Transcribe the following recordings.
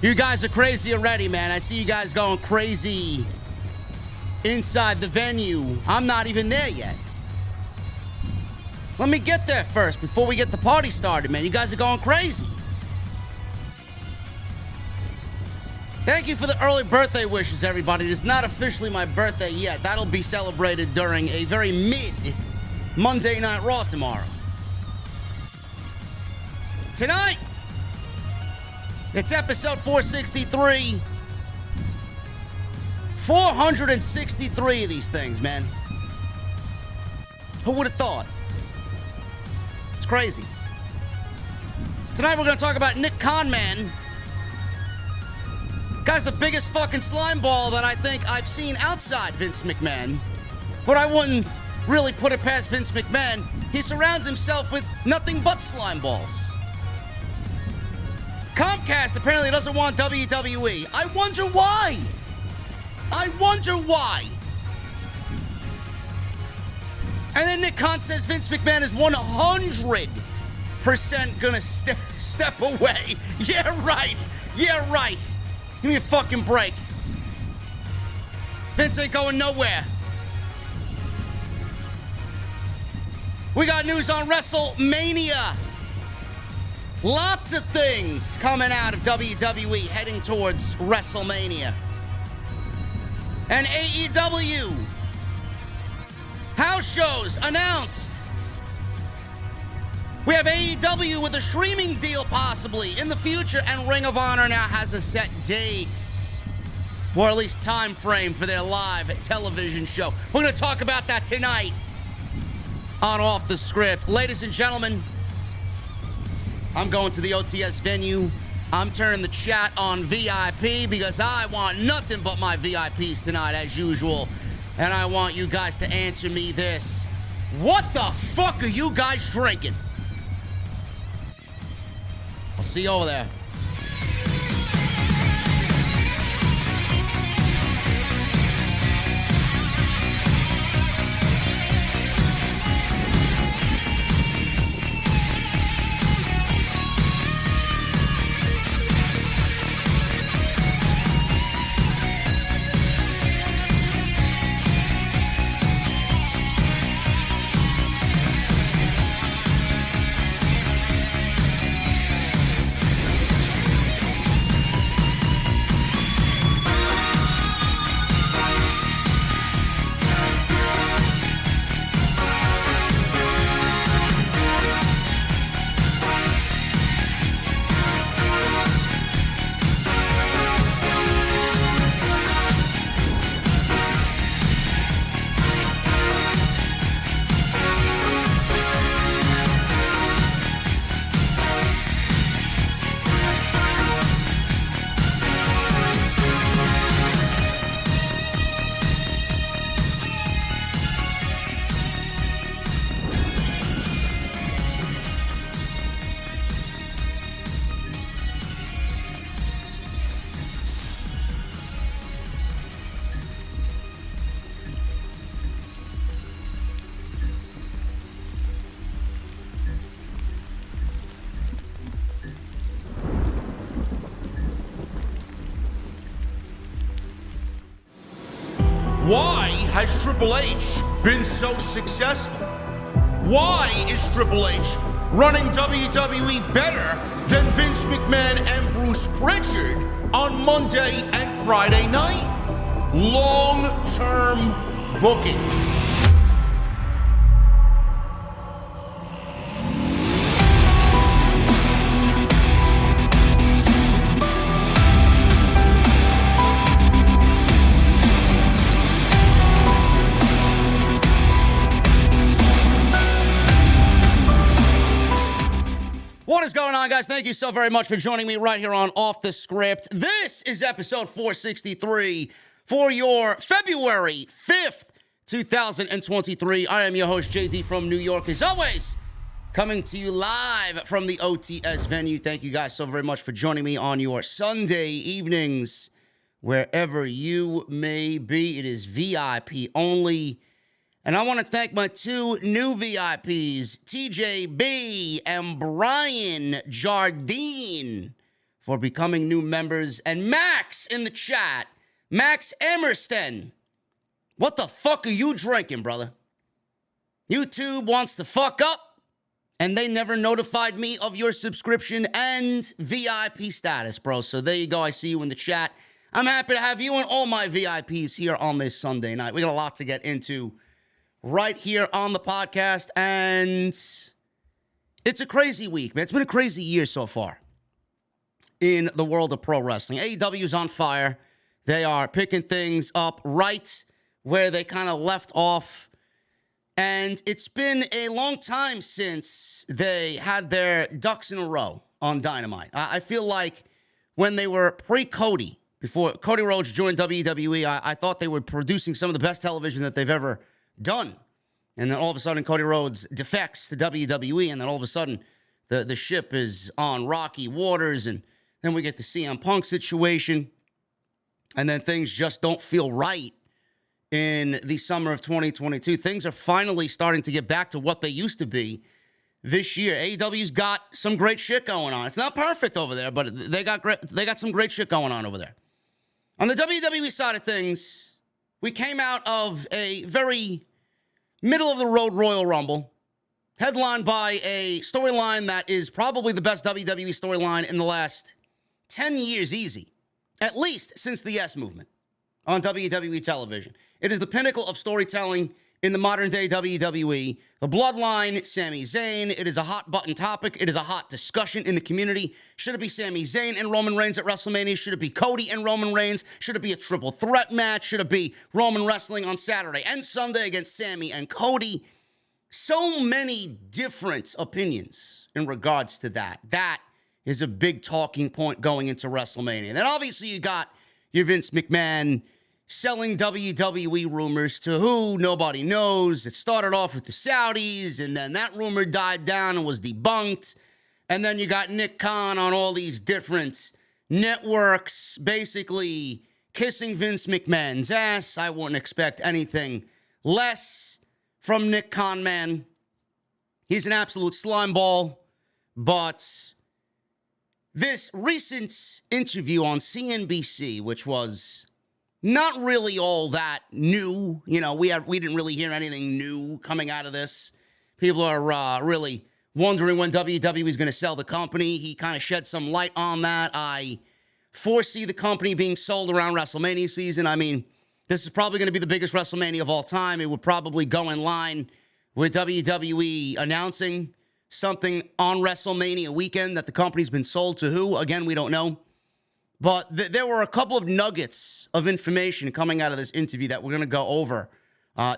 You guys are crazy already, man. I see you guys going crazy inside the venue. I'm not even there yet. Let me get there first before we get the party started, man. You guys are going crazy. Thank you for the early birthday wishes, everybody. It is not officially my birthday yet. That'll be celebrated during a very mid Monday Night Raw tomorrow. Tonight, it's episode 463. 463 of these things, man. Who would have thought? It's crazy. Tonight we're going to talk about Nick Kahn, man. Guy's the biggest fucking slime ball that I think I've seen outside Vince McMahon. But I wouldn't really put it past Vince McMahon. He surrounds himself with nothing but slime balls. Comcast apparently doesn't want WWE. I wonder why. And then Nick Kahn says Vince McMahon is 100% gonna step away. Yeah, right. Give me a fucking break. Vince ain't going nowhere. We got news on WrestleMania. Lots of things coming out of WWE heading towards WrestleMania. And AEW. House shows announced. We have AEW with a streaming deal possibly in the future, and Ring of Honor now has a set date, or at least time frame for their live television show. We're going to talk about that tonight on Off the Script. Ladies and gentlemen, I'm going to the OTS venue. I'm turning the chat on VIP because I want nothing but my VIPs tonight as usual. And I want you guys to answer me this. What the fuck are you guys drinking? I'll see you over there. Why has Triple H been so successful? Why is Triple H running WWE better than Vince McMahon and Bruce Pritchard on Monday and Friday night? Long-term booking. What is going on, guys? Thank you so very much for joining me right here on Off the Script. This is episode 463 for your February 5th, 2023. I am your host, JD from New York, as always, coming to you live from the OTS venue. Thank you guys so very much for joining me on your Sunday evenings, wherever you may be. It is VIP only. And I want to thank my two new VIPs, TJB and Brian Jardine, for becoming new members. And Max in the chat, Max Emerson, what the fuck are you drinking, brother? YouTube wants to fuck up, and they never notified me of your subscription and VIP status, bro. So there you go. I see you in the chat. I'm happy to have you and all my VIPs here on this Sunday night. We got a lot to get into right here on the podcast, and it's a crazy week, man. It's been a crazy year so far in the world of pro wrestling. AEW's on fire. They are picking things up right where they kind of left off. And it's been a long time since they had their ducks in a row on Dynamite. I feel like when they were pre-Cody, before Cody Rhodes joined WWE, I thought they were producing some of the best television that they've ever done. And then all of a sudden, Cody Rhodes defects to WWE, and then all of a sudden, the ship is on rocky waters, and then we get the CM Punk situation, and then things just don't feel right in the summer of 2022. Things are finally starting to get back to what they used to be this year. AEW's got some great shit going on. It's not perfect over there, but they got some great shit going on over there. On the WWE side of things, we came out of a very middle-of-the-road Royal Rumble, headlined by a storyline that is probably the best WWE storyline in the last 10 years easy, at least since the Yes Movement on WWE television. It is the pinnacle of storytelling in the modern-day WWE. The Bloodline, Sami Zayn. It is a hot-button topic. It is a hot discussion in the community. Should it be Sami Zayn and Roman Reigns at WrestleMania? Should it be Cody and Roman Reigns? Should it be a triple threat match? Should it be Roman wrestling on Saturday and Sunday against Sami and Cody? So many different opinions in regards to that. That is a big talking point going into WrestleMania. And then obviously you got your Vince McMahon selling WWE rumors to who nobody knows. It started off with the Saudis, and then that rumor died down and was debunked. And then you got Nick Kahn on all these different networks, basically kissing Vince McMahon's ass. I wouldn't expect anything less from Nick Kahn, man. He's an absolute slimeball. But this recent interview on CNBC, which was not really all that new. You know, we didn't really hear anything new coming out of this. People are really wondering when WWE is going to sell the company. He kind of shed some light on that. I foresee the company being sold around WrestleMania season. I mean, this is probably going to be the biggest WrestleMania of all time. It would probably go in line with WWE announcing something on WrestleMania weekend that the company's been sold to who. Again, we don't know. But there were a couple of nuggets of information coming out of this interview that we're going to go over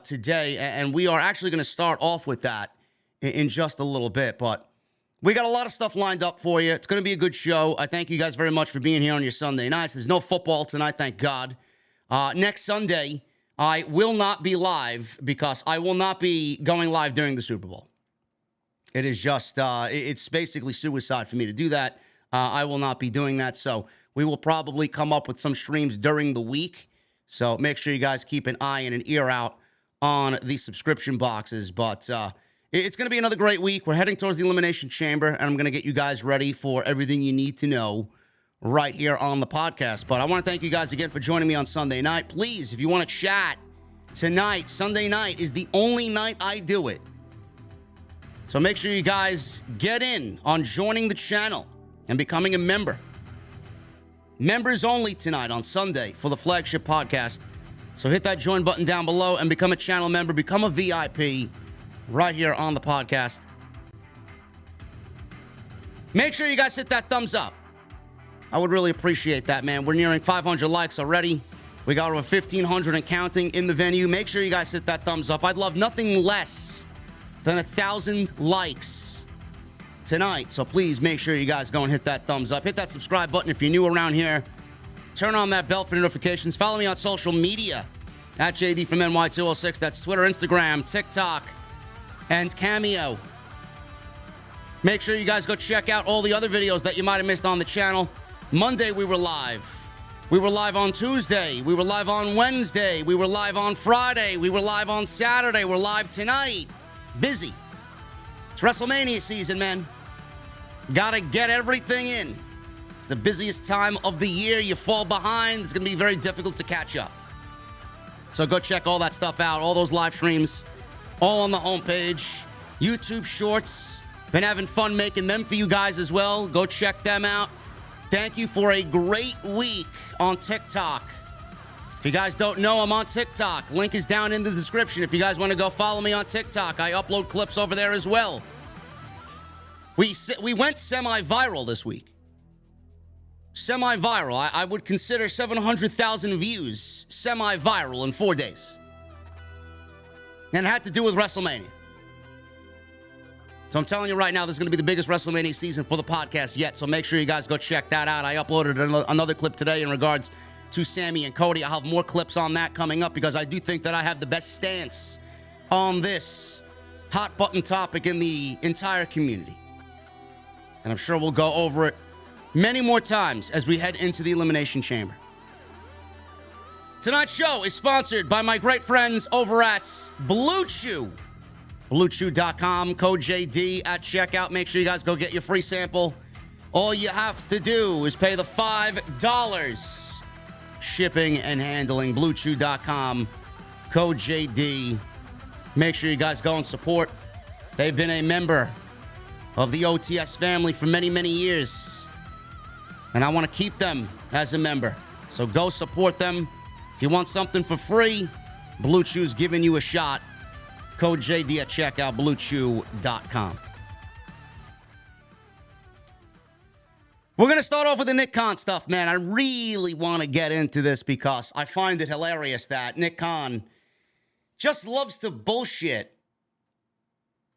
today. And we are actually going to start off with that in just a little bit. But we got a lot of stuff lined up for you. It's going to be a good show. I thank you guys very much for being here on your Sunday nights. There's no football tonight, thank God. Next Sunday, I will not be live because I will not be going live during the Super Bowl. It is just, it's basically suicide for me to do that. I will not be doing that. So we will probably come up with some streams during the week. So make sure you guys keep an eye and an ear out on the subscription boxes. But it's going to be another great week. We're heading towards the Elimination Chamber, and I'm going to get you guys ready for everything you need to know right here on the podcast. But I want to thank you guys again for joining me on Sunday night. Please, if you want to chat tonight, Sunday night is the only night I do it. So make sure you guys get in on joining the channel and becoming a member. Members only tonight on Sunday for the flagship podcast. So hit that join button down below and become a channel member. Become a VIP right here on the podcast. Make sure you guys hit that thumbs up. I would really appreciate that, man. We're nearing 500 likes already. We got over 1,500 and counting in the venue. Make sure you guys hit that thumbs up. I'd love nothing less than 1,000 likes tonight. So please make sure you guys go and hit that thumbs up. Hit that subscribe button if you're new around here. Turn on that bell for notifications. Follow me on social media at JD from NY206. That's Twitter, Instagram, TikTok, and Cameo. Make sure you guys go check out all the other videos that you might have missed on the channel. Monday, we were live. We were live on Tuesday. We were live on Wednesday. We were live on Friday. We were live on Saturday. We're live tonight. Busy. It's WrestleMania season, man. Gotta get everything in. It's the busiest time of the year. You fall behind, it's going to be very difficult to catch up. So go check all that stuff out, all those live streams, all on the homepage. YouTube Shorts, been having fun making them for you guys as well. Go check them out. Thank you for a great week on TikTok. If you guys don't know, I'm on TikTok. Link is down in the description. If you guys want to go follow me on TikTok, I upload clips over there as well. We went semi-viral this week. Semi-viral. I would consider 700,000 views semi-viral in 4 days. And it had to do with WrestleMania. So I'm telling you right now, this is going to be the biggest WrestleMania season for the podcast yet. So make sure you guys go check that out. I uploaded another clip today in regards to Sammy and Cody. I'll have more clips on that coming up because I do think that I have the best stance on this hot button topic in the entire community. And I'm sure we'll go over it many more times as we head into the Elimination Chamber. Tonight's show is sponsored by my great friends over at Blue Chew. BlueChew.com, code JD at checkout. Make sure you guys go get your free sample. All you have to do is pay the $5 shipping and handling. BlueChew.com, code JD. Make sure you guys go and support. They've been a member of the OTS family for many, many years. And I want to keep them as a member. So go support them. If you want something for free, Blue Chew's giving you a shot. Code JD at checkout, BlueChew.com. We're going to start off with the Nick Kahn stuff, man. I really want to get into this because I find it hilarious that Nick Kahn just loves to bullshit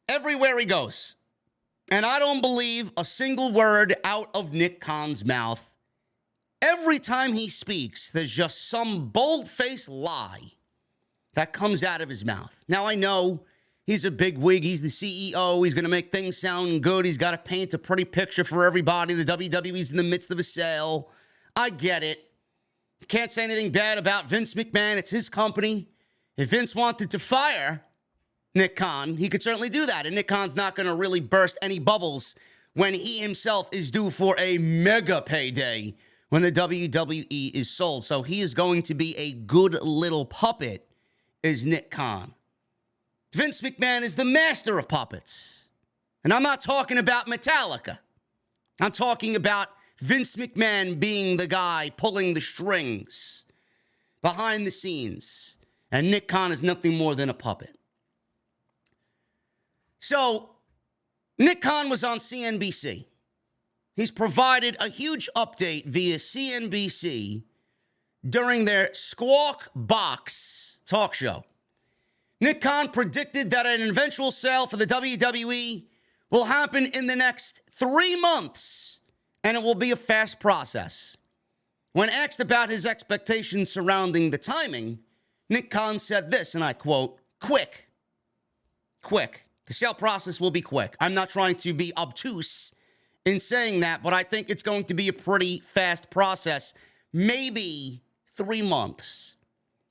everywhere he goes. And I don't believe a single word out of Nick Kahn's mouth. Every time he speaks, there's just some bold-faced lie that comes out of his mouth. Now, I know he's a big wig. He's the CEO. He's going to make things sound good. He's got to paint a pretty picture for everybody. The WWE's in the midst of a sale. I get it. Can't say anything bad about Vince McMahon. It's his company. If Vince wanted to fire Nick Kahn, he could certainly do that. And Nick Khan's not going to really burst any bubbles when he himself is due for a mega payday when the WWE is sold. So he is going to be a good little puppet, is Nick Kahn. Vince McMahon is the master of puppets. And I'm not talking about Metallica. I'm talking about Vince McMahon being the guy pulling the strings behind the scenes. And Nick Kahn is nothing more than a puppet. So, Nick Kahn was on CNBC. He's provided a huge update via CNBC during their Squawk Box talk show. Nick Kahn predicted that an eventual sale for the WWE will happen in the next 3 months, and it will be a fast process. When asked about his expectations surrounding the timing, Nick Kahn said this, and I quote, quick. The sale process will be quick. I'm not trying to be obtuse in saying that, but I think it's going to be a pretty fast process. Maybe 3 months.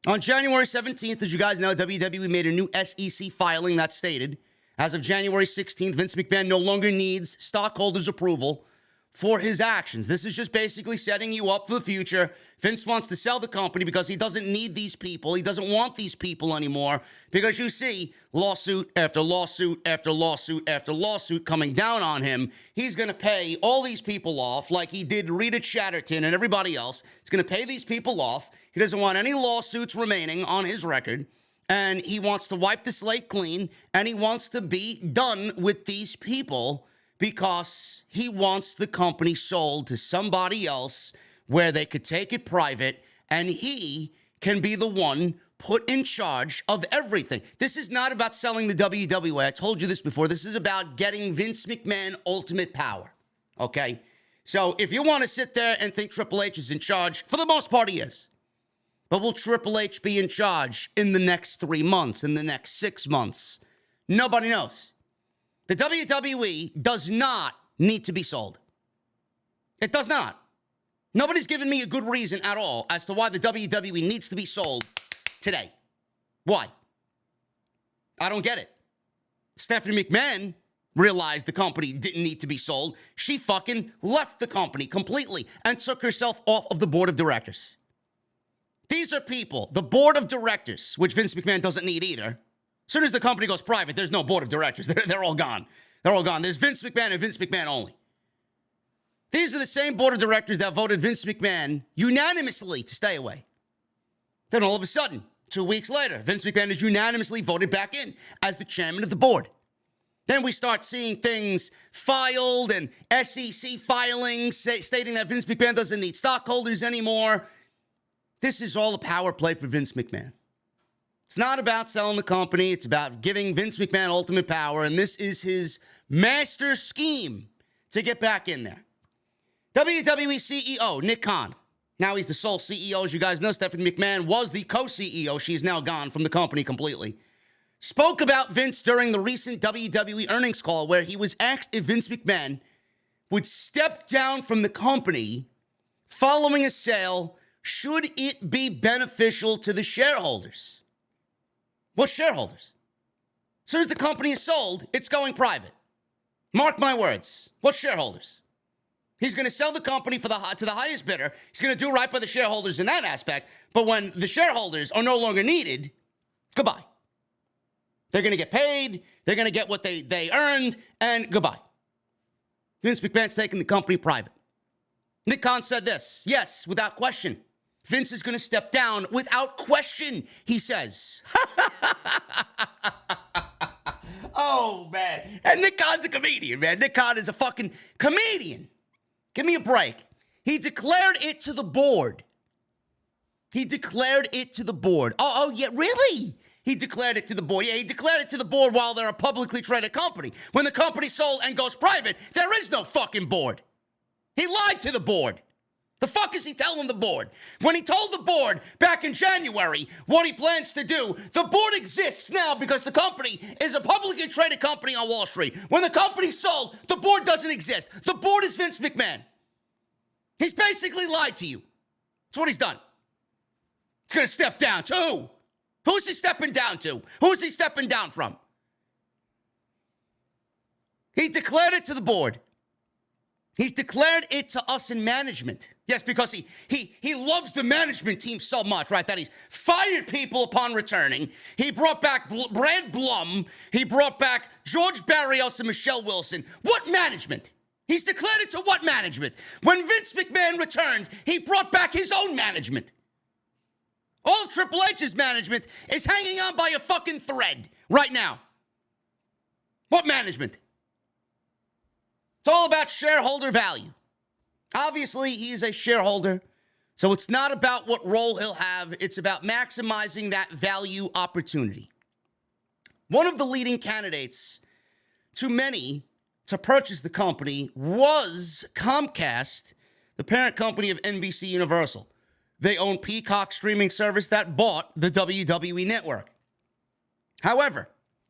On January 17th, as you guys know, WWE made a new SEC filing that stated, as of January 16th, Vince McMahon no longer needs stockholders' approval for his actions. This is just basically setting you up for the future. Vince wants to sell the company because he doesn't need these people. He doesn't want these people anymore because you see lawsuit after lawsuit after lawsuit after lawsuit coming down on him. He's going to pay all these people off like he did Rita Chatterton and everybody else. He's going to pay these people off. He doesn't want any lawsuits remaining on his record. And he wants to wipe the slate clean. And he wants to be done with these people because he wants the company sold to somebody else where they could take it private and he can be the one put in charge of everything. This is not about selling the WWE. I told you this before. This is about getting Vince McMahon ultimate power, okay? So if you want to sit there and think Triple H is in charge, for the most part he is. But will Triple H be in charge in the next 3 months, in the next 6 months? Nobody knows. The WWE does not need to be sold. It does not. Nobody's given me a good reason at all as to why the WWE needs to be sold today. Why? I don't get it. Stephanie McMahon realized the company didn't need to be sold, she fucking left the company completely and took herself off of the board of directors. These are people, the board of directors, which Vince McMahon doesn't need either. As soon as the company goes private, there's no board of directors. They're all gone. They're all gone. There's Vince McMahon and Vince McMahon only. These are the same board of directors that voted Vince McMahon unanimously to stay away. Then all of a sudden, 2 weeks later, Vince McMahon is unanimously voted back in as the chairman of the board. Then we start seeing things filed and SEC filings stating that Vince McMahon doesn't need stockholders anymore. This is all a power play for Vince McMahon. It's not about selling the company. It's about giving Vince McMahon ultimate power, and this is his master scheme to get back in there. WWE CEO Nick Kahn. Now he's the sole CEO. As you guys know, Stephanie McMahon was the co-CEO. She's now gone from the company completely. Spoke about Vince during the recent WWE earnings call where he was asked if Vince McMahon would step down from the company following a sale should it be beneficial to the shareholders. What shareholders? As soon as the company is sold, it's going private. Mark my words. What shareholders? He's going to sell the company to the highest bidder. He's going to do right by the shareholders in that aspect. But when the shareholders are no longer needed, goodbye. They're going to get paid. They're going to get what they earned, and goodbye. Vince McMahon's taking the company private. Nick Kahn said this. Yes, without question. Vince is going to step down without question, he says. Oh, man. And Nick Khan's a comedian, man. Nick Kahn is a fucking comedian. Give me a break. He declared it to the board. Oh, yeah, really? He declared it to the board. Yeah, he declared it to the board while they're a publicly traded company. When the company's sold and goes private, there is no fucking board. He lied to the board. The fuck is he telling the board? When he told the board back in January what he plans to do, the board exists now because the company is a publicly traded company on Wall Street. When the company's sold, the board doesn't exist. The board is Vince McMahon. He's basically lied to you. That's what he's done. He's going to step down to who? Who's he stepping down to? Who's he stepping down from? He declared it to the board. He's declared it to us in management. Yes, because he loves the management team so much, right, that he's fired people upon returning. He brought back Brad Blum. He brought back George Barrios and Michelle Wilson. What management? He's declared it to what management? When Vince McMahon returned, he brought back his own management. All of Triple H's management is hanging on by a fucking thread right now. What management? It's all about shareholder value. Obviously, he's a shareholder, so it's not about what role he'll have. It's about maximizing that value opportunity. One of the leading candidates to many to purchase the company was Comcast, the parent company of NBCUniversal. They own Peacock streaming service that bought the WWE network. However,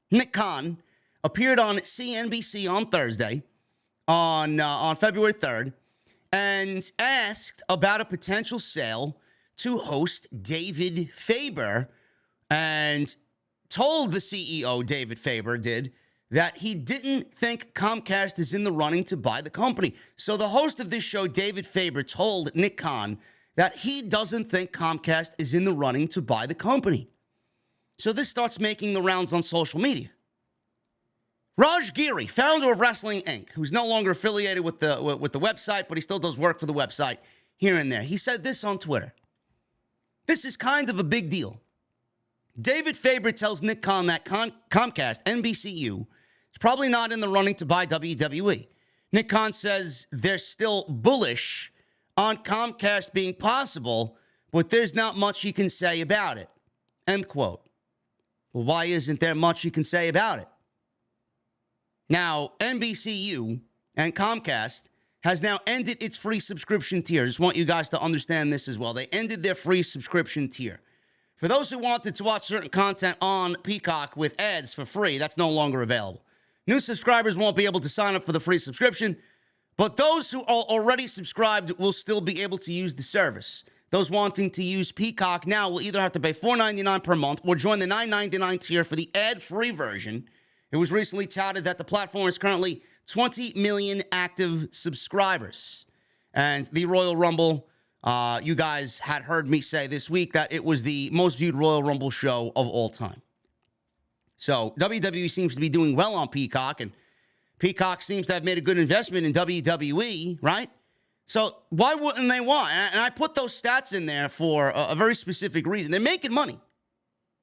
Nick Kahn appeared on CNBC on Thursday, on February 3rd, and asked about a potential sale to host David Faber, and told the CEO, David Faber did, that he didn't think Comcast is in the running to buy the company. So the host of this show, David Faber, told Nick Kahn that he doesn't think Comcast is in the running to buy the company. So this starts making the rounds on social media. Raj Giri, founder of Wrestling Inc., who's no longer affiliated with the website, but he still does work for the website here and there. He said this on Twitter. This is kind of a big deal. David Faber tells Nick Kahn that Comcast, NBCU, is probably not in the running to buy WWE. Nick Kahn says they're still bullish on Comcast being possible, but there's not much he can say about it. End quote. Well, why isn't there much you can say about it? Now, NBCU and Comcast has now ended its free subscription tier. I just want you guys to understand this as well. They ended their free subscription tier. For those who wanted to watch certain content on Peacock with ads for free, that's no longer available. New subscribers won't be able to sign up for the free subscription, but those who are already subscribed will still be able to use the service. Those wanting to use Peacock now will either have to pay $4.99 per month or join the $9.99 tier for the ad-free version. It was recently touted that the platform is currently 20 million active subscribers. And the Royal Rumble, you guys had heard me say this week that it was the most viewed Royal Rumble show of all time. So WWE seems to be doing well on Peacock, and Peacock seems to have made a good investment in WWE, right? So why wouldn't they want? And I put those stats in there for a very specific reason. They're making money.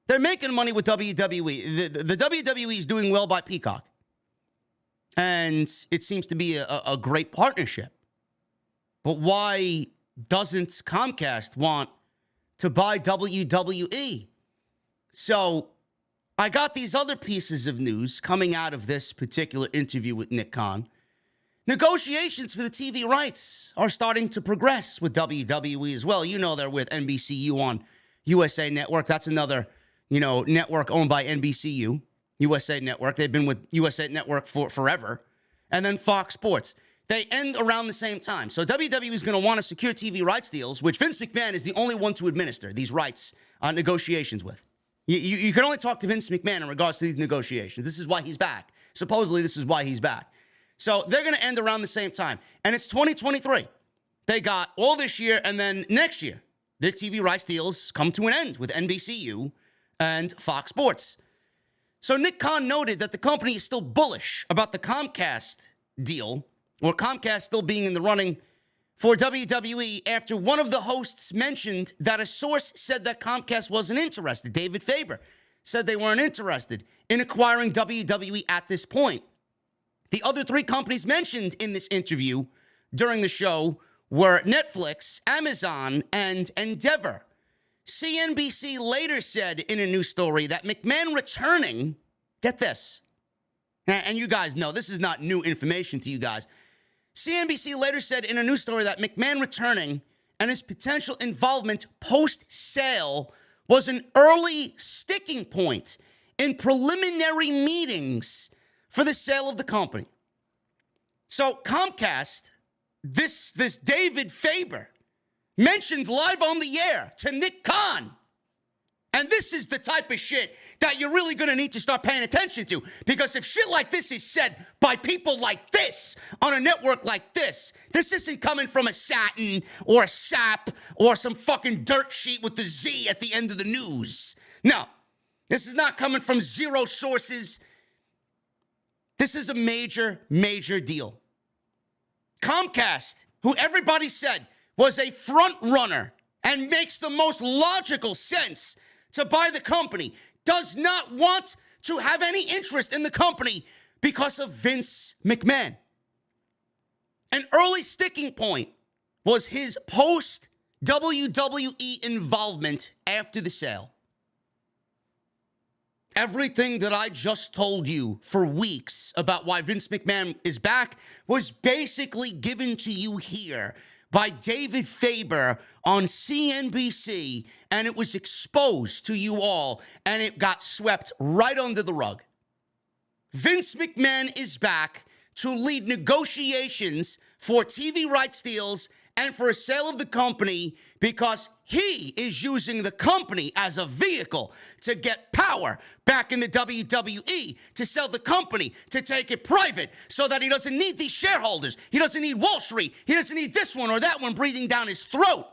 They're making money with WWE. The WWE is doing well by Peacock. And it seems to be a great partnership. But why doesn't Comcast want to buy WWE? So I got these other pieces of news coming out of this particular interview with Nick Kahn. Negotiations for the TV rights are starting to progress with WWE as well. You know they're with NBCU on USA Network. That's another, network owned by NBCU, USA Network. They've been with USA Network for forever. And then Fox Sports. They end around the same time. So WWE is going to want to secure TV rights deals, which Vince McMahon is the only one to administer these rights negotiations with. You can only talk to Vince McMahon in regards to these negotiations. This is why he's back. Supposedly, this is why he's back. So they're going to end around the same time. And it's 2023. They got all this year, and then next year, their TV rights deals come to an end with NBCU and Fox Sports. So Nick Kahn noted that the company is still bullish about the Comcast deal, or Comcast still being in the running for WWE after one of the hosts mentioned that a source said that Comcast wasn't interested. David Faber said they weren't interested in acquiring WWE at this point. The other three companies mentioned in this interview during the show were Netflix, Amazon, and Endeavor. CNBC later said in a news story that McMahon returning, get this, and you guys know this is not new information to you guys. CNBC later said in a news story that McMahon returning and his potential involvement post-sale was an early sticking point in preliminary meetings for the sale of the company. So Comcast, this David Faber, mentioned live on the air to Nick Kahn. And this is the type of shit that you're really going to need to start paying attention to. Because if shit like this is said by people like this on a network like this isn't coming from a Satin or a Sap or some fucking dirt sheet with the Z at the end of the news. No, this is not coming from zero sources. This is a major, major deal. Comcast, who everybody said was a front runner and makes the most logical sense to buy the company, does not want to have any interest in the company because of Vince McMahon. An early sticking point was his post-WWE involvement after the sale. Everything that I just told you for weeks about why Vince McMahon is back was basically given to you here by David Faber on CNBC, and it was exposed to you all, and it got swept right under the rug. Vince McMahon is back to lead negotiations for TV rights deals and for a sale of the company because he is using the company as a vehicle to get power back in the WWE, to sell the company, to take it private so that he doesn't need these shareholders. He doesn't need Wall Street. He doesn't need this one or that one breathing down his throat.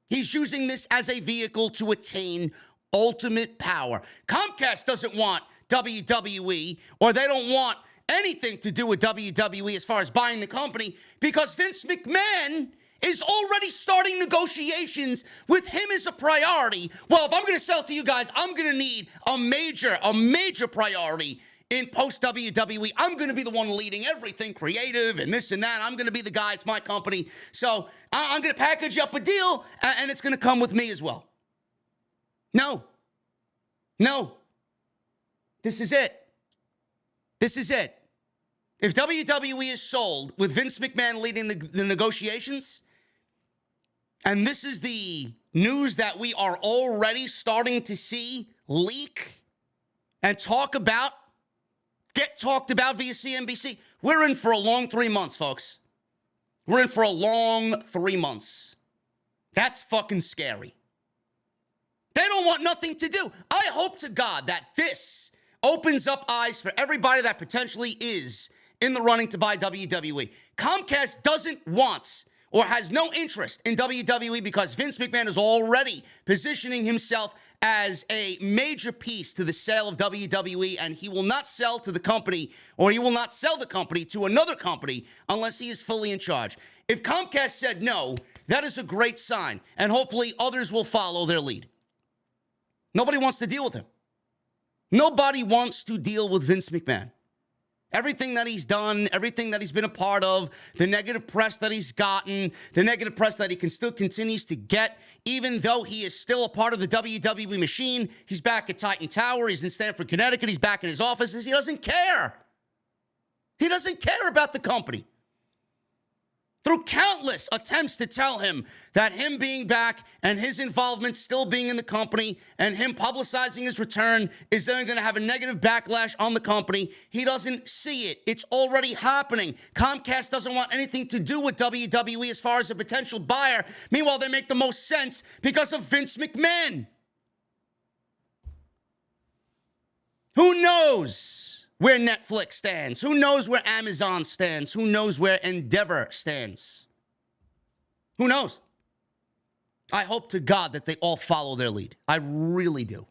He's using this as a vehicle to attain ultimate power. Comcast doesn't want WWE, or they don't want anything to do with WWE as far as buying the company, because Vince McMahon is already starting negotiations with him as a priority. Well, if I'm going to sell to you guys, I'm going to need a major priority in post-WWE. I'm going to be the one leading everything creative and this and that. I'm going to be the guy. It's my company. So I'm going to package up a deal, and it's going to come with me as well. No. This is it. If WWE is sold with Vince McMahon leading the negotiations, and this is the news that we are already starting to see leak and get talked about via CNBC, we're in for a long 3 months, folks. We're in for a long 3 months. That's fucking scary. They don't want nothing to do. I hope to God that this opens up eyes for everybody that potentially is in the running to buy WWE. Comcast doesn't want or has no interest in WWE because Vince McMahon is already positioning himself as a major piece to the sale of WWE, and he will not sell to the company, or he will not sell the company to another company unless he is fully in charge. If Comcast said no, that is a great sign, and hopefully others will follow their lead. Nobody wants to deal with him. Nobody wants to deal with Vince McMahon. Everything that he's done, everything that he's been a part of, the negative press that he's gotten, the negative press that he still continues to get, even though he is still a part of the WWE machine. He's back at Titan Tower. He's in Stamford, Connecticut. He's back in his offices. He doesn't care. He doesn't care about the company. Through countless attempts to tell him that him being back and his involvement still being in the company and him publicizing his return is then going to have a negative backlash on the company, he doesn't see it. It's already happening. Comcast doesn't want anything to do with WWE as far as a potential buyer. Meanwhile, they make the most sense because of Vince McMahon. Who knows where Netflix stands? Who knows where Amazon stands? Who knows where Endeavor stands? Who knows? I hope to God that they all follow their lead. I really do.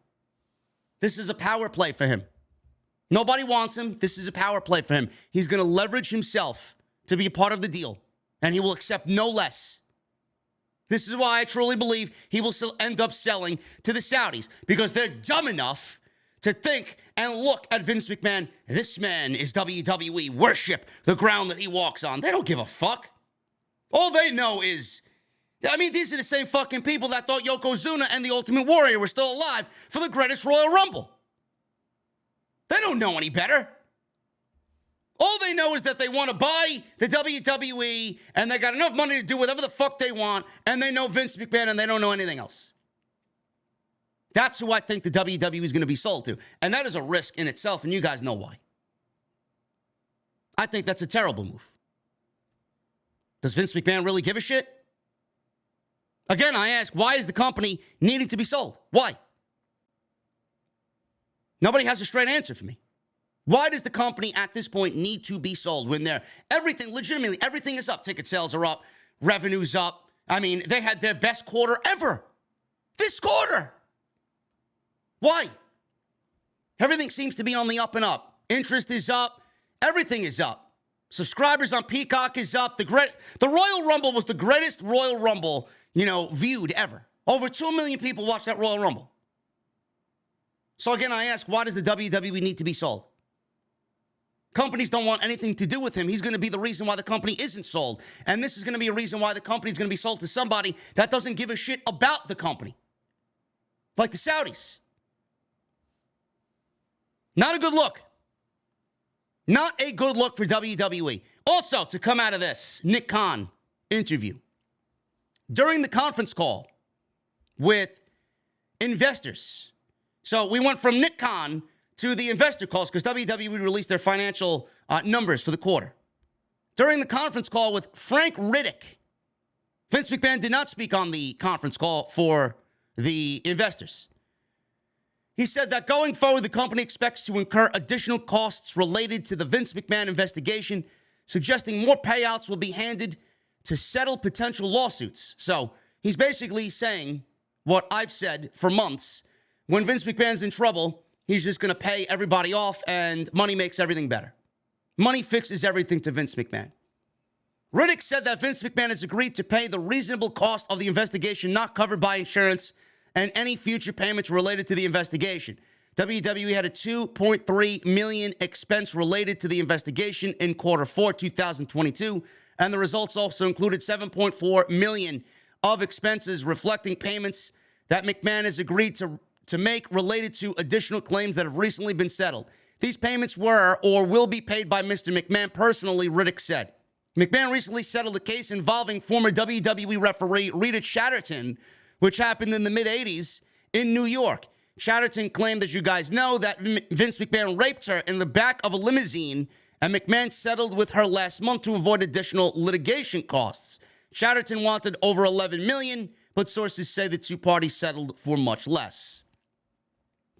This is a power play for him. Nobody wants him. This is a power play for him. He's going to leverage himself to be a part of the deal, and he will accept no less. This is why I truly believe he will still end up selling to the Saudis, because they're dumb enough to think and look at Vince McMahon. This man is WWE. Worship the ground that he walks on. They don't give a fuck. All they know is, these are the same fucking people that thought Yokozuna and the Ultimate Warrior were still alive for the greatest Royal Rumble. They don't know any better. All they know is that they want to buy the WWE, and they got enough money to do whatever the fuck they want, and they know Vince McMahon, and they don't know anything else. That's who I think the WWE is going to be sold to. And that is a risk in itself, and you guys know why. I think that's a terrible move. Does Vince McMahon really give a shit? Again, I ask, why is the company needing to be sold? Why? Nobody has a straight answer for me. Why does the company at this point need to be sold when legitimately, everything is up? Ticket sales are up, revenue's up. They had their best quarter ever. This quarter. Why? Everything seems to be on the up and up. Interest is up. Everything is up. Subscribers on Peacock is up. The Royal Rumble was the greatest Royal Rumble, viewed ever. Over 2 million people watched that Royal Rumble. So again, I ask, why does the WWE need to be sold? Companies don't want anything to do with him. He's going to be the reason why the company isn't sold. And this is going to be a reason why the company is going to be sold to somebody that doesn't give a shit about the company. Like the Saudis. Not a good look. Not a good look for WWE. Also, to come out of this, Nick Kahn interview. During the conference call with investors. So we went from Nick Kahn to the investor calls because WWE released their financial numbers for the quarter. During the conference call with Frank Riddick, Vince McMahon did not speak on the conference call for the investors. He said that going forward, the company expects to incur additional costs related to the Vince McMahon investigation, suggesting more payouts will be handed to settle potential lawsuits. So he's basically saying what I've said for months. When Vince McMahon's in trouble, he's just going to pay everybody off, and money makes everything better. Money fixes everything to Vince McMahon. Riddick said that Vince McMahon has agreed to pay the reasonable cost of the investigation not covered by insurance and any future payments related to the investigation. WWE had a $2.3 million expense related to the investigation in quarter 4, 2022, and the results also included $7.4 million of expenses reflecting payments that McMahon has agreed to make related to additional claims that have recently been settled. These payments were or will be paid by Mr. McMahon personally, Riddick said. McMahon recently settled a case involving former WWE referee Rita Chatterton, which happened in the mid-'80s in New York. Chatterton claimed, as you guys know, that Vince McMahon raped her in the back of a limousine, and McMahon settled with her last month to avoid additional litigation costs. Chatterton wanted over $11 million, but sources say the two parties settled for much less.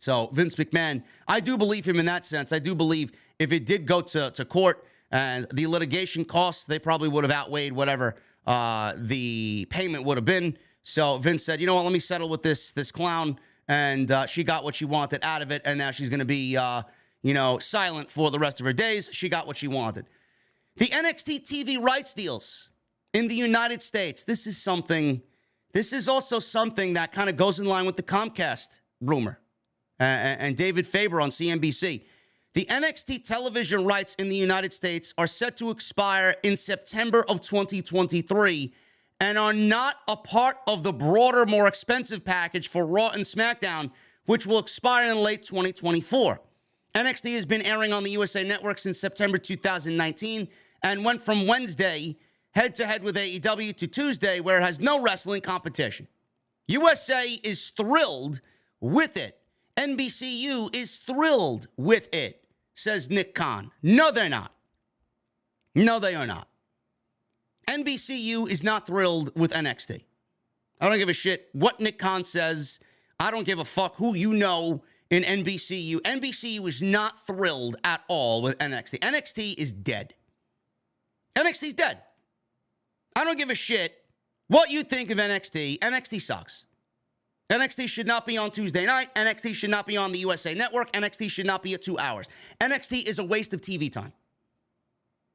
So Vince McMahon, I do believe him in that sense. I do believe if it did go to court and the litigation costs, they probably would have outweighed whatever the payment would have been. So Vince said, you know what, let me settle with this clown. And she got what she wanted out of it. And now she's going to be, silent for the rest of her days. She got what she wanted. The NXT TV rights deals in the United States. This is also something that kind of goes in line with the Comcast rumor and David Faber on CNBC. The NXT television rights in the United States are set to expire in September of 2023 and are not a part of the broader, more expensive package for Raw and SmackDown, which will expire in late 2024. NXT has been airing on the USA Network since September 2019 and went from Wednesday head-to-head with AEW to Tuesday, where it has no wrestling competition. USA is thrilled with it. NBCU is thrilled with it, says Nick Kahn. No, they're not. No, they are not. NBCU is not thrilled with NXT. I don't give a shit what Nick Kahn says. I don't give a fuck who you know in NBCU. NBCU is not thrilled at all with NXT. NXT is dead. NXT's dead. I don't give a shit what you think of NXT. NXT sucks. NXT should not be on Tuesday night. NXT should not be on the USA Network. NXT should not be at 2 hours. NXT is a waste of TV time.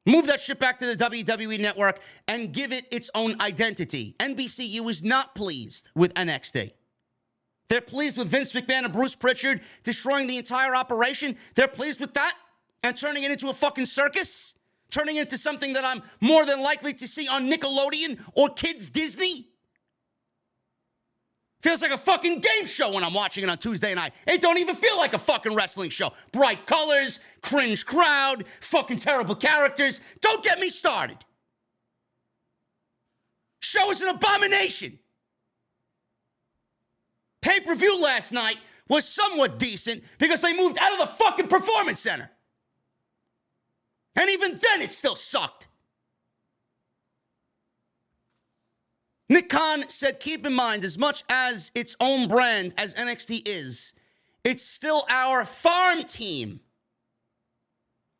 Move that shit back to the WWE Network and give it its own identity. NBCU is not pleased with NXT. They're pleased with Vince McMahon and Bruce Pritchard destroying the entire operation. They're pleased with that and turning it into a fucking circus. Turning it into something that I'm more than likely to see on Nickelodeon or Kids Disney. Feels like a fucking game show when I'm watching it on Tuesday night. It don't even feel like a fucking wrestling show. Bright colors, cringe crowd, fucking terrible characters. Don't get me started. Show is an abomination. Pay-per-view last night was somewhat decent because they moved out of the fucking Performance Center. And even then, it still sucked. Nick Kahn said, keep in mind, as much as its own brand as NXT is, it's still our farm team.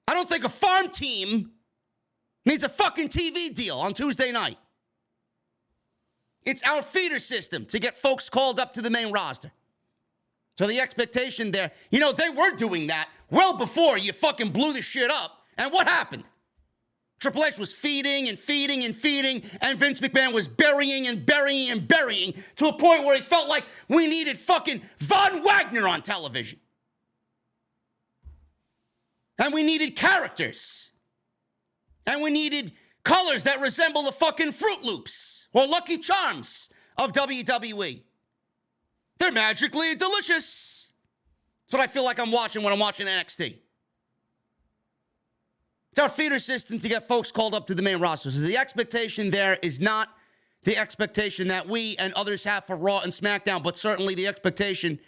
I don't think a farm team needs a fucking TV deal on Tuesday night. It's our feeder system to get folks called up to the main roster. So the expectation there, they were doing that well before you fucking blew the shit up. And what happened? Triple H was feeding and feeding and feeding, and Vince McMahon was burying and burying and burying to a point where he felt like we needed fucking Von Wagner on television. And we needed characters. And we needed colors that resemble the fucking Fruit Loops or Lucky Charms of WWE. They're magically delicious. That's what I feel like I'm watching when I'm watching NXT. It's our feeder system to get folks called up to the main roster. So the expectation there is not the expectation that we and others have for Raw and SmackDown, but certainly the expectation.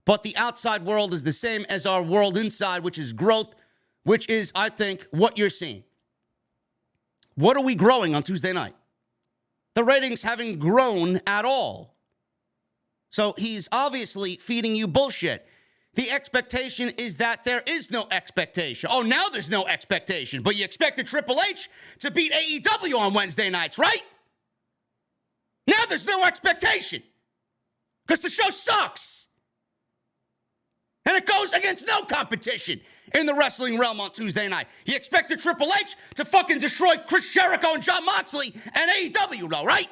But the outside world is the same as our world inside, which is growth, which is, I think, what you're seeing. What are we growing on Tuesday night? The ratings haven't grown at all. So he's obviously feeding you bullshit. The expectation is that there is no expectation. Oh, now there's no expectation, but you expected Triple H to beat AEW on Wednesday nights, right? Now there's no expectation because the show sucks. And it goes against no competition in the wrestling realm on Tuesday night. You expected Triple H to fucking destroy Chris Jericho and Jon Moxley and AEW, though, right?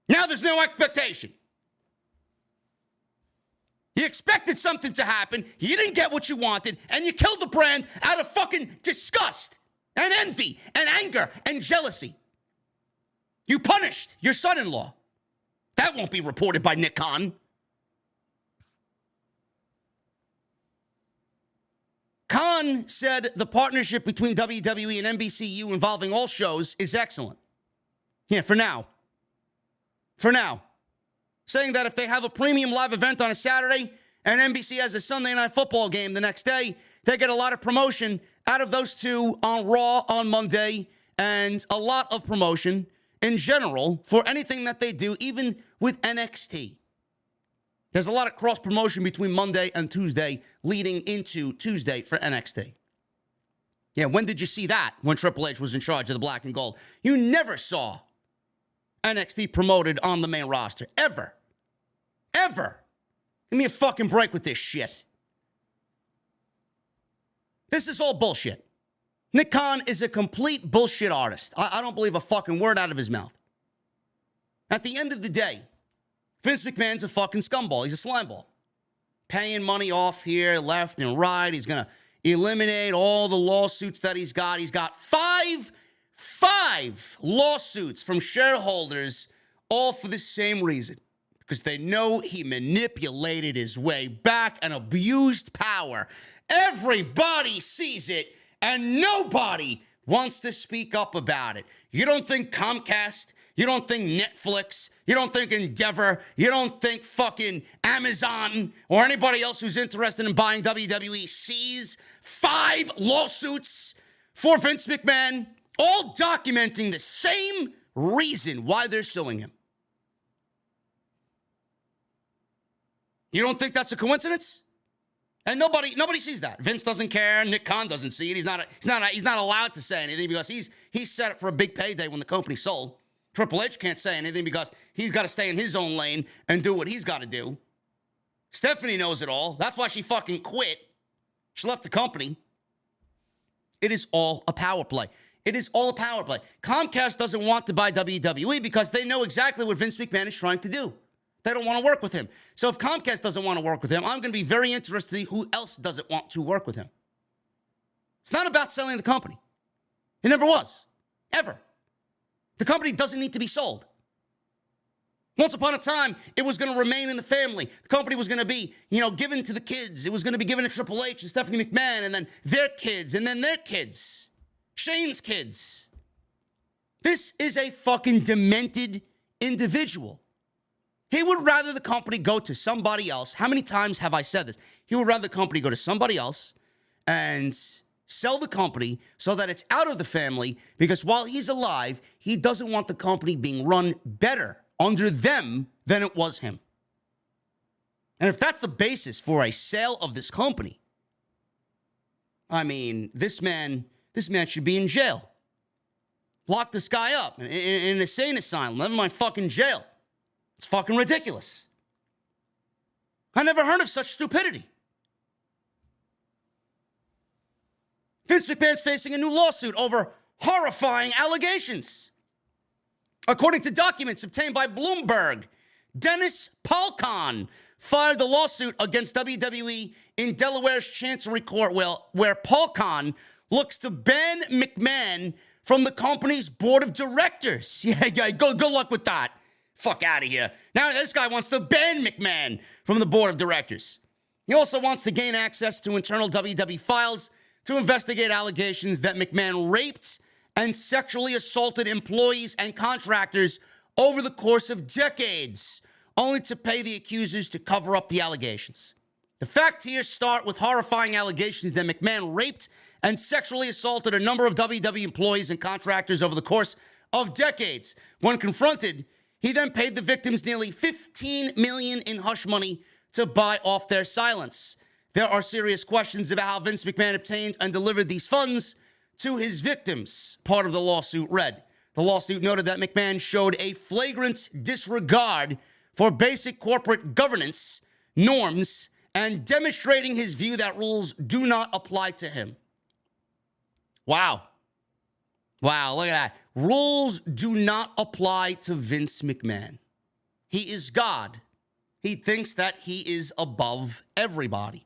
Now there's no expectation. You expected something to happen, you didn't get what you wanted, and you killed the brand out of fucking disgust and envy and anger and jealousy. You punished your son-in-law. That won't be reported by Nick Kahn. Kahn said the partnership between WWE and NBCU involving all shows is excellent. Yeah, for now. For now. Saying that if they have a premium live event on a Saturday and NBC has a Sunday Night Football game the next day, they get a lot of promotion out of those two on Raw on Monday and a lot of promotion in general for anything that they do, even with NXT. There's a lot of cross-promotion between Monday and Tuesday leading into Tuesday for NXT. Yeah, when did you see that when Triple H was in charge of the black and gold? You never saw NXT promoted on the main roster. Ever. Ever. Give me a fucking break with this shit. This is all bullshit. Nick Kahn is a complete bullshit artist. I don't believe a fucking word out of his mouth. At the end of the day, Vince McMahon's a fucking scumball. He's a slimeball. Paying money off here, left and right. He's going to eliminate all the lawsuits that he's got. He's got five lawsuits from shareholders, all for the same reason. Because they know he manipulated his way back and abused power. Everybody sees it, and nobody wants to speak up about it. You don't think Comcast, you don't think Netflix, you don't think Endeavor, you don't think fucking Amazon or anybody else who's interested in buying WWE sees 5 lawsuits for Vince McMahon, all documenting the same reason why they're suing him. You don't think that's a coincidence? And nobody sees that. Vince doesn't care. Nick Kahn doesn't see it. He's not allowed to say anything because he's set up for a big payday when the company sold. Triple H can't say anything because he's got to stay in his own lane and do what he's got to do. Stephanie knows it all. That's why she fucking quit. She left the company. It is all a power play. It is all a power play. Comcast doesn't want to buy WWE because they know exactly what Vince McMahon is trying to do. They don't want to work with him. So if Comcast doesn't want to work with him, I'm going to be very interested to see who else doesn't want to work with him. It's not about selling the company. It never was. Ever. The company doesn't need to be sold. Once upon a time, it was going to remain in the family. The company was going to be, given to the kids. It was going to be given to Triple H and Stephanie McMahon and then their kids and then their kids. Shane's kids. This is a fucking demented individual. He would rather the company go to somebody else. How many times have I said this? He would rather the company go to somebody else and sell the company so that it's out of the family because while he's alive, he doesn't want the company being run better under them than it was him. And if that's the basis for a sale of this company, I mean, this man should be in jail. Lock this guy up in an insane asylum, never mind fucking jail. It's fucking ridiculous. I never heard of such stupidity. Vince McMahon's facing a new lawsuit over horrifying allegations. According to documents obtained by Bloomberg, Dennis Kahn filed a lawsuit against WWE in Delaware's Chancery Court, where Kahn looks to ban McMahon from the company's board of directors. Yeah, good luck with that. Fuck out of here. Now this guy wants to ban McMahon from the board of directors. He also wants to gain access to internal WWE files to investigate allegations that McMahon raped and sexually assaulted employees and contractors over the course of decades, only to pay the accusers to cover up the allegations. The facts here start with horrifying allegations that McMahon raped and sexually assaulted a number of WWE employees and contractors over the course of decades. When confronted, he then paid the victims nearly $15 million in hush money to buy off their silence. There are serious questions about how Vince McMahon obtained and delivered these funds to his victims, part of the lawsuit read. The lawsuit noted that McMahon showed a flagrant disregard for basic corporate governance norms and demonstrating his view that rules do not apply to him. Wow, look at that. Rules do not apply to Vince McMahon. He is God. He thinks that he is above everybody.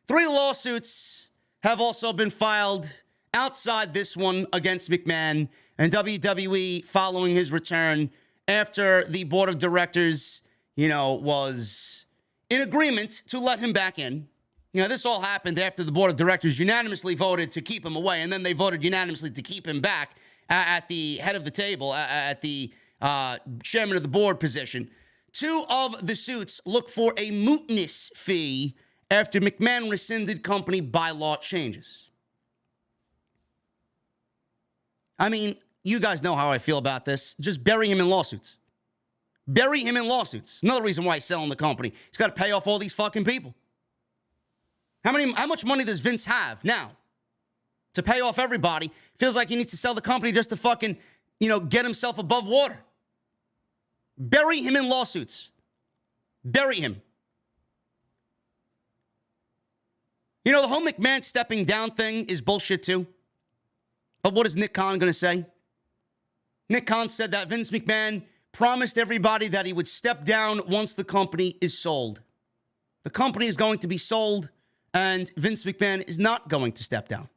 3 lawsuits have also been filed outside this one against McMahon and WWE following his return after the board of directors, was in agreement to let him back in. This all happened after the board of directors unanimously voted to keep him away, and then they voted unanimously to keep him back at the head of the table, at the chairman of the board position. 2 of the suits look for a mootness fee after McMahon rescinded company bylaw changes. I mean, you guys know how I feel about this. Just bury him in lawsuits. Bury him in lawsuits. Another reason why he's selling the company. He's got to pay off all these fucking people. How much money does Vince have now to pay off everybody? Feels like he needs to sell the company just to fucking, get himself above water. Bury him in lawsuits. Bury him. The whole McMahon stepping down thing is bullshit too. But what is Nick Kahn going to say? Nick Kahn said that Vince McMahon promised everybody that he would step down once the company is sold. The company is going to be sold, and Vince McMahon is not going to step down.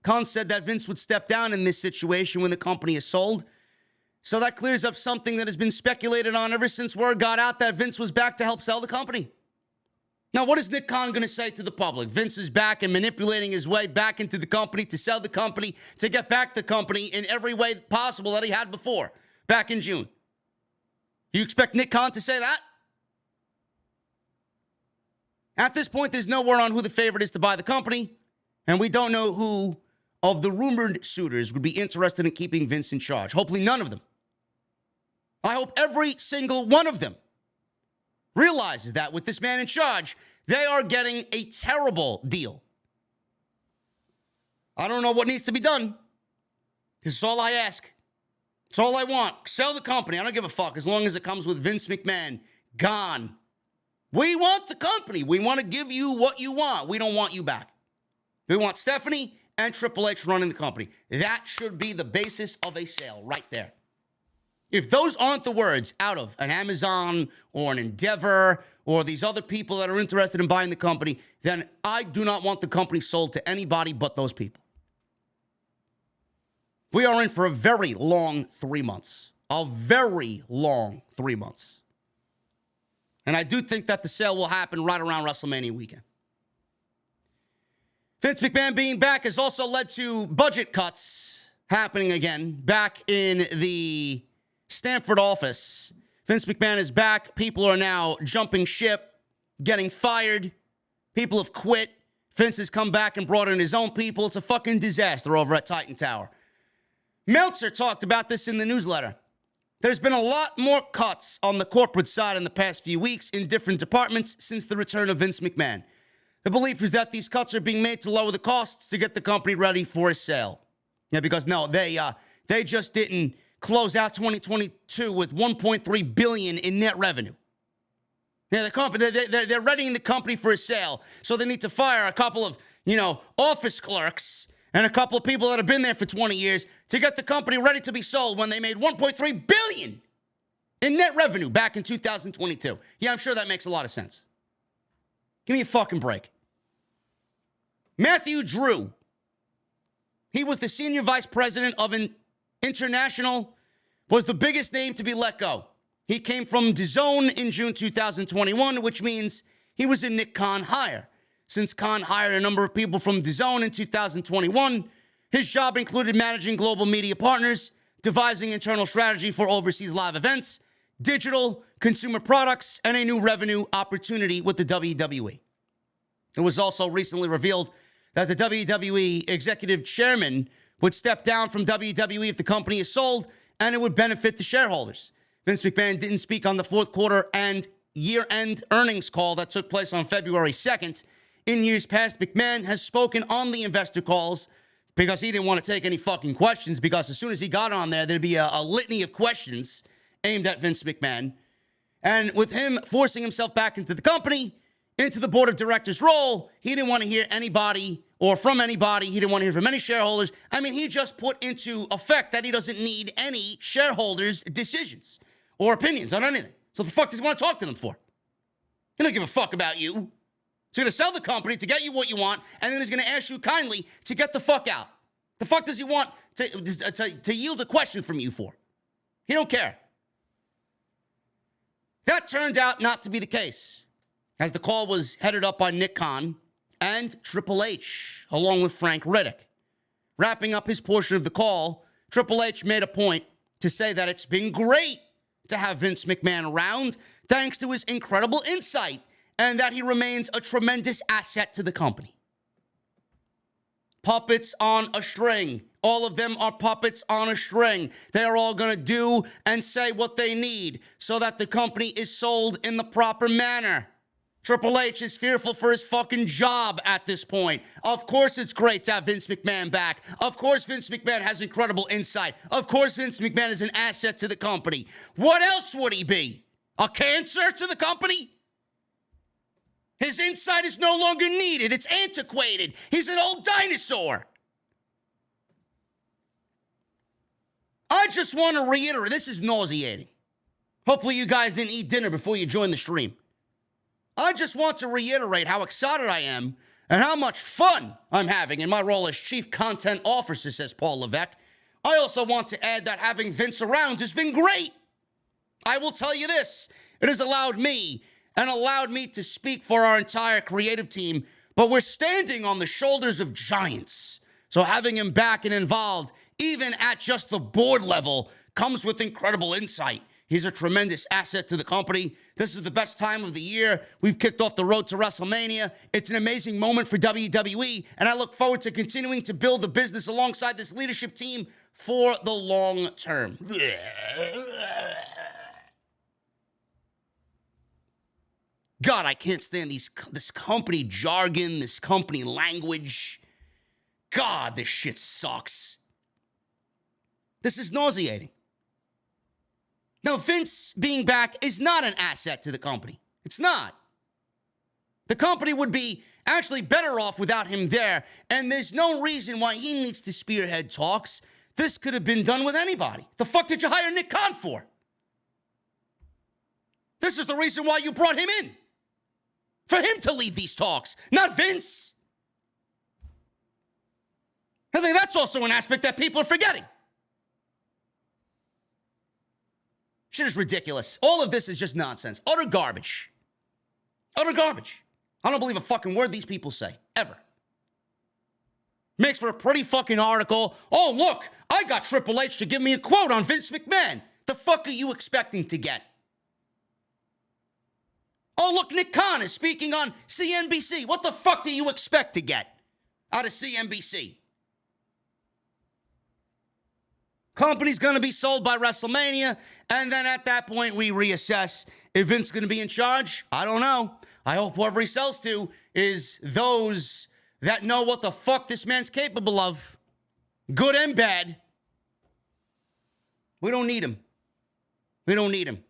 Kahn said that Vince would step down in this situation when the company is sold. So that clears up something that has been speculated on ever since word got out that Vince was back to help sell the company. Now, what is Nick Kahn going to say to the public? Vince is back and manipulating his way back into the company to sell the company, to get back the company in every way possible that he had before, back in June. You expect Nick Kahn to say that? At this point, there's no word on who the favorite is to buy the company, and we don't know who of the rumored suitors would be interested in keeping Vince in charge. Hopefully none of them. I hope every single one of them realizes that with this man in charge, they are getting a terrible deal. I don't know what needs to be done. This is all I ask. It's all I want. Sell the company. I don't give a fuck as long as it comes with Vince McMahon gone. We want the company. We want to give you what you want. We don't want you back. We want Stephanie and Triple H running the company. That should be the basis of a sale right there. If those aren't the words out of an Amazon or an Endeavor or these other people that are interested in buying the company, then I do not want the company sold to anybody but those people. We are in for a very long 3 months. A very long 3 months. And I do think that the sale will happen right around WrestleMania weekend. Vince McMahon being back has also led to budget cuts happening again back in the Stamford office. Vince McMahon is back. People are now jumping ship, getting fired. People have quit. Vince has come back and brought in his own people. It's a fucking disaster over at Titan Tower. Meltzer talked about this in the newsletter. There's been a lot more cuts on the corporate side in the past few weeks in different departments since the return of Vince McMahon. The belief is that these cuts are being made to lower the costs to get the company ready for a sale. Yeah, because no, they just didn't close out 2022 with $1.3 billion in net revenue. Yeah, the company they're readying the company for a sale, so they need to fire a couple of office clerks and a couple of people that have been there for 20 years to get the company ready to be sold when they made $1.3 billion in net revenue back in 2022. Yeah, I'm sure that makes a lot of sense. Give me a fucking break. Matthew Drew. He was the senior vice president of an International, was the biggest name to be let go. He came from DAZN in June 2021, which means he was a Nick Kahn hire. Since Kahn hired a number of people from DAZN in 2021, his job included managing global media partners, devising internal strategy for overseas live events, digital, consumer products, and a new revenue opportunity with the WWE. It was also recently revealed that the WWE executive chairman would step down from WWE if the company is sold, and it would benefit the shareholders. Vince McMahon didn't speak on the fourth quarter and year-end earnings call that took place on February 2nd. In years past, McMahon has spoken on the investor calls because he didn't want to take any fucking questions, because as soon as he got on there, there'd be a litany of questions aimed at Vince McMahon. And with him forcing himself back into the company, into the board of directors role, he didn't want to hear anybody or from anybody. He didn't want to hear from any shareholders. I mean, he just put into effect that he doesn't need any shareholders' decisions or opinions on anything. So the fuck does he want to talk to them for? He don't give a fuck about you. He's going to sell the company to get you what you want, and then he's going to ask you kindly to get the fuck out. The fuck does he want to yield a question from you for? He don't care. That turned out not to be the case, as the call was headed up by Nick Kahn and Triple H, along with Frank Riddick. Wrapping up his portion of the call, Triple H made a point to say that it's been great to have Vince McMahon around, thanks to his incredible insight, and that he remains a tremendous asset to the company. puppets on a string. All of them are puppets on a string. They are all going to do and say what they need so that the company is sold in the proper manner. Triple H is fearful for his fucking job at this point. Of course it's great to have Vince McMahon back. Of course Vince McMahon has incredible insight. Of course Vince McMahon is an asset to the company. What else would he be? A cancer to the company? His insight is no longer needed. It's antiquated. He's an old dinosaur. I just want to reiterate, this is nauseating. Hopefully you guys didn't eat dinner before you joined the stream. I just want to reiterate how excited I am and how much fun I'm having in my role as Chief Content Officer, says Paul Levesque. I also want to add that having Vince around has been great. I will tell you this, it has allowed me to speak for our entire creative team, but we're standing on the shoulders of giants. So having him back and involved, even at just the board level, comes with incredible insight. He's a tremendous asset to the company. This is the best time of the year. We've kicked off the road to WrestleMania. It's an amazing moment for WWE, and I look forward to continuing to build the business alongside this leadership team for the long term. God, I can't stand this company jargon, this company language. God, this shit sucks. This is nauseating. Now, Vince being back is not an asset to the company. It's not. The company would be actually better off without him there, and there's no reason why he needs to spearhead talks. This could have been done with anybody. The fuck did you hire Nick Kahn for? This is the reason why you brought him in. For him to lead these talks, not Vince. I think that's also an aspect that people are forgetting. Shit is ridiculous. All of this is just nonsense. Utter garbage. Utter garbage. I don't believe a fucking word these people say, ever. Makes for a pretty fucking article. Oh, look, I got Triple H to give me a quote on Vince McMahon. The fuck are you expecting to get? Oh, look, Nick Kahn is speaking on CNBC. What the fuck do you expect to get out of CNBC? Company's going to be sold by WrestleMania, and then at that point, we reassess. If Vince is going to be in charge, I don't know. I hope whoever he sells to is those that know what the fuck this man's capable of, good and bad. We don't need him. We don't need him.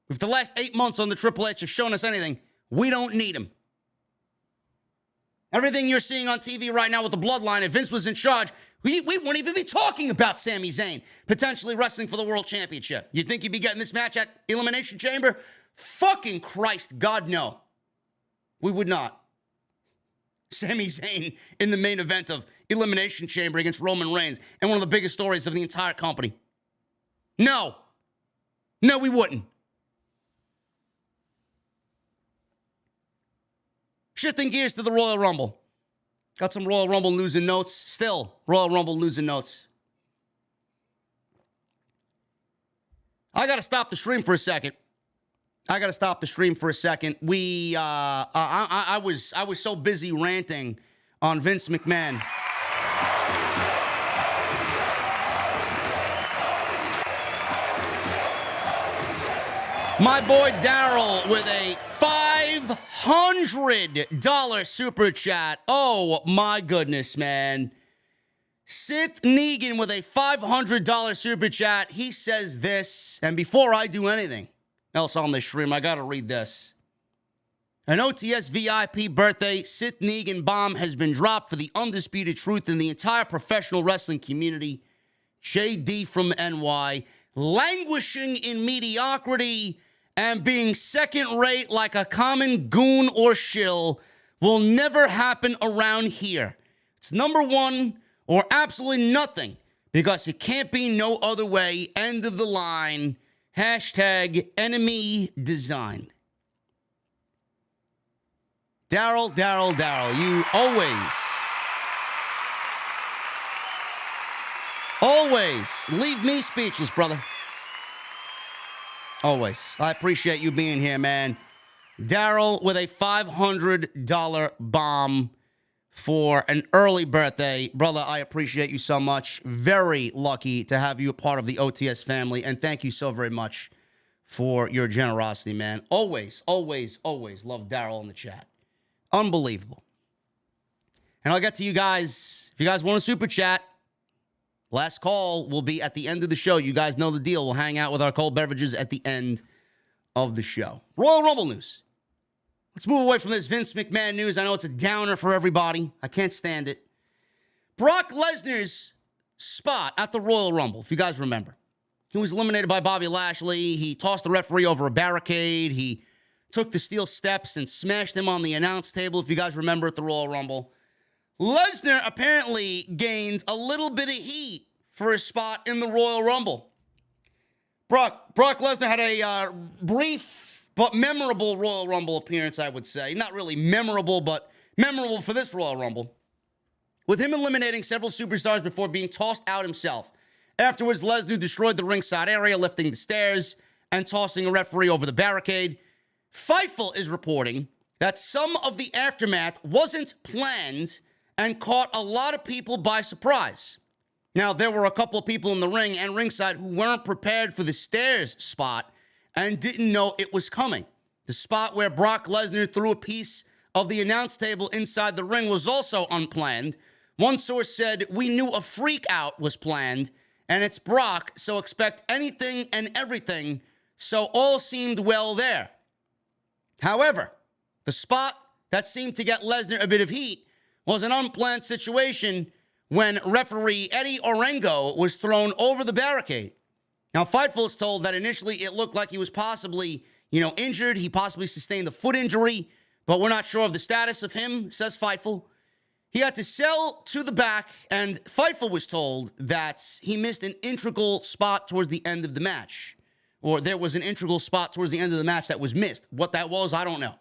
If the last 8 months on the Triple H have shown us anything, we don't need him. Everything you're seeing on TV right now with the bloodline, if Vince was in charge, we wouldn't even be talking about Sami Zayn potentially wrestling for the World Championship. You think he'd be getting this match at Elimination Chamber? Fucking Christ, God, no. We would not. Sami Zayn in the main event of Elimination Chamber against Roman Reigns and one of the biggest stories of the entire company. No. No, we wouldn't. Shifting gears to the Royal Rumble. Got some Royal Rumble news and notes. Still, Royal Rumble news and notes. I got to stop the stream for a second. I was so busy ranting on Vince McMahon. My boy Daryl with a $500 super chat. Oh, my goodness, man. Sith Negan with a $500 super chat. He says this, and before I do anything else on this stream, I got to read this. An OTS VIP birthday Sith Negan bomb has been dropped for the undisputed truth in the entire professional wrestling community. JD from NY, languishing in mediocrity and being second-rate like a common goon or shill will never happen around here. It's number one or absolutely nothing because it can't be no other way. End of the line. Hashtag enemy designed. Daryl, you always leave me speechless, brother. Always. I appreciate you being here, man. Daryl with a $500 bomb for an early birthday. Brother, I appreciate you so much. Very lucky to have you a part of the OTS family, and thank you so very much for your generosity, man. Always, always, always love Daryl in the chat. Unbelievable. And I'll get to you guys. If you guys want a super chat, last call will be at the end of the show. You guys know the deal. We'll hang out with our cold beverages at the end of the show. Royal Rumble news. Let's move away from this Vince McMahon news. I know it's a downer for everybody. I can't stand it. Brock Lesnar's spot at the Royal Rumble, if you guys remember. He was eliminated by Bobby Lashley. He tossed the referee over a barricade. He took the steel steps and smashed him on the announce table, if you guys remember at the Royal Rumble. Lesnar apparently gained a little bit of heat for his spot in the Royal Rumble. Brock Lesnar had a brief but memorable Royal Rumble appearance, I would say. Not really memorable, but memorable for this Royal Rumble. With him eliminating several superstars before being tossed out himself. Afterwards, Lesnar destroyed the ringside area, lifting the stairs and tossing a referee over the barricade. Fightful is reporting that some of the aftermath wasn't planned and caught a lot of people by surprise. Now, there were a couple of people in the ring and ringside who weren't prepared for the stairs spot and didn't know it was coming. The spot where Brock Lesnar threw a piece of the announce table inside the ring was also unplanned. One source said, "We knew a freak out was planned, and it's Brock, so expect anything and everything, so all seemed well there." However, the spot that seemed to get Lesnar a bit of heat was an unplanned situation when referee Eddie Orengo was thrown over the barricade. Now, Fightful is told that initially it looked like he was possibly, injured. He possibly sustained a foot injury, but we're not sure of the status of him, says Fightful. He had to sell to the back, and Fightful was told that he missed an integral spot towards the end of the match. Or there was an integral spot towards the end of the match that was missed. What that was, I don't know.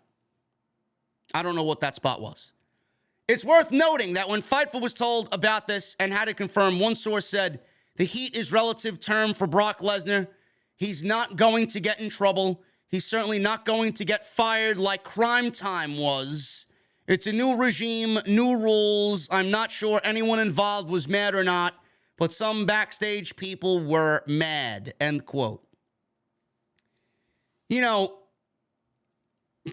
I don't know what that spot was. It's worth noting that when Fightful was told about this and had to confirm, one source said, "The heat is relative term for Brock Lesnar. He's not going to get in trouble. He's certainly not going to get fired like Crime Time was. It's a new regime, new rules. I'm not sure anyone involved was mad or not, but some backstage people were mad," end quote.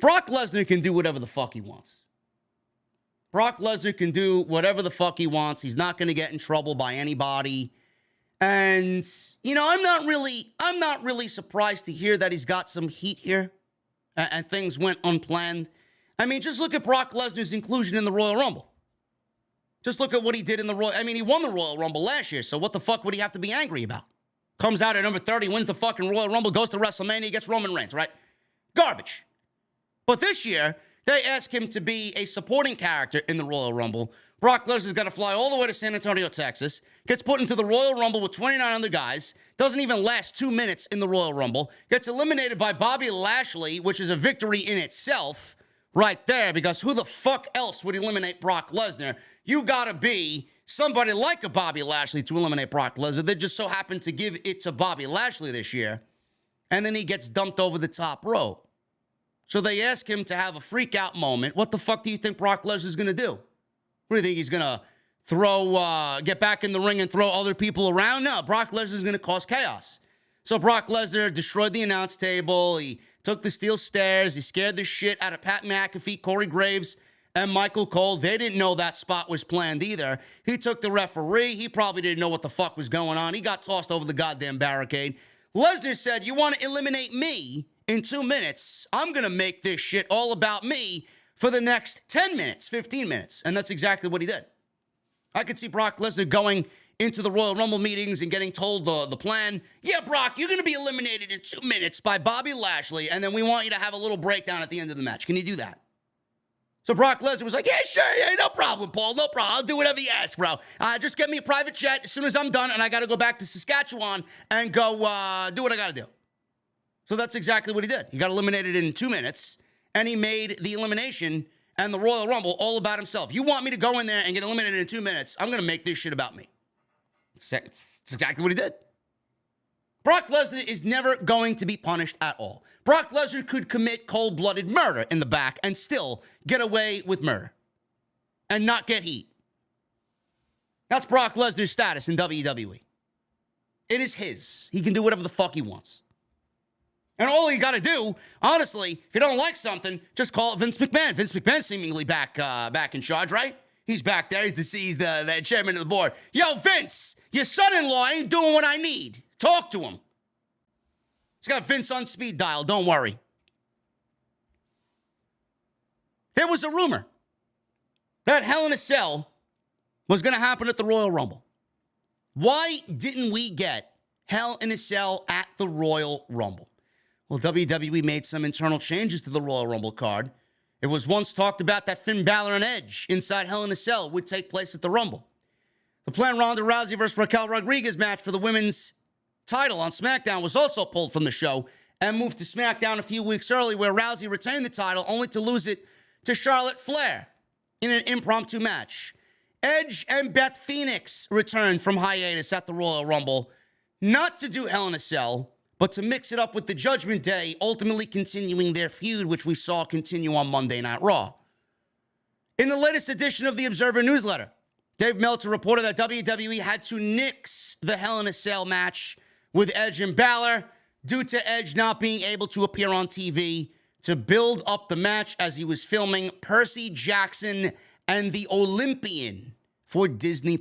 Brock Lesnar can do whatever the fuck he wants. Brock Lesnar can do whatever the fuck he wants. He's not going to get in trouble by anybody. And, I'm not really surprised to hear that he's got some heat here and things went unplanned. I mean, just look at Brock Lesnar's inclusion in the Royal Rumble. Just look at what he did in the Royal... I mean, he won the Royal Rumble last year, so what the fuck would he have to be angry about? Comes out at number 30, wins the fucking Royal Rumble, goes to WrestleMania, gets Roman Reigns, right? Garbage. But this year, they ask him to be a supporting character in the Royal Rumble. Brock Lesnar's got to fly all the way to San Antonio, Texas, gets put into the Royal Rumble with 29 other guys, doesn't even last 2 minutes in the Royal Rumble, gets eliminated by Bobby Lashley, which is a victory in itself right there, because who the fuck else would eliminate Brock Lesnar? You got to be somebody like a Bobby Lashley to eliminate Brock Lesnar. They just so happened to give it to Bobby Lashley this year, and then he gets dumped over the top rope. So they ask him to have a freak out moment. What the fuck do you think Brock Lesnar's going to do? What do you think? He's going to get back in the ring and throw other people around? No, Brock Lesnar's going to cause chaos. So Brock Lesnar destroyed the announce table. He took the steel stairs. He scared the shit out of Pat McAfee, Corey Graves, and Michael Cole. They didn't know that spot was planned either. He took the referee. He probably didn't know what the fuck was going on. He got tossed over the goddamn barricade. Lesnar said, "You want to eliminate me in 2 minutes? I'm going to make this shit all about me for the next 10 minutes, 15 minutes. And that's exactly what he did. I could see Brock Lesnar going into the Royal Rumble meetings and getting told the plan. "Yeah, Brock, you're going to be eliminated in 2 minutes by Bobby Lashley, and then we want you to have a little breakdown at the end of the match. Can you do that?" So Brock Lesnar was like, "Yeah, sure, yeah, no problem, Paul, no problem. I'll do whatever you ask, bro. Just get me a private jet as soon as I'm done, and I got to go back to Saskatchewan and go do what I got to do." So that's exactly what he did. He got eliminated in 2 minutes, and he made the elimination and the Royal Rumble all about himself. You want me to go in there and get eliminated in 2 minutes? I'm going to make this shit about me. It's exactly what he did. Brock Lesnar is never going to be punished at all. Brock Lesnar could commit cold-blooded murder in the back and still get away with murder. and not get heat. That's Brock Lesnar's status in WWE. It is his. He can do whatever the fuck he wants. And all you got to do, honestly, if you don't like something, just call it Vince McMahon. Vince McMahon's seemingly back in charge, right? He's back there. He's the chairman of the board. Yo, Vince, your son-in-law ain't doing what I need. Talk to him. He's got Vince on speed dial. Don't worry. There was a rumor that Hell in a Cell was going to happen at the Royal Rumble. Why didn't we get Hell in a Cell at the Royal Rumble? Well, WWE made some internal changes to the Royal Rumble card. It was once talked about that Finn Balor and Edge inside Hell in a Cell would take place at the Rumble. The planned Ronda Rousey versus Raquel Rodriguez match for the women's title on SmackDown was also pulled from the show and moved to SmackDown a few weeks early, where Rousey retained the title only to lose it to Charlotte Flair in an impromptu match. Edge and Beth Phoenix returned from hiatus at the Royal Rumble, not to do Hell in a Cell, but to mix it up with the Judgment Day, ultimately continuing their feud, which we saw continue on Monday Night Raw. In the latest edition of the Observer newsletter, Dave Meltzer reported that WWE had to nix the Hell in a Cell match with Edge and Balor due to Edge not being able to appear on TV to build up the match as he was filming Percy Jackson and the Olympian for Disney+.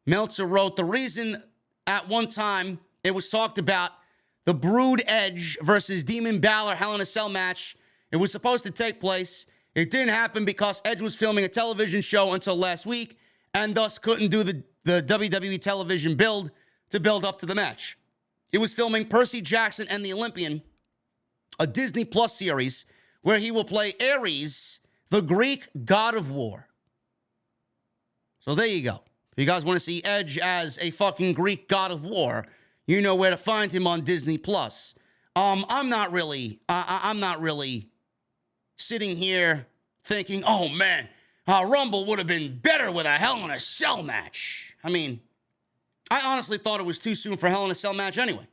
Meltzer wrote, the reason at one time it was talked about the Brood Edge versus Demon Balor Hell in a Cell match, it was supposed to take place. It didn't happen because Edge was filming a television show until last week and thus couldn't do the WWE television build to build up to the match. He was filming Percy Jackson and the Olympian, a Disney Plus series where he will play Ares, the Greek god of war. So there you go. If you guys want to see Edge as a fucking Greek god of war, you know where to find him on Disney Plus. I'm not really sitting here thinking, oh man, Rumble would have been better with a Hell in a Cell match. I mean, I honestly thought it was too soon for Hell in a Cell match anyway.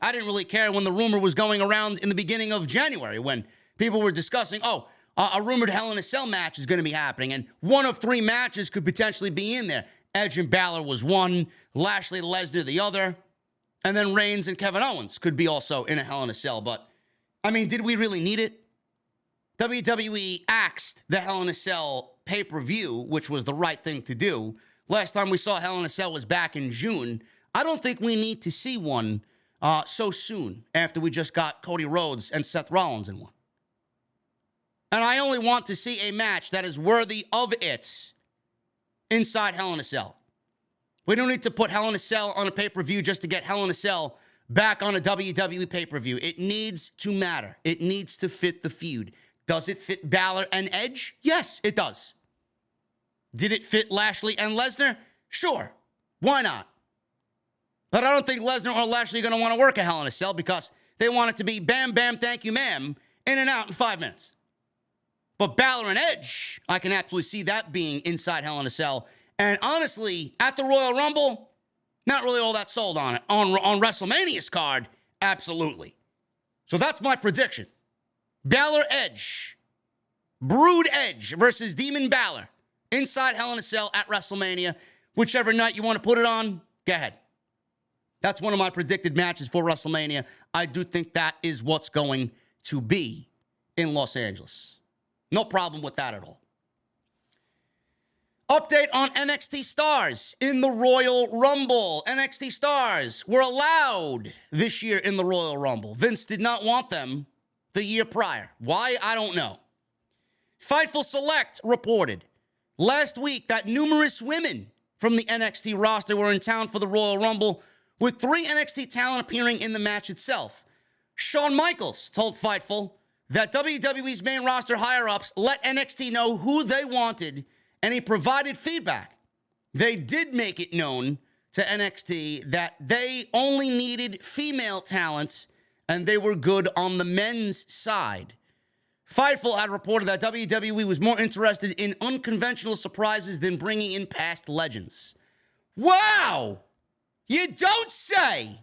I didn't really care when the rumor was going around in the beginning of January when people were discussing, a rumored Hell in a Cell match is going to be happening, and one of three matches could potentially be in there. Edge and Balor was one, Lashley, Lesnar the other, and then Reigns and Kevin Owens could be also in a Hell in a Cell. But, I mean, did we really need it? WWE axed the Hell in a Cell pay-per-view, which was the right thing to do. Last time we saw Hell in a Cell was back in June. I don't think we need to see one so soon after we just got Cody Rhodes and Seth Rollins in one. And I only want to see a match that is worthy of it inside Hell in a Cell. We don't need to put Hell in a Cell on a pay-per-view just to get Hell in a Cell back on a WWE pay-per-view. It needs to matter. It needs to fit the feud. Does it fit Balor and Edge? Yes, it does. Did it fit Lashley and Lesnar? Sure. Why not? But I don't think Lesnar or Lashley are going to want to work a Hell in a Cell because they want it to be bam, bam, thank you, ma'am, in and out in 5 minutes. But Balor and Edge, I can absolutely see that being inside Hell in a Cell. And honestly, at the Royal Rumble, not really all that sold on it. On WrestleMania's card, absolutely. So that's my prediction. Balor Edge, Brood Edge versus Demon Balor inside Hell in a Cell at WrestleMania. Whichever night you want to put it on, go ahead. That's one of my predicted matches for WrestleMania. I do think that is what's going to be in Los Angeles. No problem with that at all. Update on NXT stars in the Royal Rumble. NXT stars were allowed this year in the Royal Rumble. Vince did not want them the year prior. Why? I don't know. Fightful Select reported last week that numerous women from the NXT roster were in town for the Royal Rumble, with 3 NXT talent appearing in the match itself. Shawn Michaels told Fightful that WWE's main roster higher-ups let NXT know who they wanted, and he provided feedback. They did make it known to NXT that they only needed female talent, and they were good on the men's side. Fightful had reported that WWE was more interested in unconventional surprises than bringing in past legends. Wow! You don't say!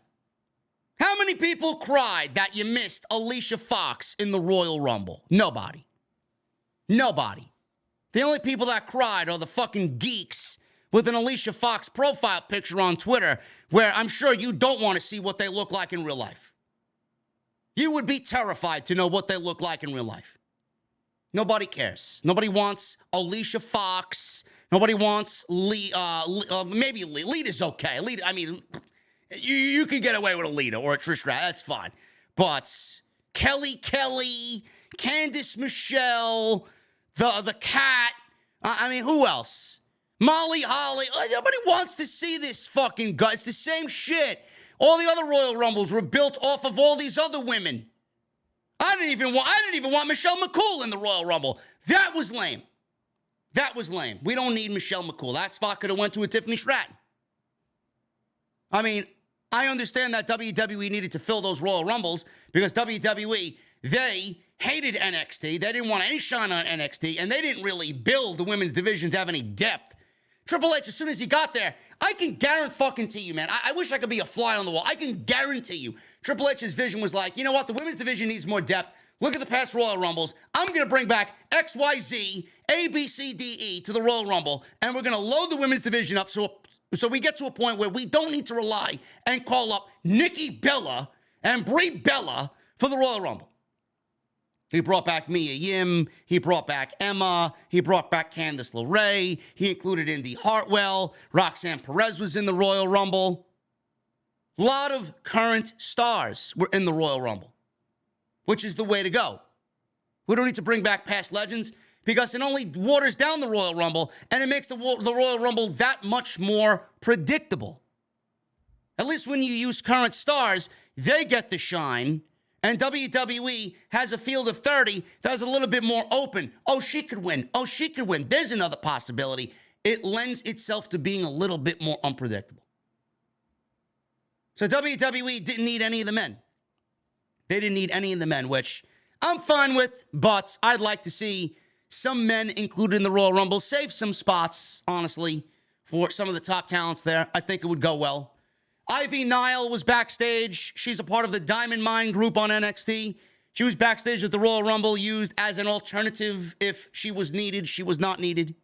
How many people cried that you missed Alicia Fox in the Royal Rumble? Nobody. Nobody. The only people that cried are the fucking geeks with an Alicia Fox profile picture on Twitter, where I'm sure you don't want to see what they look like in real life. You would be terrified to know what they look like in real life. Nobody cares. Nobody wants Alicia Fox. Nobody wants Lee. Maybe Lee. Lita's okay. Lita, I mean, you can get away with a Lita or a Trish Stratus. That's fine. But Kelly, Candice Michelle, the cat. I mean, who else? Molly Holly. Nobody wants to see this fucking gut. It's the same shit. All the other Royal Rumbles were built off of all these other women. I didn't even want Michelle McCool in the Royal Rumble. That was lame. We don't need Michelle McCool. That spot could have went to a Tiffany Stratton. I mean, I understand that WWE needed to fill those Royal Rumbles because WWE, they hated NXT. They didn't want any shine on NXT, and they didn't really build the women's division to have any depth. Triple H, as soon as he got there, I can guarantee you, man. I wish I could be a fly on the wall. I can guarantee you, Triple H's vision was like, you know what? The women's division needs more depth. Look at the past Royal Rumbles. I'm going to bring back XYZ, A, B, C, D, E to the Royal Rumble, and we're going to load the women's division up so we get to a point where we don't need to rely and call up Nikki Bella and Brie Bella for the Royal Rumble. He brought back Mia Yim. He brought back Emma. He brought back Candice LeRae. He included Indy Hartwell. Roxanne Perez was in the Royal Rumble. A lot of current stars were in the Royal Rumble, which is the way to go. We don't need to bring back past legends because it only waters down the Royal Rumble and it makes the Royal Rumble that much more predictable. At least when you use current stars, they get the shine. And WWE has a field of 30 that's a little bit more open. Oh, she could win. Oh, she could win. There's another possibility. It lends itself to being a little bit more unpredictable. So WWE didn't need any of the men. They didn't need any of the men, which I'm fine with, but I'd like to see some men included in the Royal Rumble. Save some spots, honestly, for some of the top talents there. I think it would go well. Ivy Nile was backstage. She's a part of the Diamond Mine group on NXT. She was backstage at the Royal Rumble, used as an alternative if she was needed. She was not needed.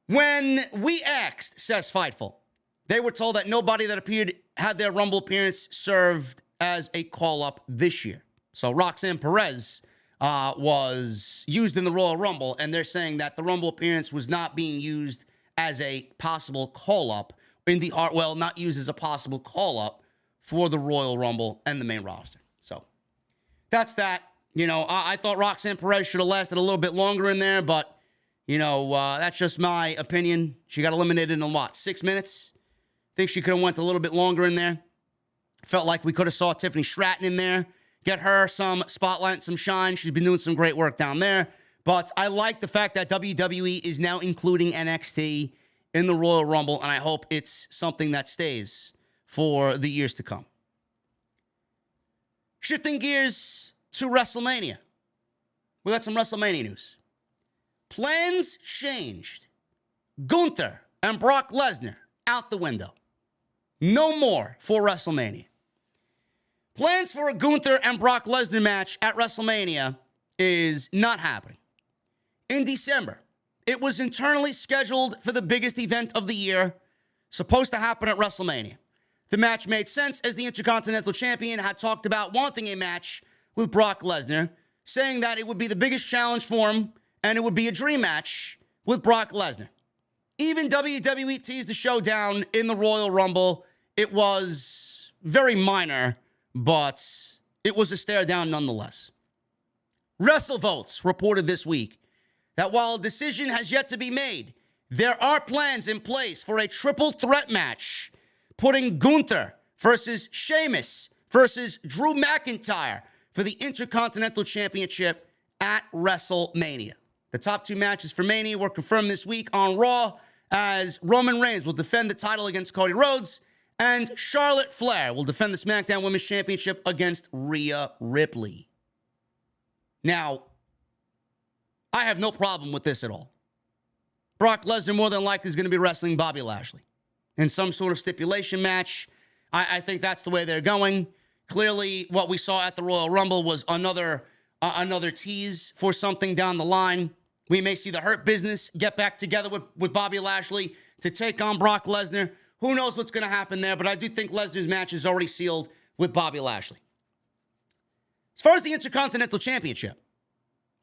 When we asked, says Fightful, they were told that nobody that appeared had their Rumble appearance served as a call-up this year. So Roxanne Perez was used in the Royal Rumble, and they're saying that the Rumble appearance was not being used as a possible call-up. Indy Hartwell not used as a possible call-up for the Royal Rumble and the main roster. So that's that. You know, I thought Roxanne Perez should have lasted a little bit longer in there, but, you know, that's just my opinion. She got eliminated in, 6 minutes? I think she could have went a little bit longer in there. Felt like we could have saw Tiffany Stratton in there. Get her some spotlight, some shine. She's been doing some great work down there. But I like the fact that WWE is now including NXT in the Royal Rumble, and I hope it's something that stays for the years to come. Shifting gears to WrestleMania. We got some WrestleMania news. Plans changed. Gunther and Brock Lesnar out the window. No more for WrestleMania. Plans for a Gunther and Brock Lesnar match at WrestleMania is not happening. In December, it was internally scheduled for the biggest event of the year, supposed to happen at WrestleMania. The match made sense as the Intercontinental Champion had talked about wanting a match with Brock Lesnar, saying that it would be the biggest challenge for him and it would be a dream match with Brock Lesnar. Even WWE teased the showdown in the Royal Rumble. It was very minor, but it was a stare down nonetheless. WrestleVotes reported this week that while a decision has yet to be made, there are plans in place for a triple threat match, putting Gunther versus Sheamus versus Drew McIntyre for the Intercontinental Championship at WrestleMania. The top two matches for Mania were confirmed this week on Raw, as Roman Reigns will defend the title against Cody Rhodes, and Charlotte Flair will defend the SmackDown Women's Championship against Rhea Ripley. Now, I have no problem with this at all. Brock Lesnar more than likely is going to be wrestling Bobby Lashley in some sort of stipulation match. I think that's the way they're going. Clearly, what we saw at the Royal Rumble was another tease for something down the line. We may see the Hurt Business get back together with Bobby Lashley to take on Brock Lesnar. Who knows what's going to happen there, but I do think Lesnar's match is already sealed with Bobby Lashley. As far as the Intercontinental Championship,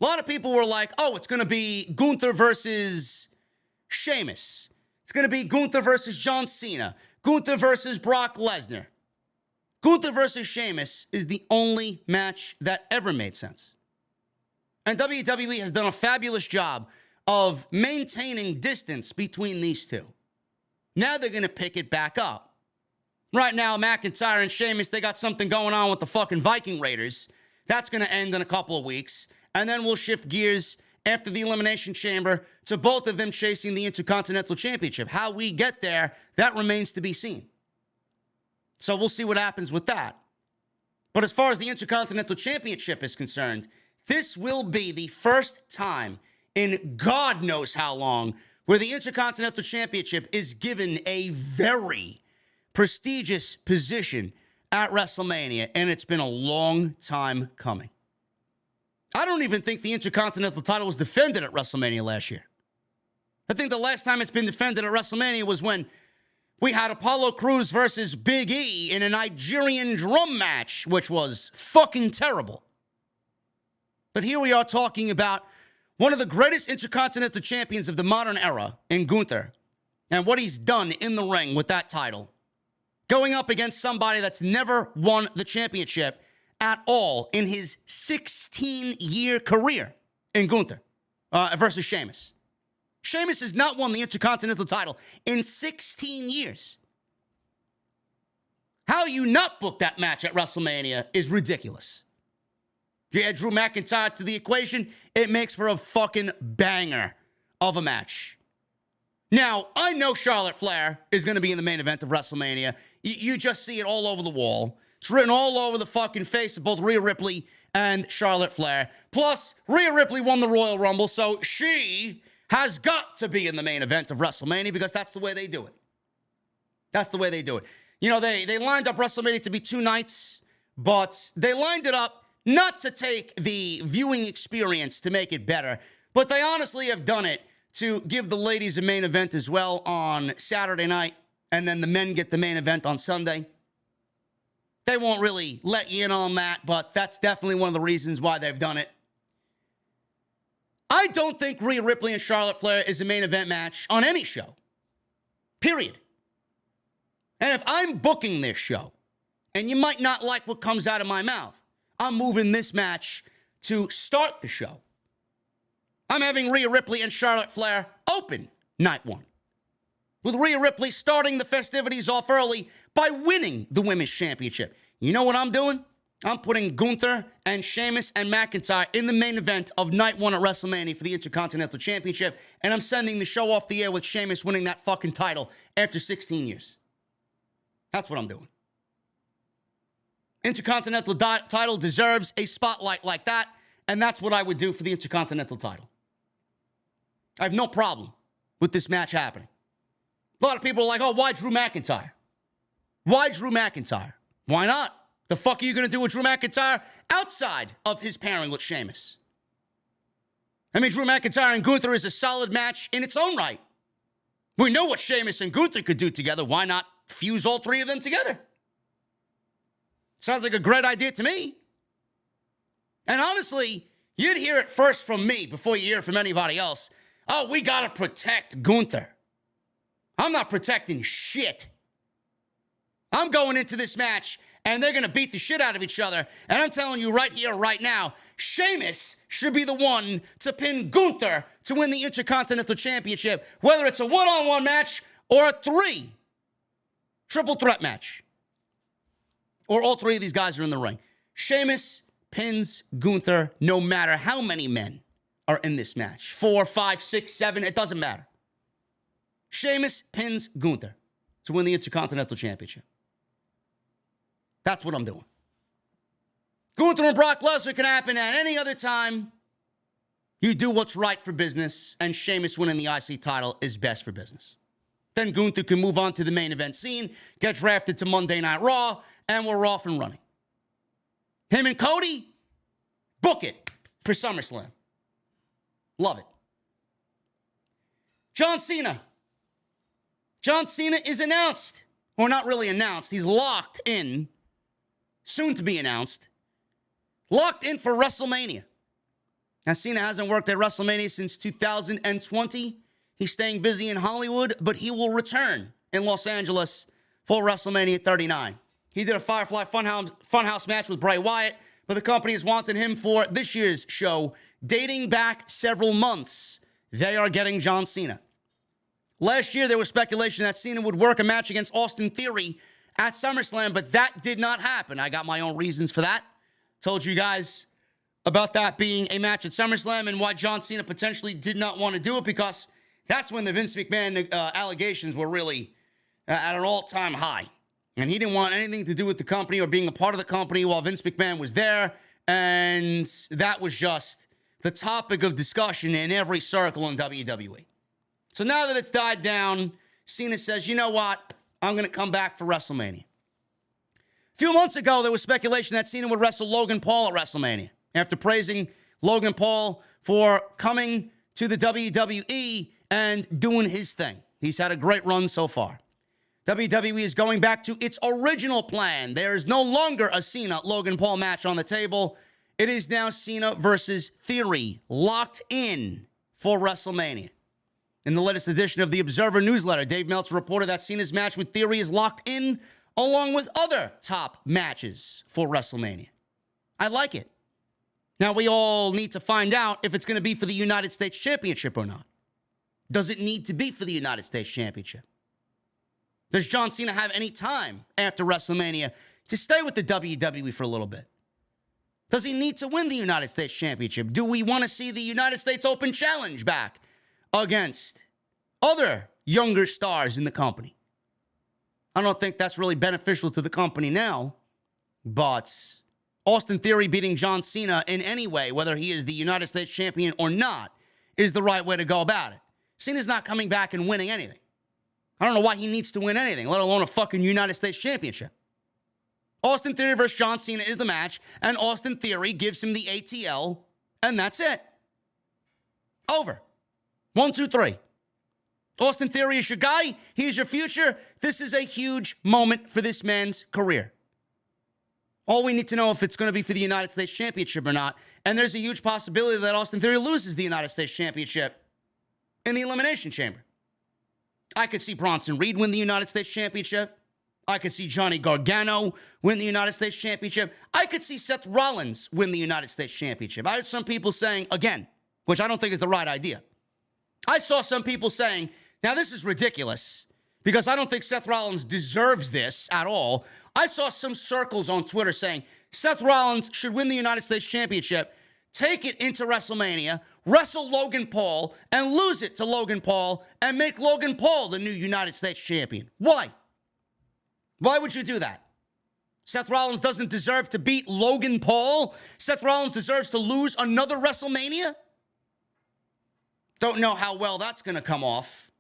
a lot of people were like, oh, it's going to be Gunther versus Sheamus. It's going to be Gunther versus John Cena. Gunther versus Brock Lesnar. Gunther versus Sheamus is the only match that ever made sense. And WWE has done a fabulous job of maintaining distance between these two. Now they're going to pick it back up. Right now, McIntyre and Sheamus, they got something going on with the fucking Viking Raiders. That's going to end in a couple of weeks. And then we'll shift gears after the Elimination Chamber to both of them chasing the Intercontinental Championship. How we get there, that remains to be seen. So we'll see what happens with that. But as far as the Intercontinental Championship is concerned, this will be the first time in God knows how long where the Intercontinental Championship is given a very prestigious position at WrestleMania, and it's been a long time coming. I don't even think the Intercontinental title was defended at WrestleMania last year. I think the last time it's been defended at WrestleMania was when we had Apollo Crews versus Big E in a Nigerian drum match, which was fucking terrible. But here we are talking about one of the greatest Intercontinental champions of the modern era in Gunther and what he's done in the ring with that title, going up against somebody that's never won the championship at all in his 16-year career in Gunther versus Sheamus. Sheamus has not won the Intercontinental title in 16 years. How you not book that match at WrestleMania is ridiculous. If you add Drew McIntyre to the equation, it makes for a fucking banger of a match. Now, I know Charlotte Flair is going to be in the main event of WrestleMania. You just see it all over the wall. It's written all over the fucking face of both Rhea Ripley and Charlotte Flair. Plus, Rhea Ripley won the Royal Rumble, so she has got to be in the main event of WrestleMania because that's the way they do it. That's the way they do it. You know, they lined up WrestleMania to be 2 nights, but they lined it up not to take the viewing experience to make it better, but they honestly have done it to give the ladies a main event as well on Saturday night, and then the men get the main event on Sunday. They won't really let you in on that, but that's definitely one of the reasons why they've done it. I don't think Rhea Ripley and Charlotte Flair is a main event match on any show. Period. And if I'm booking this show, and you might not like what comes out of my mouth, I'm moving this match to start the show. I'm having Rhea Ripley and Charlotte Flair open night 1. With Rhea Ripley starting the festivities off early by winning the Women's Championship. You know what I'm doing? I'm putting Gunther and Sheamus and McIntyre in the main event of night 1 at WrestleMania for the Intercontinental Championship, and I'm sending the show off the air with Sheamus winning that fucking title after 16 years. That's what I'm doing. Intercontinental title deserves a spotlight like that, and that's what I would do for the Intercontinental title. I have no problem with this match happening. A lot of people are like, oh, why Drew McIntyre? Why Drew McIntyre? Why not? The fuck are you going to do with Drew McIntyre outside of his pairing with Sheamus? I mean, Drew McIntyre and Gunther is a solid match in its own right. We know what Sheamus and Gunther could do together. Why not fuse all 3 of them together? Sounds like a great idea to me. And honestly, you'd hear it first from me before you hear it from anybody else. Oh, we got to protect Gunther. I'm not protecting shit. I'm going into this match, and they're going to beat the shit out of each other. And I'm telling you right here, right now, Sheamus should be the one to pin Gunther to win the Intercontinental Championship, whether it's a one-on-one match or a 3 triple threat match. Or all 3 of these guys are in the ring. Sheamus pins Gunther no matter how many men are in this match. 4, 5, 6, 7, it doesn't matter. Sheamus pins Gunther to win the Intercontinental Championship. That's what I'm doing. Gunther and Brock Lesnar can happen at any other time. You do what's right for business, and Sheamus winning the IC title is best for business. Then Gunther can move on to the main event scene, get drafted to Monday Night Raw, and we're off and running. Him and Cody, book it for SummerSlam. Love it. John Cena. John Cena is announced. Or not really announced. He's locked in. Soon to be announced. Locked in for WrestleMania. Now, Cena hasn't worked at WrestleMania since 2020. He's staying busy in Hollywood, but he will return in Los Angeles for WrestleMania 39. He did a Firefly Funhouse match with Bray Wyatt, but the company has wanted him for this year's show, dating back several months. They are getting John Cena. Last year, there was speculation that Cena would work a match against Austin Theory at SummerSlam, but that did not happen. I got my own reasons for that. Told you guys about that being a match at SummerSlam and why John Cena potentially did not want to do it, because that's when the Vince McMahon allegations were really at an all-time high. And he didn't want anything to do with the company or being a part of the company while Vince McMahon was there. And that was just the topic of discussion in every circle in WWE. So now that it's died down, Cena says, you know what? I'm going to come back for WrestleMania. A few months ago, there was speculation that Cena would wrestle Logan Paul at WrestleMania. After praising Logan Paul for coming to the WWE and doing his thing. He's had a great run so far. WWE is going back to its original plan. There is no longer a Cena-Logan Paul match on the table. It is now Cena versus Theory, locked in for WrestleMania. In the latest edition of the Observer newsletter, Dave Meltzer reported that Cena's match with Theory is locked in, along with other top matches for WrestleMania. I like it. Now, we all need to find out if it's going to be for the United States Championship or not. Does it need to be for the United States Championship? Does John Cena have any time after WrestleMania to stay with the WWE for a little bit? Does he need to win the United States Championship? Do we want to see the United States Open Challenge back against other younger stars in the company? I don't think that's really beneficial to the company now, but Austin Theory beating John Cena in any way, whether he is the United States champion or not, is the right way to go about it. Cena's not coming back and winning anything. I don't know why he needs to win anything, let alone a fucking United States championship. Austin Theory versus John Cena is the match, and Austin Theory gives him the ATL, and that's it. Over. 1, 2, 3. Austin Theory is your guy. He's your future. This is a huge moment for this man's career. All we need to know if it's going to be for the United States Championship or not. And there's a huge possibility that Austin Theory loses the United States Championship in the Elimination Chamber. I could see Bronson Reed win the United States Championship. I could see Johnny Gargano win the United States Championship. I could see Seth Rollins win the United States Championship. I heard some people saying, again, which I don't think is the right idea. I saw some people saying, now this is ridiculous, because I don't think Seth Rollins deserves this at all. I saw some circles on Twitter saying Seth Rollins should win the United States Championship, take it into WrestleMania, wrestle Logan Paul, and lose it to Logan Paul, and make Logan Paul the new United States champion. Why? Why would you do that? Seth Rollins doesn't deserve to beat Logan Paul? Seth Rollins deserves to lose another WrestleMania? Don't know how well that's going to come off.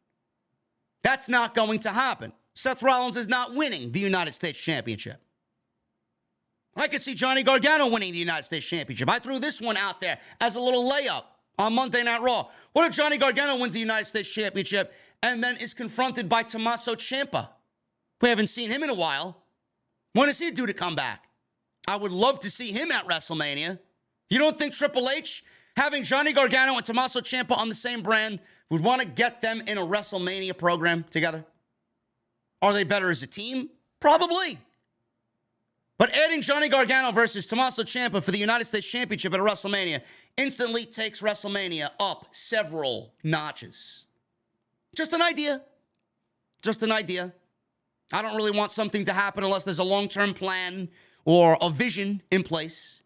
That's not going to happen. Seth Rollins is not winning the United States Championship. I could see Johnny Gargano winning the United States Championship. I threw this one out there as a little layup on Monday Night Raw. What if Johnny Gargano wins the United States Championship and then is confronted by Tommaso Ciampa? We haven't seen him in a while. When is he due to come back? I would love to see him at WrestleMania. You don't think Triple H, having Johnny Gargano and Tommaso Ciampa on the same brand, would want to get them in a WrestleMania program together? Are they better as a team? Probably. But adding Johnny Gargano versus Tommaso Ciampa for the United States Championship at WrestleMania instantly takes WrestleMania up several notches. Just an idea. Just an idea. I don't really want something to happen unless there's a long-term plan or a vision in place.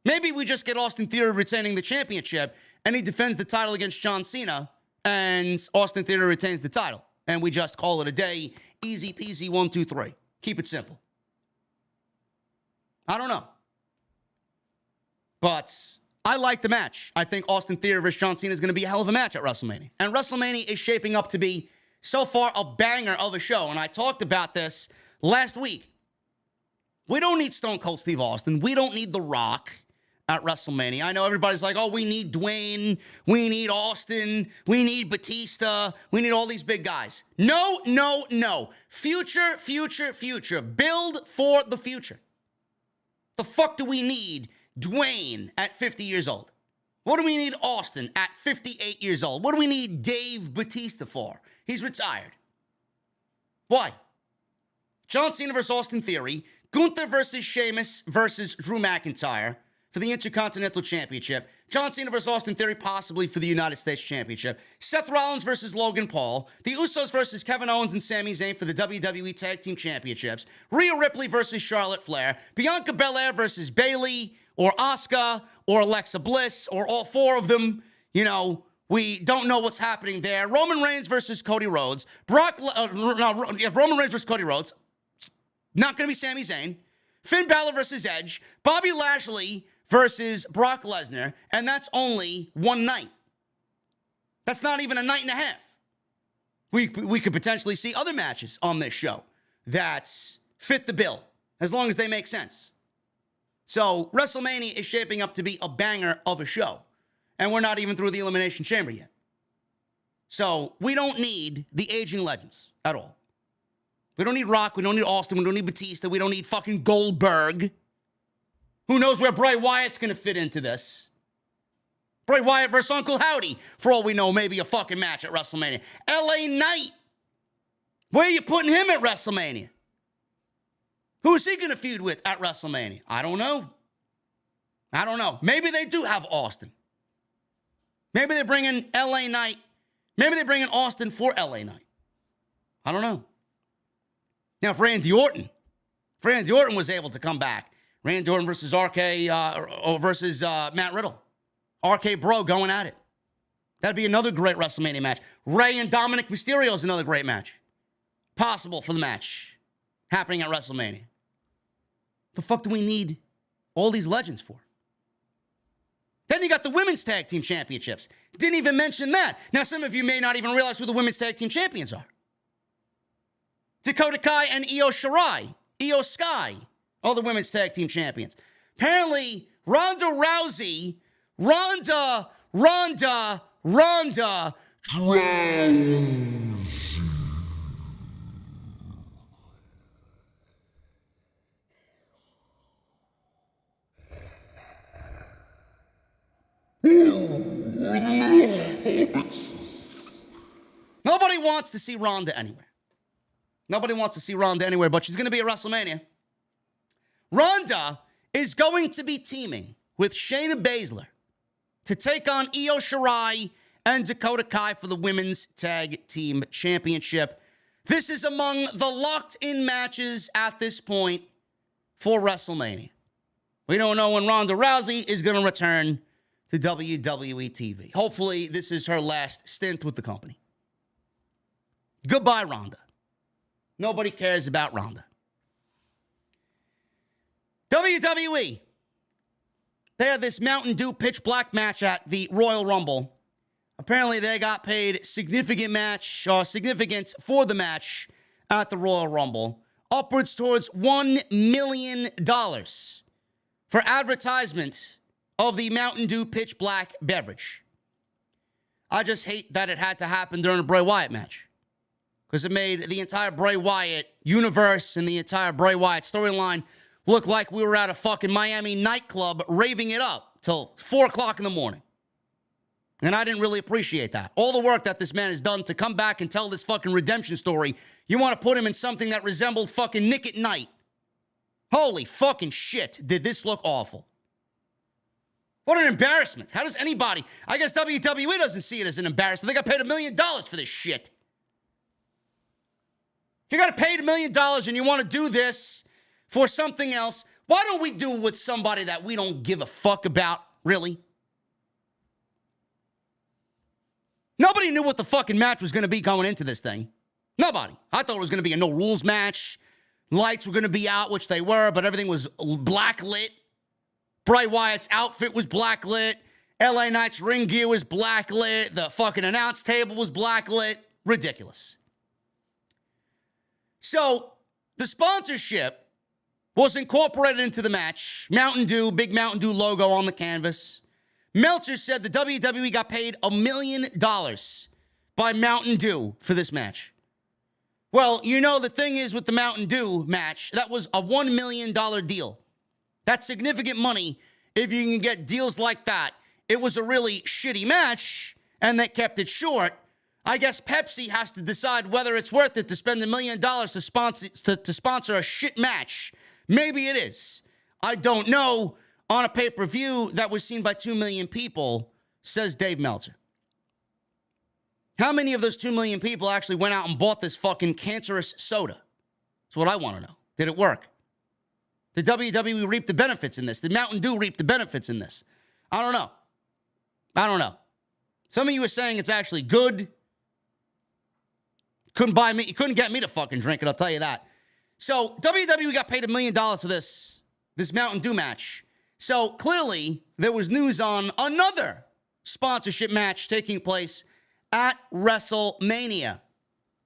Maybe we just get Austin Theory retaining the championship and he defends the title against John Cena and Austin Theory retains the title. And we just call it a day. Easy peasy, 1, 2, 3. Keep it simple. I don't know. But I like the match. I think Austin Theory versus John Cena is going to be a hell of a match at WrestleMania. And WrestleMania is shaping up to be, so far, a banger of a show. And I talked about this last week. We don't need Stone Cold Steve Austin. We don't need The Rock. at WrestleMania. I know everybody's like, oh, we need Dwayne, we need Austin, we need Batista, we need all these big guys. No, no, no. Future, future, future. Build for the future. The fuck do we need Dwayne at 50 years old? What do we need Austin at 58 years old? What do we need Dave Batista for? He's retired. Why? John Cena versus Austin Theory, Gunther versus Sheamus versus Drew McIntyre for the Intercontinental Championship. John Cena versus Austin Theory possibly for the United States Championship. Seth Rollins versus Logan Paul. The Usos versus Kevin Owens and Sami Zayn for the WWE Tag Team Championships. Rhea Ripley versus Charlotte Flair. Bianca Belair versus Bayley or Asuka or Alexa Bliss or all four of them. You know, we don't know what's happening there. Roman Reigns versus Cody Rhodes. Roman Reigns versus Cody Rhodes. Not going to be Sami Zayn. Finn Balor versus Edge. Bobby Lashley versus Brock Lesnar. And that's only one night. That's not even a night and a half. We could potentially see other matches on this show that fit the bill, as long as they make sense. So WrestleMania is shaping up to be a banger of a show. And we're not even through the Elimination Chamber yet. So we don't need the aging legends at all. We don't need Rock. We don't need Austin. We don't need Batista. We don't need fucking Goldberg. Who knows where Bray Wyatt's going to fit into this? Bray Wyatt versus Uncle Howdy. For all we know, maybe a fucking match at WrestleMania. LA Knight. Where are you putting him at WrestleMania? Who is he going to feud with at WrestleMania? I don't know. I don't know. Maybe they do have Austin. Maybe they bring in LA Knight. Maybe they bring in Austin for LA Knight. I don't know. Now, if Randy Orton was able to come back, Randy Orton versus versus Matt Riddle, RK Bro going at it. That'd be another great WrestleMania match. Rey and Dominic Mysterio is another great match. Possible for the match happening at WrestleMania. The fuck do we need all these legends for? Then you got the Women's Tag Team Championships. Didn't even mention that. Now, some of you may not even realize who the Women's Tag Team Champions are. Dakota Kai and Io Shirai. Io Sky are the Women's Tag Team Champions. Apparently, Ronda Rousey. Nobody wants to see Ronda anywhere. Nobody wants to see Ronda anywhere, but she's going to be at WrestleMania. Ronda is going to be teaming with Shayna Baszler to take on Io Shirai and Dakota Kai for the Women's Tag Team Championship. This is among the locked-in matches at this point for WrestleMania. We don't know when Ronda Rousey is going to return to WWE TV. Hopefully, this is her last stint with the company. Goodbye, Ronda. Nobody cares about Ronda. WWE. They had this Mountain Dew pitch black match at the Royal Rumble. Apparently, they got paid significant for the match at the Royal Rumble. Upwards towards $1 million for advertisement of the Mountain Dew pitch black beverage. I just hate that it had to happen during a Bray Wyatt match, because it made the entire Bray Wyatt universe and the entire Bray Wyatt storyline look like we were at a fucking Miami nightclub raving it up till 4 o'clock in the morning. And I didn't really appreciate that. All the work that this man has done to come back and tell this fucking redemption story, you want to put him in something that resembled fucking Nick at Night. Holy fucking shit, did this look awful. What an embarrassment. How does anybody, I guess WWE doesn't see it as an embarrassment. They got paid $1 million for this shit. If you got paid $1 million and you want to do this for something else, why don't we do it with somebody that we don't give a fuck about, really? Nobody knew what the fucking match was going to be going into this thing. Nobody. I thought it was going to be a no-rules match. Lights were going to be out, which they were, but everything was black-lit. Bray Wyatt's outfit was black-lit. LA Knight's ring gear was black-lit. The fucking announce table was black-lit. Ridiculous. So, the sponsorship was incorporated into the match. Mountain Dew, big Mountain Dew logo on the canvas. Meltzer said the WWE got paid $1 million by Mountain Dew for this match. Well, you know, the thing is with the Mountain Dew match, that was a $1 million deal. That's significant money if you can get deals like that. It was a really shitty match, and they kept it short. I guess Pepsi has to decide whether it's worth it to spend $1 million to sponsor a shit match. Maybe it is. I don't know. On a pay-per-view that was seen by 2 million people, says Dave Meltzer. How many of those 2 million people actually went out and bought this fucking cancerous soda? That's what I want to know. Did it work? Did WWE reap the benefits in this? Did Mountain Dew reap the benefits in this? I don't know. Some of you are saying it's actually good. You couldn't get me to fucking drink it, I'll tell you that. So WWE got paid $1 million for this Mountain Dew match. So clearly there was news on another sponsorship match taking place at WrestleMania.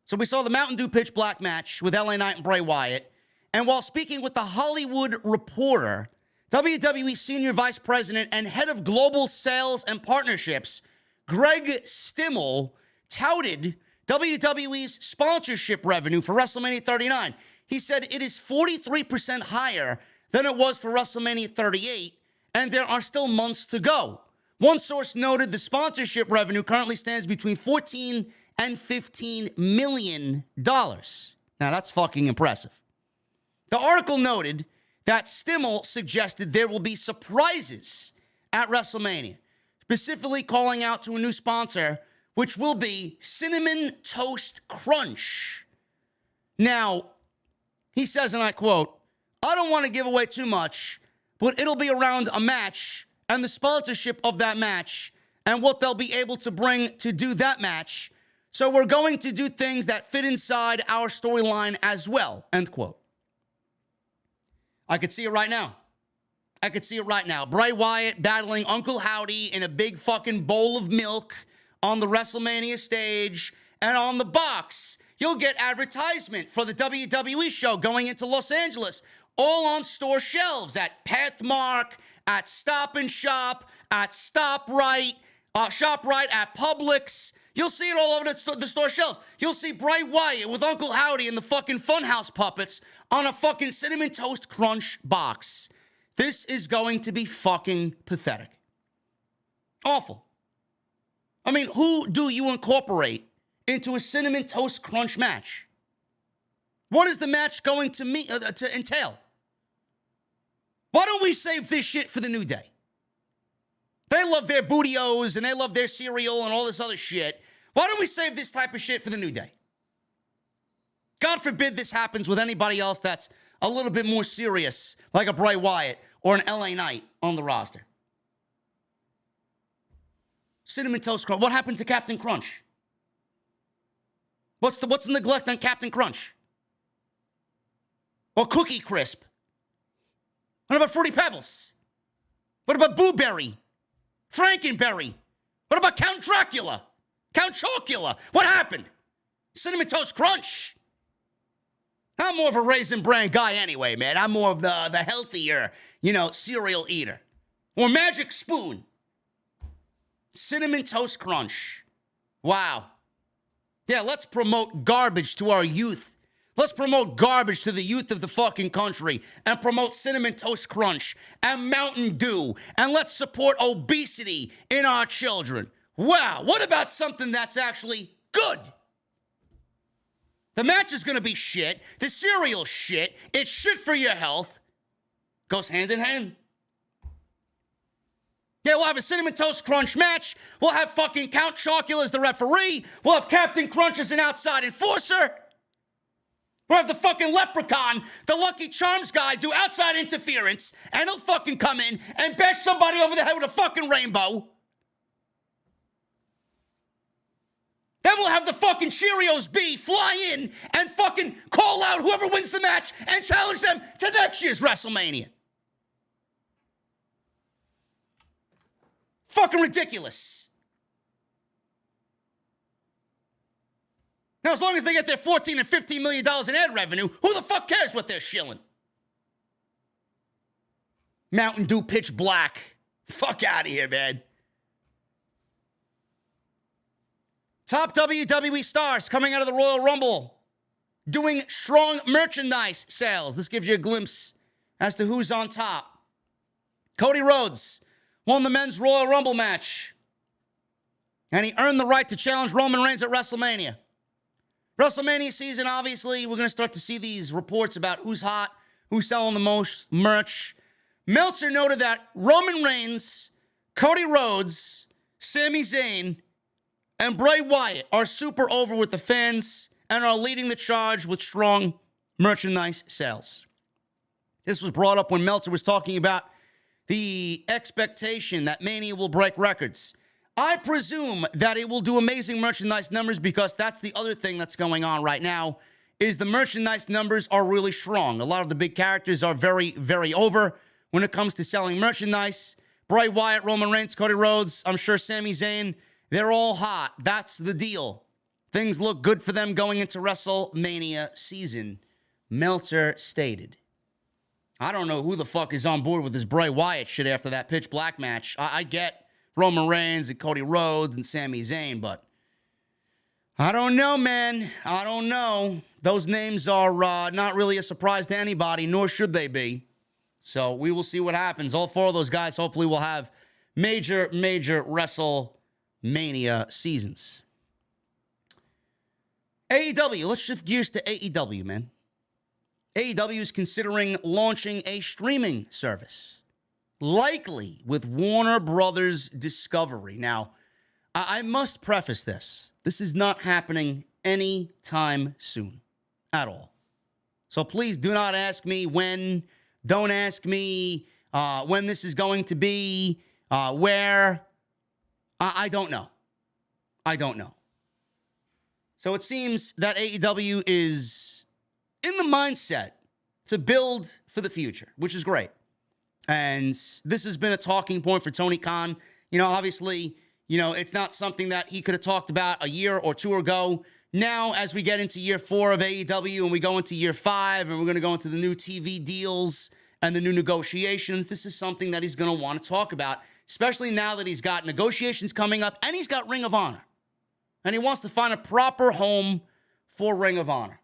So we saw the Mountain Dew Pitch Black match with LA Knight and Bray Wyatt. And while speaking with the Hollywood Reporter, WWE Senior Vice President and Head of Global Sales and Partnerships, Greg Stimmel, touted WWE's sponsorship revenue for WrestleMania 39. He said it is 43% higher than it was for WrestleMania 38, and there are still months to go. One source noted the sponsorship revenue currently stands between $14 and $15 million. Now, that's fucking impressive. The article noted that Stimmel suggested there will be surprises at WrestleMania, specifically calling out to a new sponsor, which will be Cinnamon Toast Crunch. Now, he says, and I quote, "I don't want to give away too much, but it'll be around a match and the sponsorship of that match and what they'll be able to bring to do that match. So we're going to do things that fit inside our storyline as well," end quote. I could see it right now. Bray Wyatt battling Uncle Howdy in a big fucking bowl of milk on the WrestleMania stage, and on the box, you'll get advertisement for the WWE show going into Los Angeles, all on store shelves at Pathmark, at Stop and Shop, at ShopRite, at Publix. You'll see it all over the store shelves. You'll see Bray Wyatt with Uncle Howdy and the fucking Funhouse puppets on a fucking Cinnamon Toast Crunch box. This is going to be fucking pathetic. Awful. I mean, who do you incorporate into a Cinnamon Toast Crunch match? What is the match going to entail? Why don't we save this shit for the New Day? They love their Booty-O's and they love their cereal and all this other shit. Why don't we save this type of shit for the New Day? God forbid this happens with anybody else that's a little bit more serious, like a Bray Wyatt or an LA Knight on the roster. Cinnamon Toast Crunch. What happened to Captain Crunch? What's the neglect on Captain Crunch? Or Cookie Crisp? What about Fruity Pebbles? What about Boo Berry? Frankenberry? What about Count Dracula? Count Chocula? What happened? Cinnamon Toast Crunch? I'm more of a Raisin Bran guy anyway, man. I'm more of the healthier, cereal eater. Or Magic Spoon. Cinnamon Toast Crunch. Wow. Yeah, let's promote garbage to our youth. Let's promote garbage to the youth of the fucking country and promote Cinnamon Toast Crunch and Mountain Dew. And let's support obesity in our children. Wow, what about something that's actually good? The match is going to be shit. The cereal's shit. It's shit for your health. Goes hand in hand. Yeah, we'll have a Cinnamon Toast Crunch match. We'll have fucking Count Chocula as the referee. We'll have Captain Crunch as an outside enforcer. We'll have the fucking leprechaun, the Lucky Charms guy, do outside interference, and he'll fucking come in and bash somebody over the head with a fucking rainbow. Then we'll have the fucking Cheerios B fly in and fucking call out whoever wins the match and challenge them to next year's WrestleMania. Fucking ridiculous. Now, as long as they get their $14 and $15 million in ad revenue, who the fuck cares what they're shilling? Mountain Dew pitch black. Fuck out of here, man. Top WWE stars coming out of the Royal Rumble doing strong merchandise sales. This gives you a glimpse as to who's on top. Cody Rhodes won the men's Royal Rumble match, and he earned the right to challenge Roman Reigns at WrestleMania. WrestleMania season, obviously, we're going to start to see these reports about who's hot, who's selling the most merch. Meltzer noted that Roman Reigns, Cody Rhodes, Sami Zayn, and Bray Wyatt are super over with the fans and are leading the charge with strong merchandise sales. This was brought up when Meltzer was talking about the expectation that Mania will break records. I presume that it will do amazing merchandise numbers because that's the other thing that's going on right now is the merchandise numbers are really strong. A lot of the big characters are very, very over when it comes to selling merchandise. Bray Wyatt, Roman Reigns, Cody Rhodes, I'm sure Sami Zayn, they're all hot. That's the deal. Things look good for them going into WrestleMania season, Meltzer stated. I don't know who the fuck is on board with this Bray Wyatt shit after that pitch black match. I get Roman Reigns and Cody Rhodes and Sami Zayn, but I don't know, man. I don't know. Those names are not really a surprise to anybody, nor should they be. So we will see what happens. All four of those guys hopefully will have major WrestleMania seasons. AEW, let's shift gears to AEW, man. AEW is considering launching a streaming service, likely with Warner Brothers Discovery. Now, I must preface this. This is not happening anytime soon at all. So please do not ask me when. Don't ask me when this is going to be, where. I don't know. I don't know. So it seems that AEW is in the mindset to build for the future, which is great. And this has been a talking point for Tony Khan. You know, obviously, it's not something that he could have talked about a year or two ago. Now, as we get into year 4 of AEW and we go into year 5 and we're going to go into the new TV deals and the new negotiations, this is something that he's going to want to talk about, especially now that he's got negotiations coming up and he's got Ring of Honor. And he wants to find a proper home for Ring of Honor.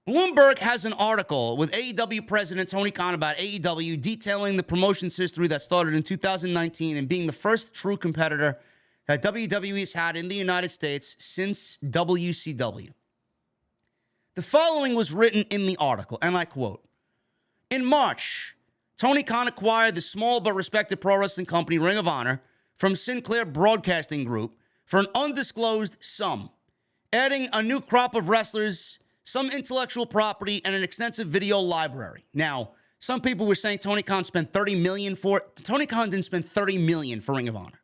Bloomberg has an article with AEW President Tony Khan about AEW detailing the promotion's history that started in 2019 and being the first true competitor that WWE has had in the United States since WCW. The following was written in the article, and I quote, "In March, Tony Khan acquired the small but respected pro wrestling company Ring of Honor from Sinclair Broadcasting Group for an undisclosed sum, adding a new crop of wrestlers, some intellectual property, and an extensive video library." Now, some people were saying Tony Khan spent $30 million for it. Tony Khan didn't spend $30 million for Ring of Honor.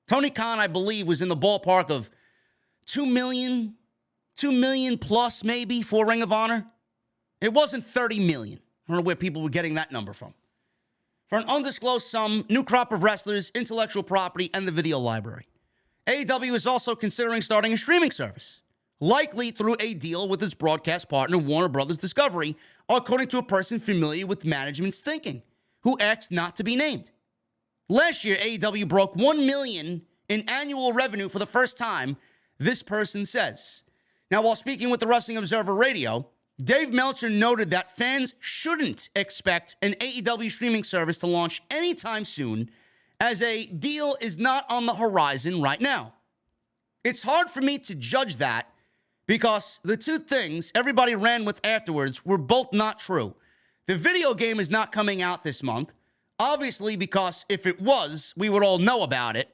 Tony Khan, I believe, was in the ballpark of $2 million plus maybe for Ring of Honor. It wasn't $30 million. I don't know where people were getting that number from. For an undisclosed sum, new crop of wrestlers, intellectual property, and the video library. AEW is also considering starting a streaming service, likely through a deal with its broadcast partner, Warner Brothers Discovery, according to a person familiar with management's thinking, who asked not to be named. Last year, AEW broke $1 million in annual revenue for the first time, this person says. Now, while speaking with the Wrestling Observer Radio, Dave Meltzer noted that fans shouldn't expect an AEW streaming service to launch anytime soon, as a deal is not on the horizon right now. It's hard for me to judge that because the two things everybody ran with afterwards were both not true. The video game is not coming out this month, obviously, because if it was, we would all know about it.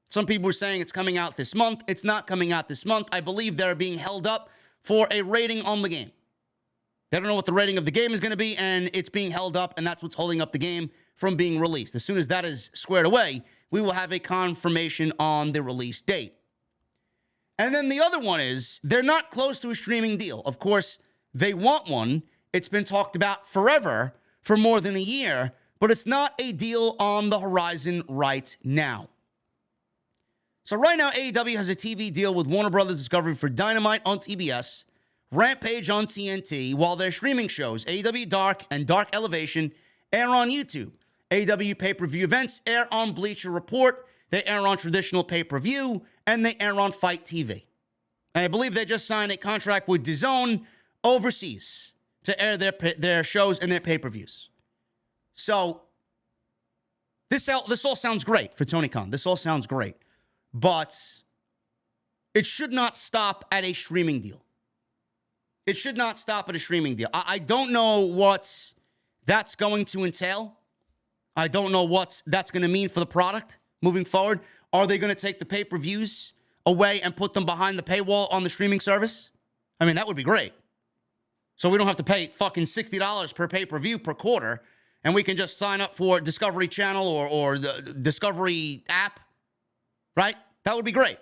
Some people were saying it's coming out this month. It's not coming out this month. I believe they're being held up for a rating on the game. They don't know what the rating of the game is going to be, and it's being held up, and that's what's holding up the game from being released. As soon as that is squared away, we will have a confirmation on the release date. And then the other one is they're not close to a streaming deal. Of course, they want one. It's been talked about forever, for more than a year, but it's not a deal on the horizon right now. So right now, AEW has a TV deal with Warner Brothers Discovery for Dynamite on TBS, Rampage on TNT, while their streaming shows, AEW Dark and Dark Elevation, air on YouTube. AEW pay-per-view events air on Bleacher Report. They air on traditional pay-per-view, and they air on Fight TV. And I believe they just signed a contract with DAZN overseas to air their shows and their pay-per-views. So this all sounds great for Tony Khan. This all sounds great. But it should not stop at a streaming deal. It should not stop at a streaming deal. I don't know what that's going to entail. I don't know what that's going to mean for the product moving forward. Are they going to take the pay-per-views away and put them behind the paywall on the streaming service? I mean, that would be great. So we don't have to pay fucking $60 per pay-per-view per quarter, and we can just sign up for Discovery Channel or the Discovery app, right? That would be great.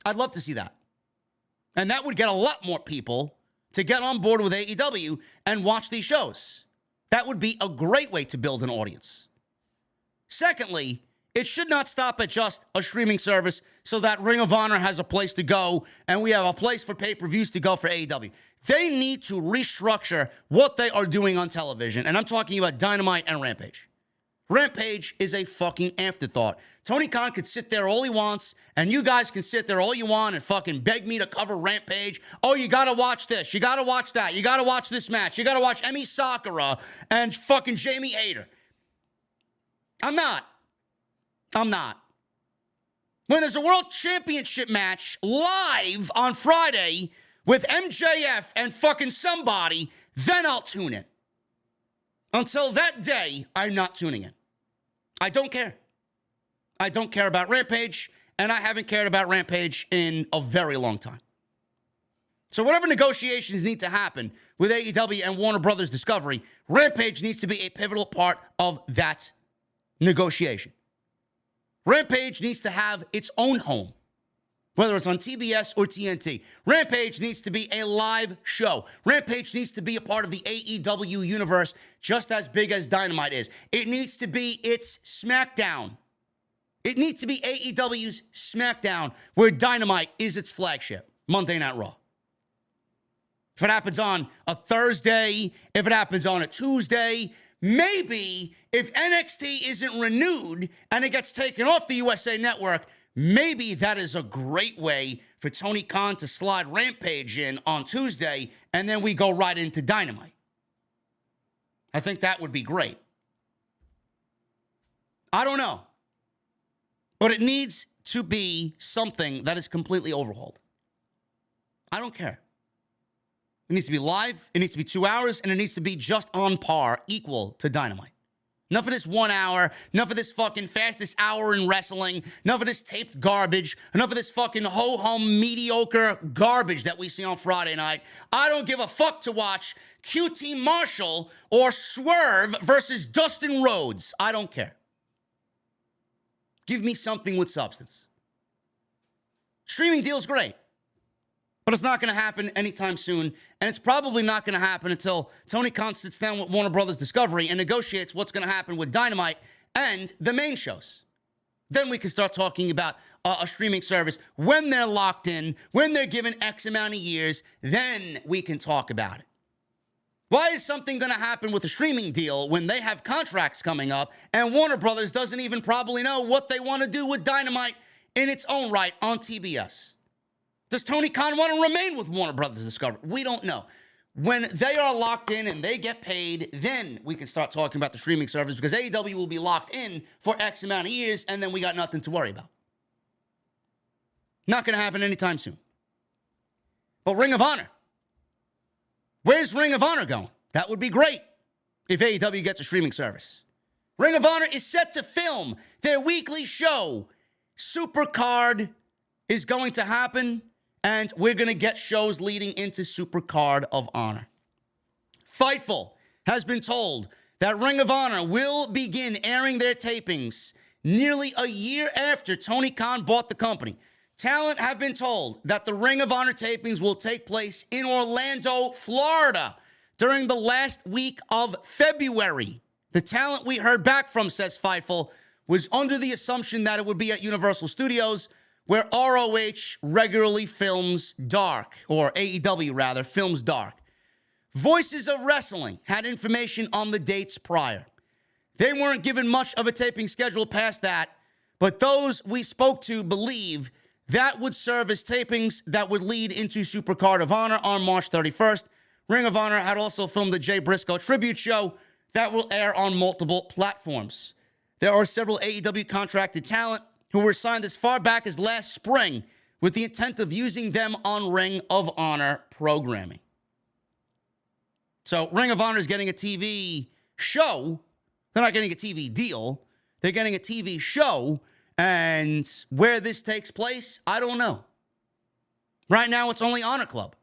I'd love to see that. And that would get a lot more people to get on board with AEW and watch these shows. That would be a great way to build an audience. Secondly, it should not stop at just a streaming service so that Ring of Honor has a place to go and we have a place for pay-per-views to go for AEW. They need to restructure what they are doing on television, and I'm talking about Dynamite and Rampage. Rampage is a fucking afterthought. Tony Khan could sit there all he wants, and you guys can sit there all you want and fucking beg me to cover Rampage. Oh, you gotta watch this. You gotta watch that. You gotta watch this match. You gotta watch Emi Sakura and fucking Jamie Hayter. I'm not. When there's a World Championship match live on Friday with MJF and fucking somebody, then I'll tune in. Until that day, I'm not tuning in. I don't care. I don't care about Rampage, and I haven't cared about Rampage in a very long time. So whatever negotiations need to happen with AEW and Warner Brothers Discovery, Rampage needs to be a pivotal part of that negotiation. Rampage needs to have its own home, whether it's on TBS or TNT. Rampage needs to be a live show. Rampage needs to be a part of the AEW universe just as big as Dynamite is. It needs to be its SmackDown. It needs to be AEW's SmackDown, where Dynamite is its flagship, Monday Night Raw. If it happens on a Thursday, if it happens on a Tuesday, maybe if NXT isn't renewed and it gets taken off the USA Network, maybe that is a great way for Tony Khan to slide Rampage in on Tuesday, and then we go right into Dynamite. I think that would be great. I don't know. But it needs to be something that is completely overhauled. I don't care. It needs to be live, it needs to be 2 hours, and it needs to be just on par, equal to Dynamite. Enough of this 1 hour, enough of this fucking fastest hour in wrestling, enough of this taped garbage, enough of this fucking ho-hum mediocre garbage that we see on Friday night. I don't give a fuck to watch QT Marshall or Swerve versus Dustin Rhodes. I don't care. Give me something with substance. Streaming deal's great, but it's not going to happen anytime soon, and it's probably not going to happen until Tony Khan sits down with Warner Brothers Discovery and negotiates what's going to happen with Dynamite and the main shows. Then we can start talking about a streaming service. When they're locked in, when they're given X amount of years, then we can talk about it. Why is something going to happen with a streaming deal when they have contracts coming up and Warner Brothers doesn't even probably know what they want to do with Dynamite in its own right on TBS? Does Tony Khan want to remain with Warner Brothers Discovery? We don't know. When they are locked in and they get paid, then we can start talking about the streaming service, because AEW will be locked in for X amount of years, and then we got nothing to worry about. Not going to happen anytime soon. But Ring of Honor. Where's Ring of Honor going? That would be great if AEW gets a streaming service. Ring of Honor is set to film their weekly show. Supercard is going to happen, and we're going to get shows leading into Supercard of Honor. Fightful has been told that Ring of Honor will begin airing their tapings nearly a year after Tony Khan bought the company. Talent have been told that the Ring of Honor tapings will take place in Orlando, Florida, during the last week of February. The talent we heard back from, says Fightful, was under the assumption that it would be at Universal Studios, where ROH regularly films dark, or AEW rather, films dark. Voices of Wrestling had information on the dates prior. They weren't given much of a taping schedule past that, but those we spoke to believe that would serve as tapings that would lead into Supercard of Honor on March 31st. Ring of Honor had also filmed the Jay Briscoe tribute show that will air on multiple platforms. There are several AEW contracted talent who were signed as far back as last spring with the intent of using them on Ring of Honor programming. So Ring of Honor is getting a TV show. They're not getting a TV deal. They're getting a TV show. And where this takes place, I don't know. Right now, it's only Honor Club.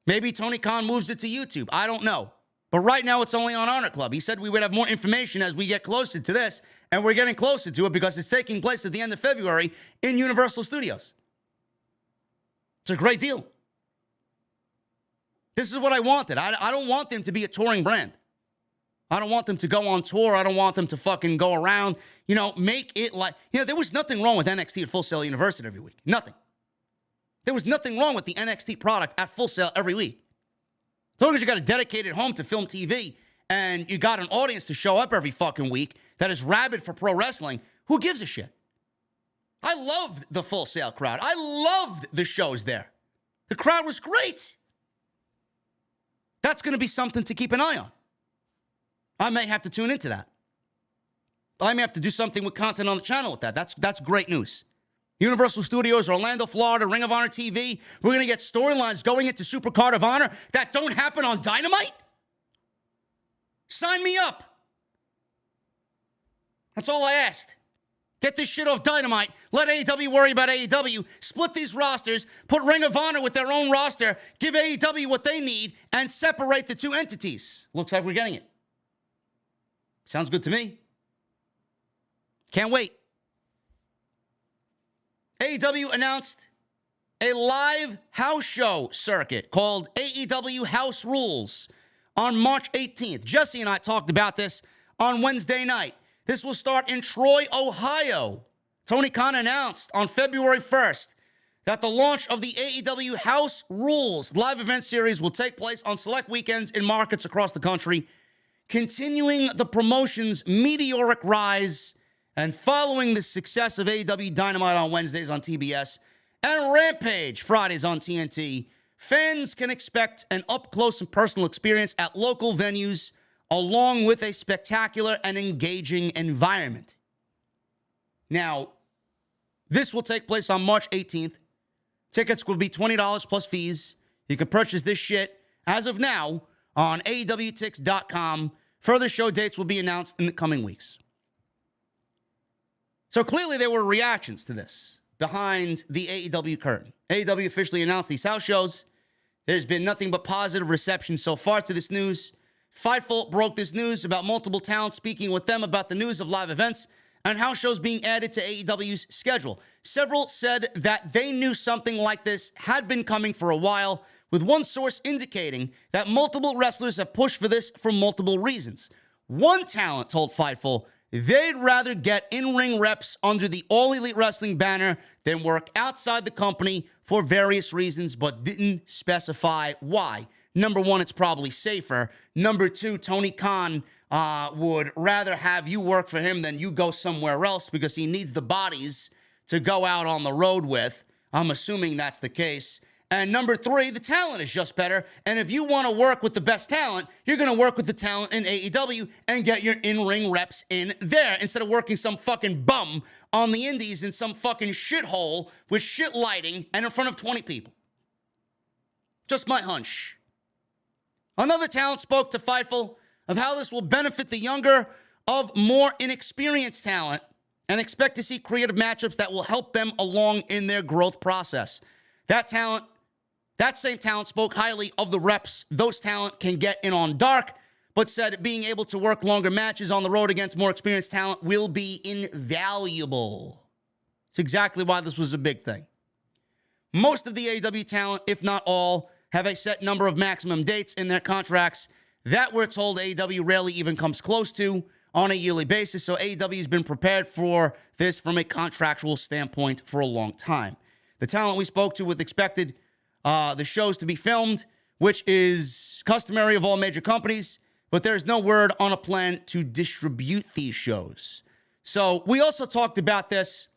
Maybe Tony Khan moves it to YouTube. I don't know. But right now, it's only on Honor Club. He said we would have more information as we get closer to this. And we're getting closer to it because it's taking place at the end of February in Universal Studios. It's a great deal. This is what I wanted. I don't want them to be a touring brand. I don't want them to go on tour. I don't want them to fucking go around. Make it like... there was nothing wrong with NXT at Full Sail University every week. Nothing. There was nothing wrong with the NXT product at Full Sail every week. As long as you got a dedicated home to film TV and you got an audience to show up every fucking week that is rabid for pro wrestling, who gives a shit? I loved the Full Sail crowd. I loved the shows there. The crowd was great. That's going to be something to keep an eye on. I may have to tune into that. I may have to do something with content on the channel with that. That's great news. Universal Studios, Orlando, Florida, Ring of Honor TV. We're going to get storylines going into Supercard of Honor that don't happen on Dynamite? Sign me up. That's all I asked. Get this shit off Dynamite. Let AEW worry about AEW. Split these rosters. Put Ring of Honor with their own roster. Give AEW what they need and separate the two entities. Looks like we're getting it. Sounds good to me. Can't wait. AEW announced a live house show circuit called AEW House Rules on March 18th. Jesse and I talked about this on Wednesday night. This will start in Troy, Ohio. Tony Khan announced on February 1st that the launch of the AEW House Rules live event series will take place on select weekends in markets across the country, continuing the promotion's meteoric rise and following the success of AEW Dynamite on Wednesdays on TBS and Rampage Fridays on TNT. Fans can expect an up-close and personal experience at local venues along with a spectacular and engaging environment. Now, this will take place on March 18th. Tickets will be $20 plus fees. You can purchase this shit as of now on AEWTix.com. Further show dates will be announced in the coming weeks. So clearly there were reactions to this behind the AEW curtain. AEW officially announced these house shows. There's been nothing but positive reception so far to this news. Fightful broke this news about multiple talents speaking with them about the news of live events and house shows being added to AEW's schedule. Several said that they knew something like this had been coming for a while, with one source indicating that multiple wrestlers have pushed for this for multiple reasons. One talent told Fightful they'd rather get in-ring reps under the All Elite Wrestling banner than work outside the company for various reasons, but didn't specify why. Number one, it's probably safer. Number two, Tony Khan would rather have you work for him than you go somewhere else because he needs the bodies to go out on the road with. I'm assuming that's the case. And number three, the talent is just better. And if you want to work with the best talent, you're going to work with the talent in AEW and get your in-ring reps in there instead of working some fucking bum on the indies in some fucking shithole with shit lighting and in front of 20 people. Just my hunch. Another talent spoke to Fightful of how this will benefit the younger of more inexperienced talent and expect to see creative matchups that will help them along in their growth process. That same talent spoke highly of the reps those talent can get in on dark, but said being able to work longer matches on the road against more experienced talent will be invaluable. It's exactly why this was a big thing. Most of the AEW talent, if not all, have a set number of maximum dates in their contracts that we're told AEW rarely even comes close to on a yearly basis, so AEW has been prepared for this from a contractual standpoint for a long time. The talent we spoke to with expected the shows to be filmed which is customary of all major companies, but there's no word on a plan to distribute these shows. So we also talked about this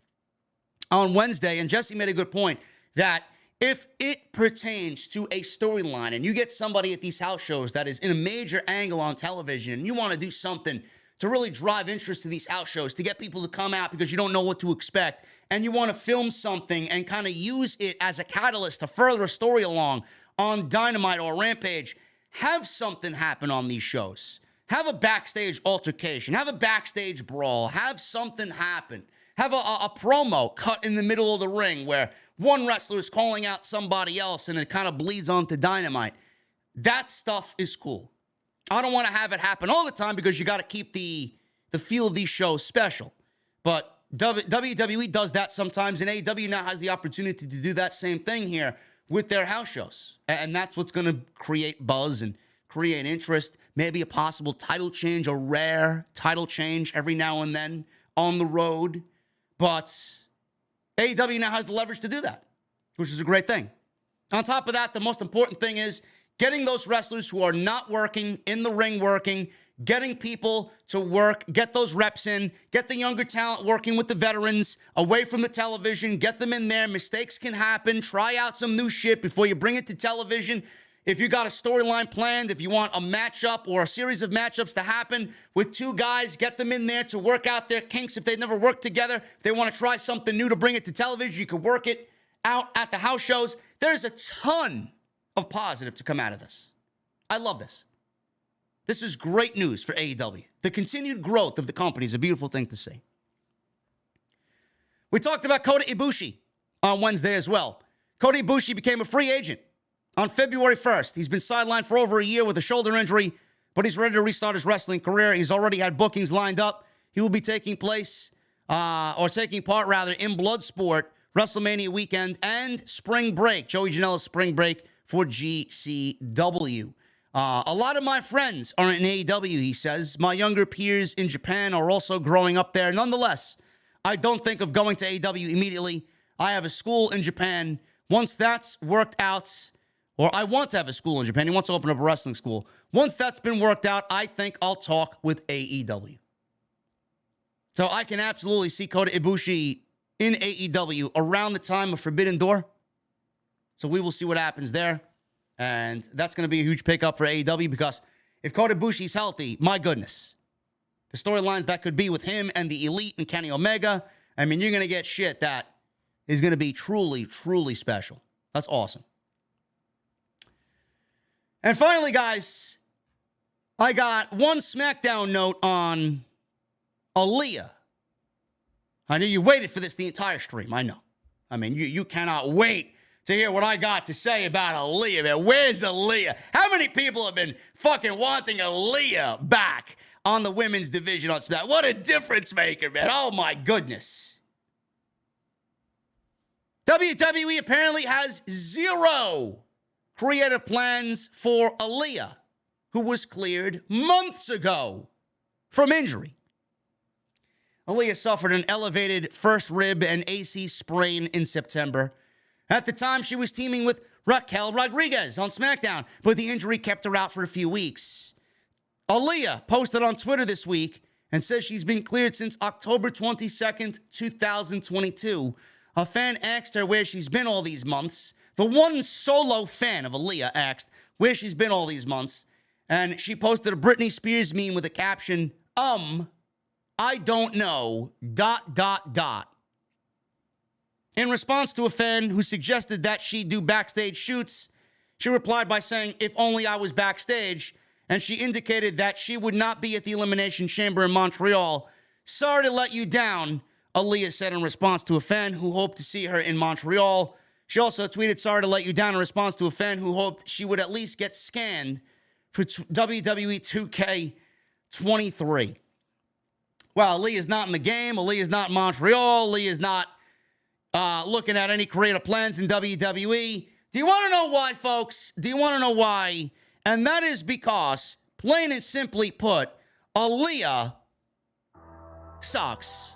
on Wednesday, and Jesse made a good point that if it pertains to a storyline and you get somebody at these house shows that is in a major angle on television and you want to do something to really drive interest to these house shows, to get people to come out because you don't know what to expect, and you want to film something and kind of use it as a catalyst to further a story along on Dynamite or Rampage, have something happen on these shows. Have a backstage altercation. Have a backstage brawl. Have something happen. Have a promo cut in the middle of the ring where one wrestler is calling out somebody else and it kind of bleeds onto Dynamite. That stuff is cool. I don't want to have it happen all the time because you got to keep the feel of these shows special. But WWE does that sometimes, and AEW now has the opportunity to do that same thing here with their house shows. And that's what's going to create buzz and create interest. Maybe a possible title change, a rare title change every now and then on the road. But AEW now has the leverage to do that, which is a great thing. On top of that, the most important thing is getting those wrestlers who are not working in the ring working, getting people to work, get those reps in, get the younger talent working with the veterans, away from the television, get them in there. Mistakes can happen. Try out some new shit before you bring it to television. If you got a storyline planned, if you want a matchup or a series of matchups to happen with two guys, get them in there to work out their kinks if they've never worked together. If they want to try something new to bring it to television, you can work it out at the house shows. There's a ton of positive to come out of this. I love this. This is great news for AEW. The continued growth of the company is a beautiful thing to see. We talked about Kota Ibushi on Wednesday as well. Kota Ibushi became a free agent on February 1st. He's been sidelined for over a year with a shoulder injury, but he's ready to restart his wrestling career. He's already had bookings lined up. He will be taking part in Bloodsport, WrestleMania weekend, and Spring Break, Joey Janela's Spring Break for GCW. A lot of my friends are in AEW, he says. My younger peers in Japan are also growing up there. Nonetheless, I don't think of going to AEW immediately. I have a school in Japan. Once that's worked out, or I want to have a school in Japan. He wants to open up a wrestling school. Once that's been worked out, I think I'll talk with AEW. So I can absolutely see Kota Ibushi in AEW around the time of Forbidden Door. So we will see what happens there. And that's going to be a huge pickup for AEW because if Kota Ibushi's healthy, my goodness, the storylines that could be with him and the Elite and Kenny Omega, I mean, you're going to get shit that is going to be truly, truly special. That's awesome. And finally, guys, I got one SmackDown note on Aaliyah. I know you waited for this the entire stream. I know. I mean, you cannot wait to hear what I got to say about Aaliyah, man. Where's Aaliyah? How many people have been fucking wanting Aaliyah back on the women's division on SmackDown? What a difference maker, man. Oh, my goodness. WWE apparently has zero creative plans for Aaliyah, who was cleared months ago from injury. Aaliyah suffered an elevated first rib and AC sprain in September. At the time, she was teaming with Raquel Rodriguez on SmackDown, but the injury kept her out for a few weeks. Aaliyah posted on Twitter this week and says she's been cleared since October 22nd, 2022. A fan asked her where she's been all these months. The one solo fan of Aaliyah asked where she's been all these months, and she posted a Britney Spears meme with a caption, I don't know, ... In response to a fan who suggested that she do backstage shoots, she replied by saying, if only I was backstage, and she indicated that she would not be at the Elimination Chamber in Montreal. Sorry to let you down, Aaliyah said in response to a fan who hoped to see her in Montreal. She also tweeted, sorry to let you down, in response to a fan who hoped she would at least get scanned for WWE 2K23. Well, Aaliyah's not in the game. Aaliyah's not in Montreal. Aaliyah's not looking at any creative plans in WWE. Do you want to know why, folks? Do you want to know why? And that is because, plain and simply put, Aaliyah sucks.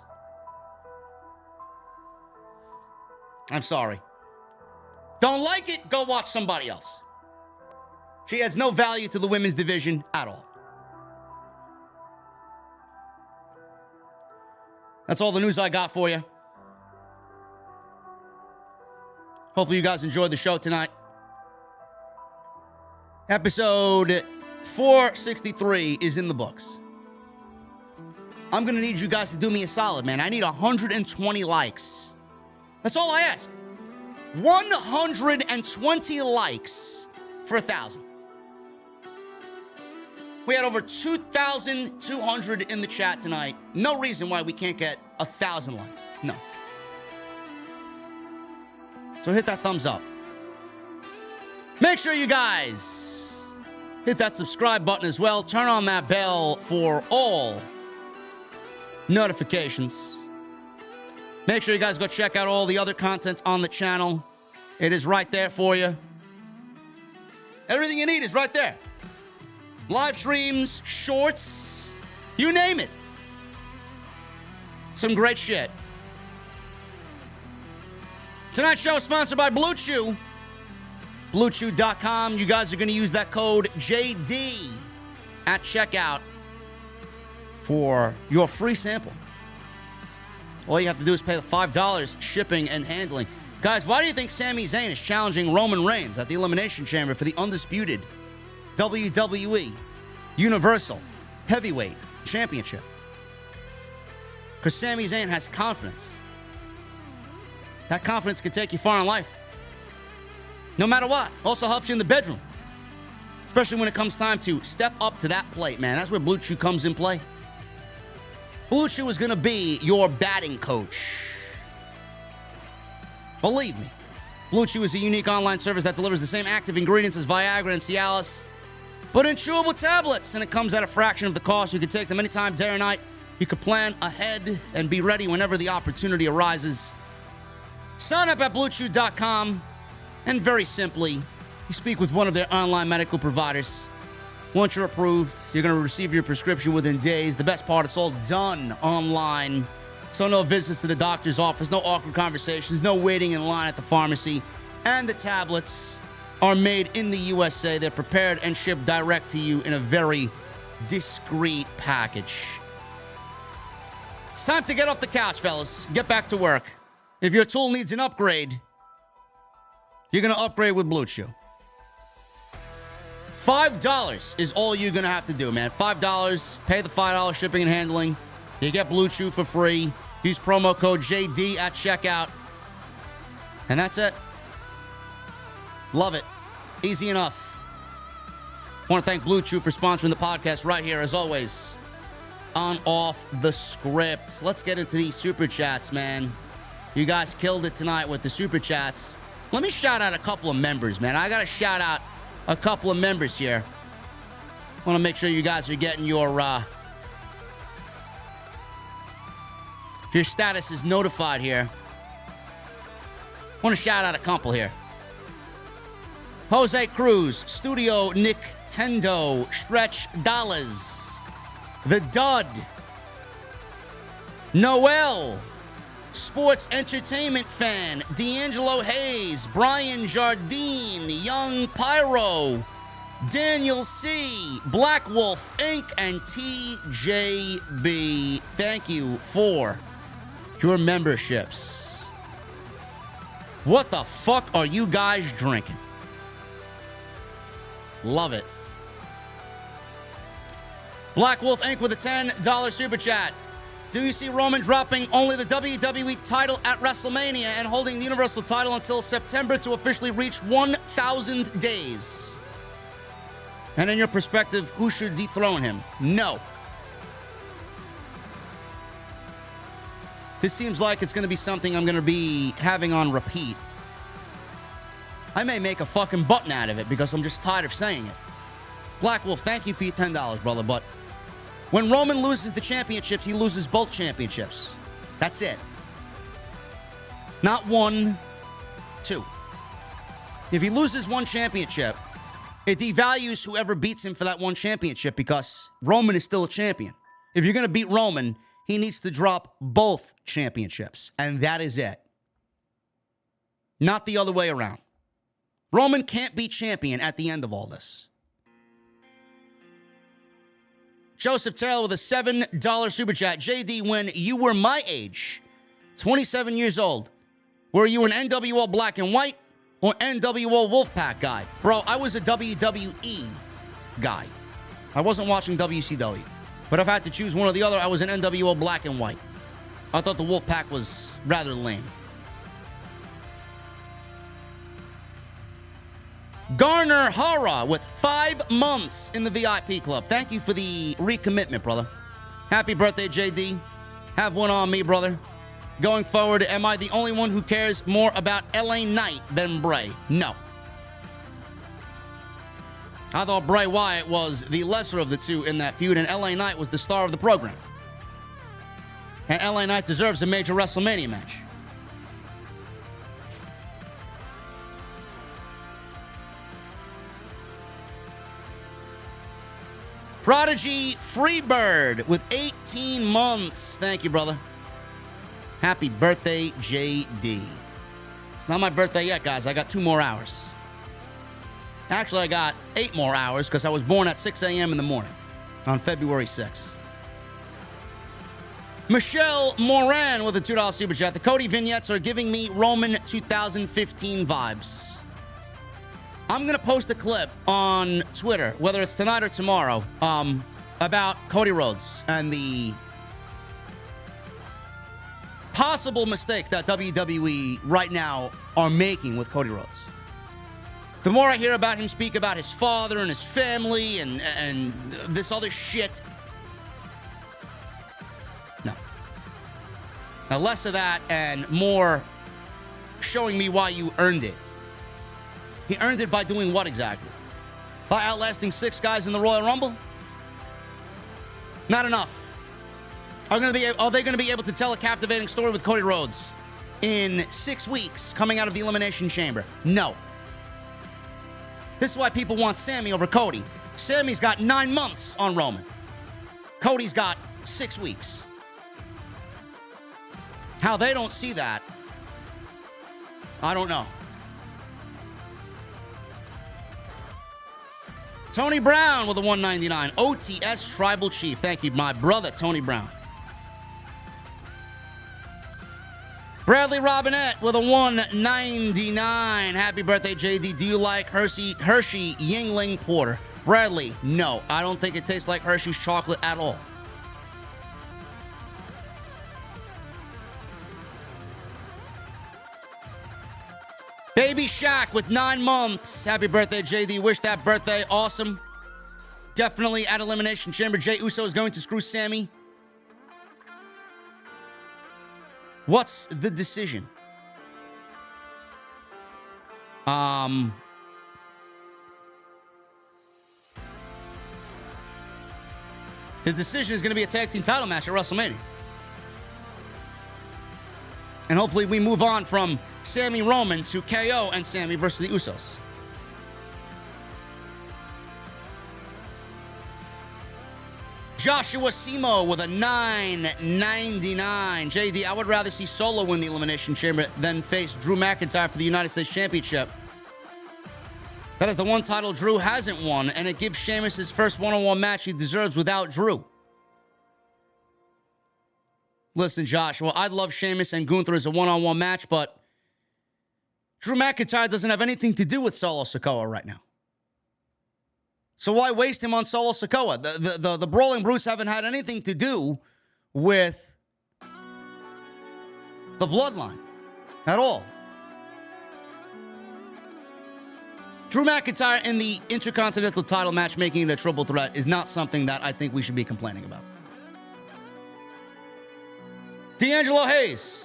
I'm sorry. Don't like it? Go watch somebody else. She adds no value to the women's division at all. That's all the news I got for you. Hopefully you guys enjoyed the show tonight. Episode 463 is in the books. I'm going to need you guys to do me a solid, man. I need 120 likes. That's all I ask. 120 likes for 1,000. We had over 2,200 in the chat tonight. No reason why we can't get 1,000 likes. No. So hit that thumbs up. Make sure you guys hit that subscribe button as well. Turn on that bell for all notifications. Make sure you guys go check out all the other content on the channel. It is right there for you. Everything you need is right there. Live streams, shorts, you name it. Some great shit. Tonight's show is sponsored by Blue Chew. BlueChew.com. You guys are going to use that code JD at checkout for your free sample. All you have to do is pay the $5 shipping and handling. Guys, why do you think Sami Zayn is challenging Roman Reigns at the Elimination Chamber for the undisputed WWE Universal Heavyweight Championship? Because Sami Zayn has confidence. That confidence can take you far in life. No matter what. Also helps you in the bedroom. Especially when it comes time to step up to that plate, man. That's where Blue Chew comes in play. Blue Chew is going to be your batting coach. Believe me. Blue Chew is a unique online service that delivers the same active ingredients as Viagra and Cialis, but in chewable tablets, and it comes at a fraction of the cost. You can take them anytime, day or night. You can plan ahead and be ready whenever the opportunity arises. Sign up at BlueChew.com, and very simply, you speak with one of their online medical providers. Once you're approved, you're going to receive your prescription within days. The best part, it's all done online. So no visits to the doctor's office, no awkward conversations, no waiting in line at the pharmacy. And the tablets are made in the USA. They're prepared and shipped direct to you in a very discreet package. It's time to get off the couch, fellas. Get back to work. If your tool needs an upgrade, you're going to upgrade with Blue Chew. $5 is all you're going to have to do, man. $5. Pay the $5 shipping and handling. You get Blue Chew for free. Use promo code JD at checkout. And that's it. Love it. Easy enough. I want to thank Blue Chew for sponsoring the podcast right here, as always, on Off the Script. Let's get into these super chats, man. You guys killed it tonight with the super chats. Let me shout out a couple of members, man. I got to shout out a couple of members here. I want to make sure you guys are getting your status is notified here. I want to shout out a couple here. Jose Cruz, Studio Nick Tendo, Stretch Dollars, The Dud, Noel, Sports Entertainment Fan, D'Angelo Hayes, Brian Jardine, Young Pyro, Daniel C., Black Wolf Inc., and TJB. Thank you for your memberships. What the fuck are you guys drinking? Love it. Black Wolf Inc. with a $10 super chat. Do you see Roman dropping only the WWE title at WrestleMania and holding the Universal title until September to officially reach 1,000 days? And in your perspective, who should dethrone him? No. This seems like it's going to be something I'm going to be having on repeat. I may make a fucking button out of it because I'm just tired of saying it. Black Wolf, thank you for your $10, brother, but when Roman loses the championships, he loses both championships. That's it. Not one, two. If he loses one championship, it devalues whoever beats him for that one championship because Roman is still a champion. If you're going to beat Roman, he needs to drop both championships, and that is it. Not the other way around. Roman can't be champion at the end of all this. Joseph Taylor with a $7 super chat. JD, when you were my age, 27 years old, were you an NWO black and white or NWO Wolfpack guy? Bro, I was a WWE guy. I wasn't watching WCW. But if I had to choose one or the other, I was an NWO black and white. I thought the Wolfpack was rather lame. Garner Hara with 5 months in the VIP club. Thank you for the recommitment, brother. Happy birthday, JD. Have one on me, brother. Going forward, am I the only one who cares more about LA Knight than Bray? No. I thought Bray Wyatt was the lesser of the two in that feud, and LA Knight was the star of the program. And LA Knight deserves a major WrestleMania match. Prodigy Freebird with 18 months. Thank you, brother. Happy birthday, JD. It's not my birthday yet, guys. I got 2 more hours. Actually, I got 8 more hours because I was born at 6 a.m. in the morning on February 6th. Michelle Moran with a $2 super chat. The Cody vignettes are giving me Roman 2015 vibes. I'm going to post a clip on Twitter, whether it's tonight or tomorrow, about Cody Rhodes and the possible mistakes that WWE right now are making with Cody Rhodes. The more I hear about him speak about his father and his family and this other shit. No. Now, less of that and more showing me why you earned it. He earned it by doing what exactly? By outlasting 6 guys in the Royal Rumble? Not enough. Are they going to be able to tell a captivating story with Cody Rhodes in 6 weeks coming out of the Elimination Chamber? No. This is why people want Sammy over Cody. Sammy's got 9 months on Roman. Cody's got 6 weeks. How they don't see that, I don't know. Tony Brown with a $1.99. OTS Tribal Chief. Thank you, my brother, Tony Brown. Bradley Robinette with a $1.99. Happy birthday, JD. Do you like Hershey Yingling Porter? Bradley, no. I don't think it tastes like Hershey's chocolate at all. Baby Shaq with 9 months. Happy birthday, JD. Wish that birthday awesome. Definitely at Elimination Chamber. Jey Uso is going to screw Sammy. What's the decision? The decision is going to be a tag team title match at WrestleMania. And hopefully we move on from Sammy Roman to KO and Sammy versus the Usos. Joshua Simo with a $9.99. JD, I would rather see Solo win the Elimination Chamber than face Drew McIntyre for the United States Championship. That is the one title Drew hasn't won, and it gives Sheamus his first one-on-one match he deserves without Drew. Listen, Josh, well, I'd love Sheamus and Gunther as a one-on-one match, but Drew McIntyre doesn't have anything to do with Solo Sikoa right now. So why waste him on Solo Sikoa? The Brawling Brutes haven't had anything to do with the Bloodline at all. Drew McIntyre in the Intercontinental title match making it a triple threat is not something that I think we should be complaining about. D'Angelo Hayes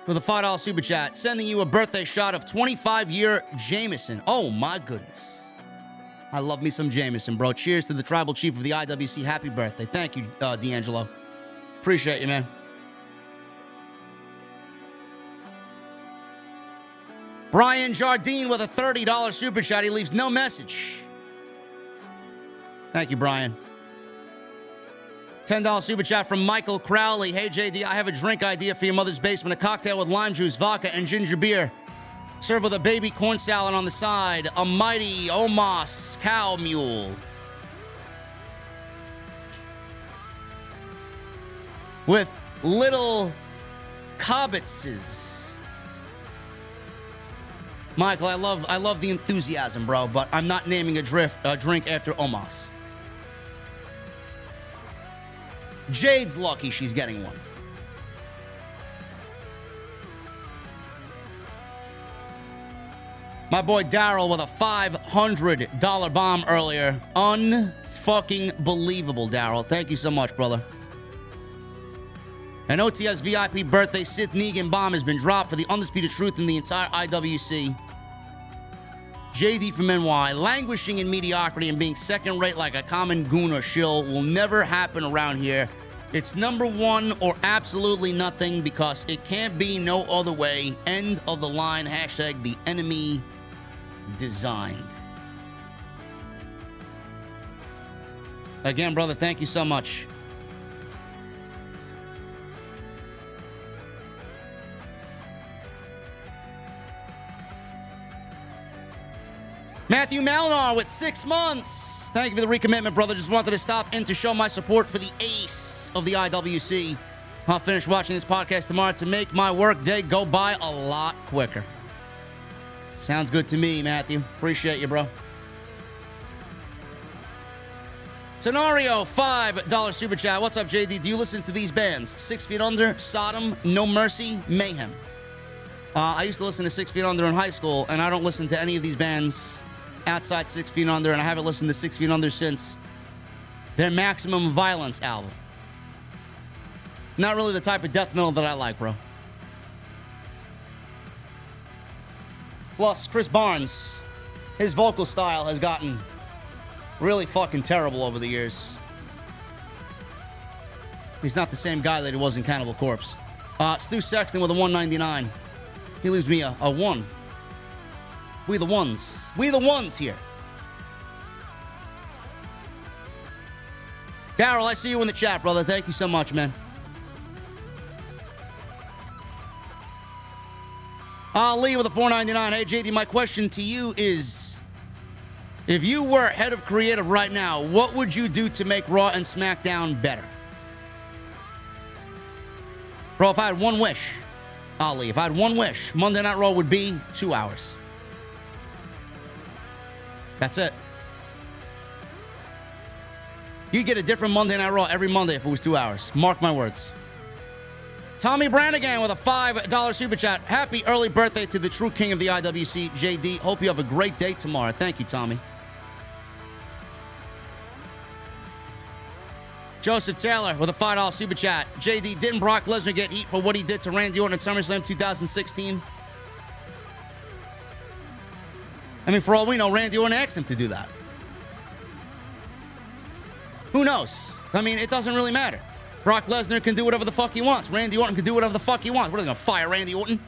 with a $5 super chat, sending you a birthday shot of 25-year Jameson. Oh, my goodness. I love me some Jameson, bro. Cheers to the Tribal Chief of the IWC. Happy birthday. Thank you, D'Angelo. Appreciate you, man. Brian Jardine with a $30 super chat. He leaves no message. Thank you, Brian. $10 super chat from Michael Crowley. Hey, JD, I have a drink idea for your mother's basement. A cocktail with lime juice, vodka, and ginger beer. Served with a baby corn salad on the side. A mighty Omos cow mule. with little Cobbitses. Michael, I love the enthusiasm, bro, but I'm not naming a drink after Omos. Jade's lucky she's getting one. My boy Daryl with a $500 bomb earlier. Unfucking believable, Daryl. Thank you so much, brother. An OTS VIP birthday Sith Negan bomb has been dropped for the undisputed truth in the entire IWC. JD from NY, languishing in mediocrity and being second rate like a common goon or shill will never happen around here. It's number one or absolutely nothing because it can't be no other way. End of the line. Hashtag the enemy designed. Again, brother, thank you so much. Matthew Malinar with 6 months. Thank you for the recommitment, brother. Just wanted to stop in to show my support for the ace of the IWC. I'll finish watching this podcast tomorrow to make my work day go by a lot quicker. Sounds good to me, Matthew. Appreciate you, bro. Scenario, $5 super chat. What's up, JD? Do you listen to these bands? 6 Feet Under, Sodom, No Mercy, Mayhem. I used to listen to 6 Feet Under in high school, and I don't listen to any of these bands outside 6 Feet Under, and I haven't listened to 6 Feet Under since their Maximum Violence album. Not really the type of death metal that I like, bro. Plus, Chris Barnes, his vocal style has gotten really fucking terrible over the years. He's not the same guy that he was in Cannibal Corpse. Stu Sexton with a 199. He leaves me a 1. We the ones. We the ones here. Daryl, I see you in the chat, brother. Thank you so much, man. Lee with a 499. Hey, JD, my question to you is, if you were head of creative right now, what would you do to make Raw and SmackDown better? Bro, if I had one wish, Ali, if I had one wish, Monday Night Raw would be 2 hours. That's it. You'd get a different Monday Night Raw every Monday if it was 2 hours. Mark my words. Tommy Brannigan with a $5 super chat. Happy early birthday to the true king of the IWC, JD. Hope you have a great day tomorrow. Thank you, Tommy. Joseph Taylor with a $5 super chat. JD, didn't Brock Lesnar get heat for what he did to Randy Orton at SummerSlam 2016? I mean, for all we know, Randy Orton asked him to do that. Who knows? I mean, it doesn't really matter. Brock Lesnar can do whatever the fuck he wants. Randy Orton can do whatever the fuck he wants. What, are they going to fire Randy Orton?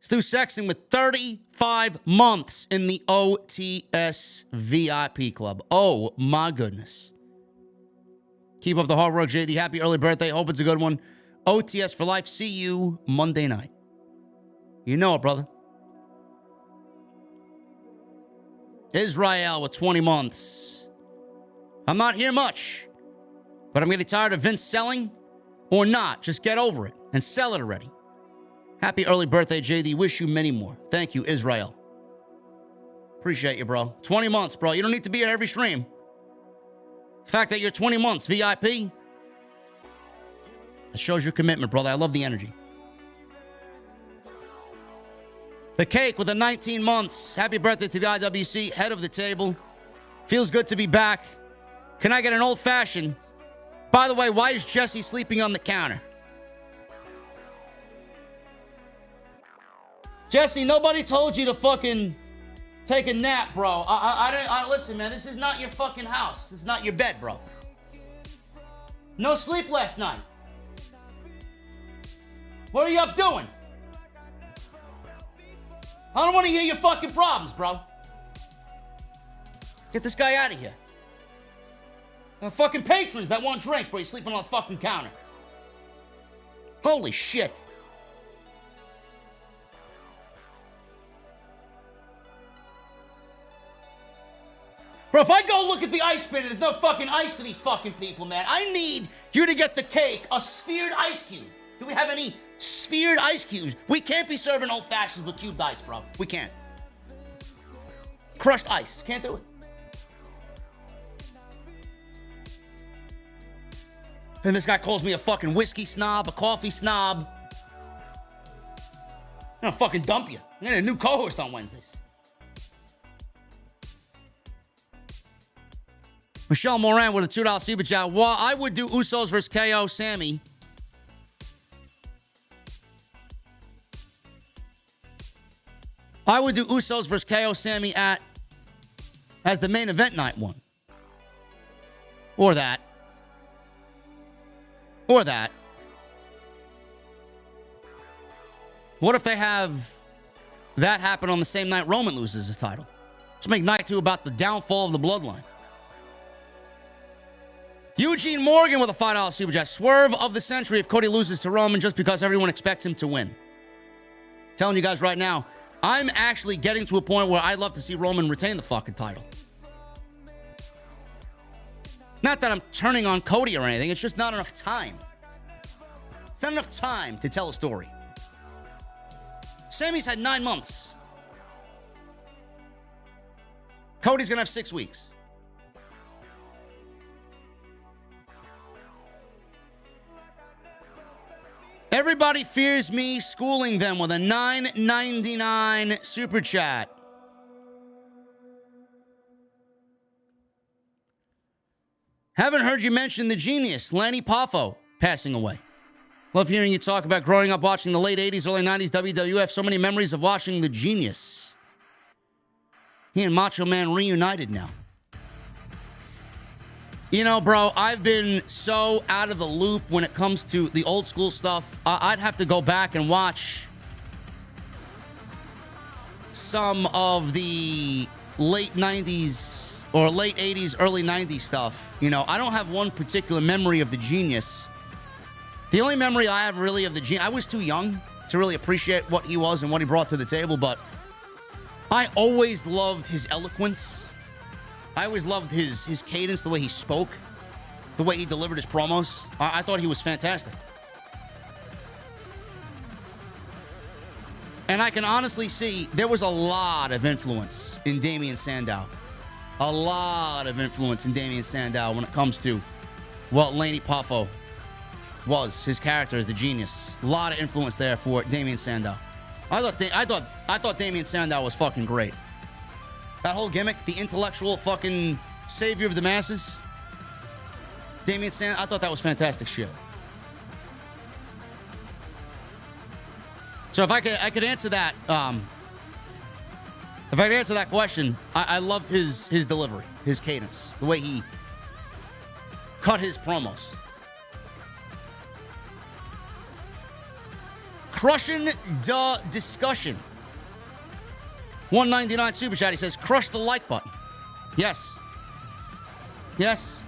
Stu Sexton with 35 months in the OTS VIP club. Oh, my goodness. Keep up the hard work, JD. Happy early birthday. Hope it's a good one. OTS for life. See you Monday night. You know it, brother. Israel with 20 months. I'm not here much, but I'm getting tired of Vince selling or not. Just get over it and sell it already. Happy early birthday, JD. Wish you many more. Thank you, Israel. Appreciate you, bro. 20 months, bro. You don't need to be here every stream. The fact that you're 20 months VIP, that shows your commitment, brother. I love the energy. The Cake with a 19 months. Happy birthday to the IWC. Head of the table. Feels good to be back. Can I get an old-fashioned? By the way, why is Jesse sleeping on the counter? Jesse, nobody told you to fucking take a nap, bro. I listen, man. This is not your fucking house. This is not your bed, bro. No sleep last night. What are you up doing? I don't want to hear your fucking problems, bro. Get this guy out of here. Fucking patrons that want drinks, bro. You're sleeping on the fucking counter. Holy shit. Bro, if I go look at the ice bin and there's no fucking ice for these fucking people, man, I need you to get the cake, a sphered ice cube. Do we have any sphered ice cubes? We can't be serving old fashions with cubed ice, bro. We can't. Crushed ice. Can't do it. Then this guy calls me a fucking whiskey snob, a coffee snob. I'm gonna fucking dump you. I'm gonna need a new co-host on Wednesdays. Michelle Moran with a $2 super chat. Well, I would do Usos versus KO Sammy. I would do Usos versus KO Sammy as the main event night one. Or that. Or that. What if they have that happen on the same night Roman loses his title? Let's make night 2 about the downfall of the bloodline. Eugene Morgan with a $5 super chat. Swerve of the century if Cody loses to Roman just because everyone expects him to win. Telling you guys right now, I'm actually getting to a point where I'd love to see Roman retain the fucking title. Not that I'm turning on Cody or anything. It's just not enough time. It's not enough time to tell a story. Sammy's had 9 months. Cody's going to have 6 weeks. Everybody fears me schooling them with a $9.99 super chat. Haven't heard you mention the genius, Lanny Poffo, passing away. Love hearing you talk about growing up watching the late 80s, early 90s WWF. So many memories of watching the genius. He and Macho Man reunited now. You know, bro, I've been so out of the loop when it comes to the old school stuff. I'd have to go back and watch some of the late 90s or late 80s, early 90s stuff. You know, I don't have one particular memory of the genius. The only memory I have really of the genius, I was too young to really appreciate what he was and what he brought to the table, but I always loved his eloquence. I always loved his cadence, the way he spoke, the way he delivered his promos. I thought he was fantastic. And I can honestly see there was a lot of influence in Damien Sandow. A lot of influence in Damien Sandow when it comes to what Lanny Poffo was, his character as the genius. A lot of influence there for Damien Sandow. I thought Damien Sandow was fucking great. That whole gimmick, the intellectual fucking savior of the masses. Damien Sandow, I thought that was fantastic shit. So if I could answer that, if I could answer that question, I loved his delivery, his cadence, the way he cut his promos. Crushing the discussion. 199 super chat. He says, crush the like button. Yes. Yes.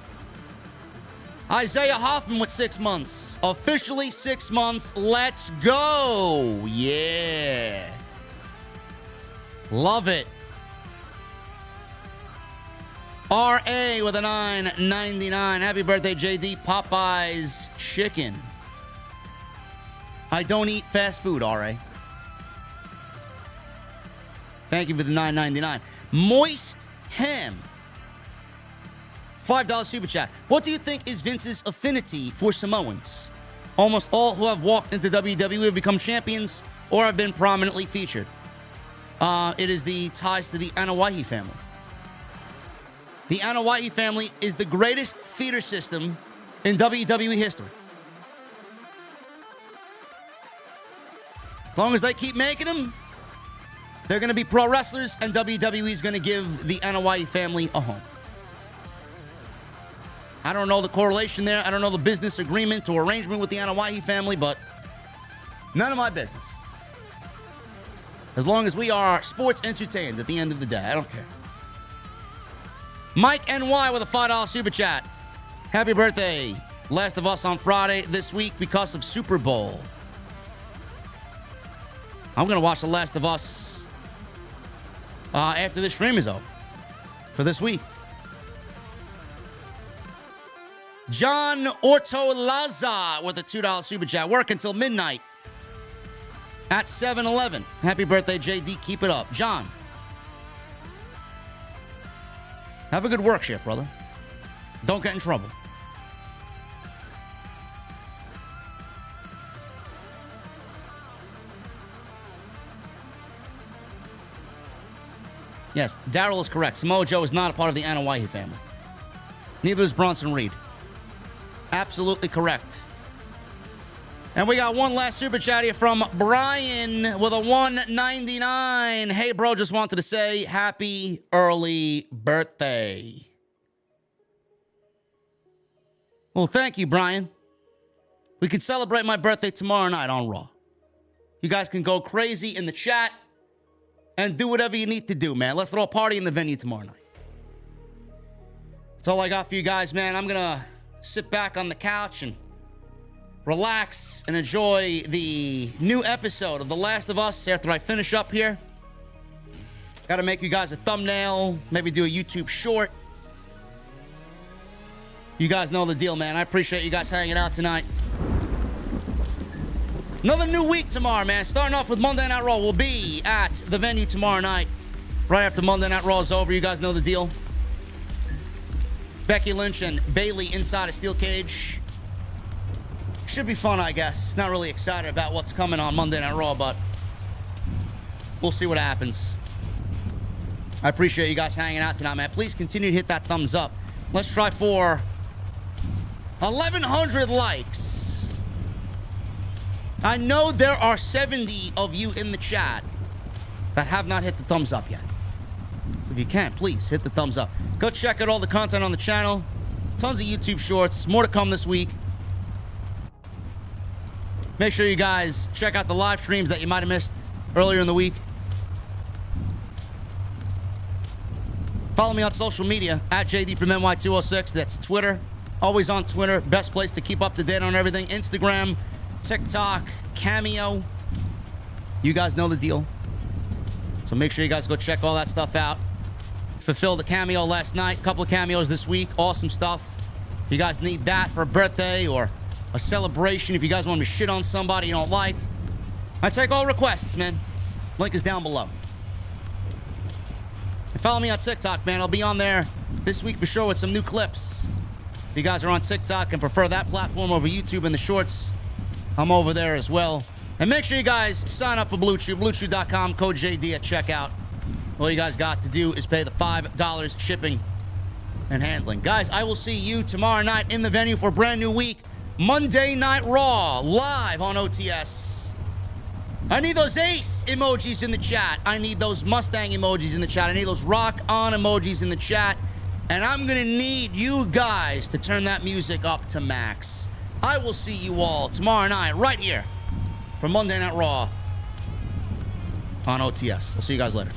Isaiah Hoffman with 6 months. Officially 6 months. Let's go. Yeah. Love it. RA with a $9.99. Happy birthday, JD. Popeye's Chicken. I don't eat fast food, RA. Thank you for the $9.99. Moist Ham. $5 super chat. What do you think is Vince's affinity for Samoans? Almost all who have walked into WWE have become champions or have been prominently featured. It is the ties to the Anoa'i family. The Anoa'i family is the greatest feeder system in WWE history. As long as they keep making them, they're going to be pro wrestlers, and WWE is going to give the Anoa'i family a home. I don't know the correlation there. I don't know the business agreement or arrangement with the Anoa'i family, but none of my business. As long as we are sports entertained at the end of the day, I don't care. Mike NY with a $5 super chat. Happy birthday. Last of Us on Friday this week because of Super Bowl. I'm going to watch The Last of Us after this stream is over for this week. John Ortolaza with a $2 super chat. Work until midnight at 7-Eleven. Happy birthday, JD. Keep it up. John, have a good work shift, brother. Don't get in trouble. Yes, Daryl is correct. Samoa Joe is not a part of the Anoa'i family. Neither is Bronson Reed. Absolutely correct. And we got one last super chat here from Brian with a $1.99. Hey, bro, just wanted to say happy early birthday. Well, thank you, Brian. We can celebrate my birthday tomorrow night on Raw. You guys can go crazy in the chat and do whatever you need to do, man. Let's throw a party in the venue tomorrow night. That's all I got for you guys, man. I'm going to sit back on the couch and relax and enjoy the new episode of The Last of Us after I finish up here. Got to make you guys a thumbnail, maybe do a YouTube short. You guys know the deal, man. I appreciate you guys hanging out tonight. Another new week tomorrow, man. Starting off with Monday Night Raw. We'll be at the venue tomorrow night. Right after Monday Night Raw is over. You guys know the deal. Becky Lynch and Bayley inside a steel cage. Should be fun, I guess. Not really excited about what's coming on Monday Night Raw, but we'll see what happens. I appreciate you guys hanging out tonight, man. Please continue to hit that thumbs up. Let's try for 1,100 likes. I know there are 70 of you in the chat that have not hit the thumbs up yet. If you can, please hit the thumbs up. Go check out all the content on the channel. Tons of YouTube shorts. More to come this week. Make sure you guys check out the live streams that you might have missed earlier in the week. Follow me on social media at JD from NY206. That's Twitter. Always on Twitter. Best place to keep up to date on everything. Instagram, TikTok, Cameo. You guys know the deal. So make sure you guys go check all that stuff out. Fulfilled a cameo last night. Couple of cameos this week. Awesome stuff. If you guys need that for a birthday or a celebration, if you guys want me to shit on somebody you don't like, I take all requests, man. Link is down below. And follow me on TikTok, man. I'll be on there this week for sure with some new clips. If you guys are on TikTok and prefer that platform over YouTube and the shorts, I'm over there as well. And make sure you guys sign up for Blue Chew, BlueChew.com, code JD at checkout. All you guys got to do is pay the $5 shipping and handling. Guys, I will see you tomorrow night in the venue for a brand new week. Monday Night Raw, live on OTS. I need those Ace emojis in the chat. I need those Mustang emojis in the chat. I need those Rock On emojis in the chat. And I'm going to need you guys to turn that music up to max. I will see you all tomorrow night right here for Monday Night Raw on OTS. I'll see you guys later.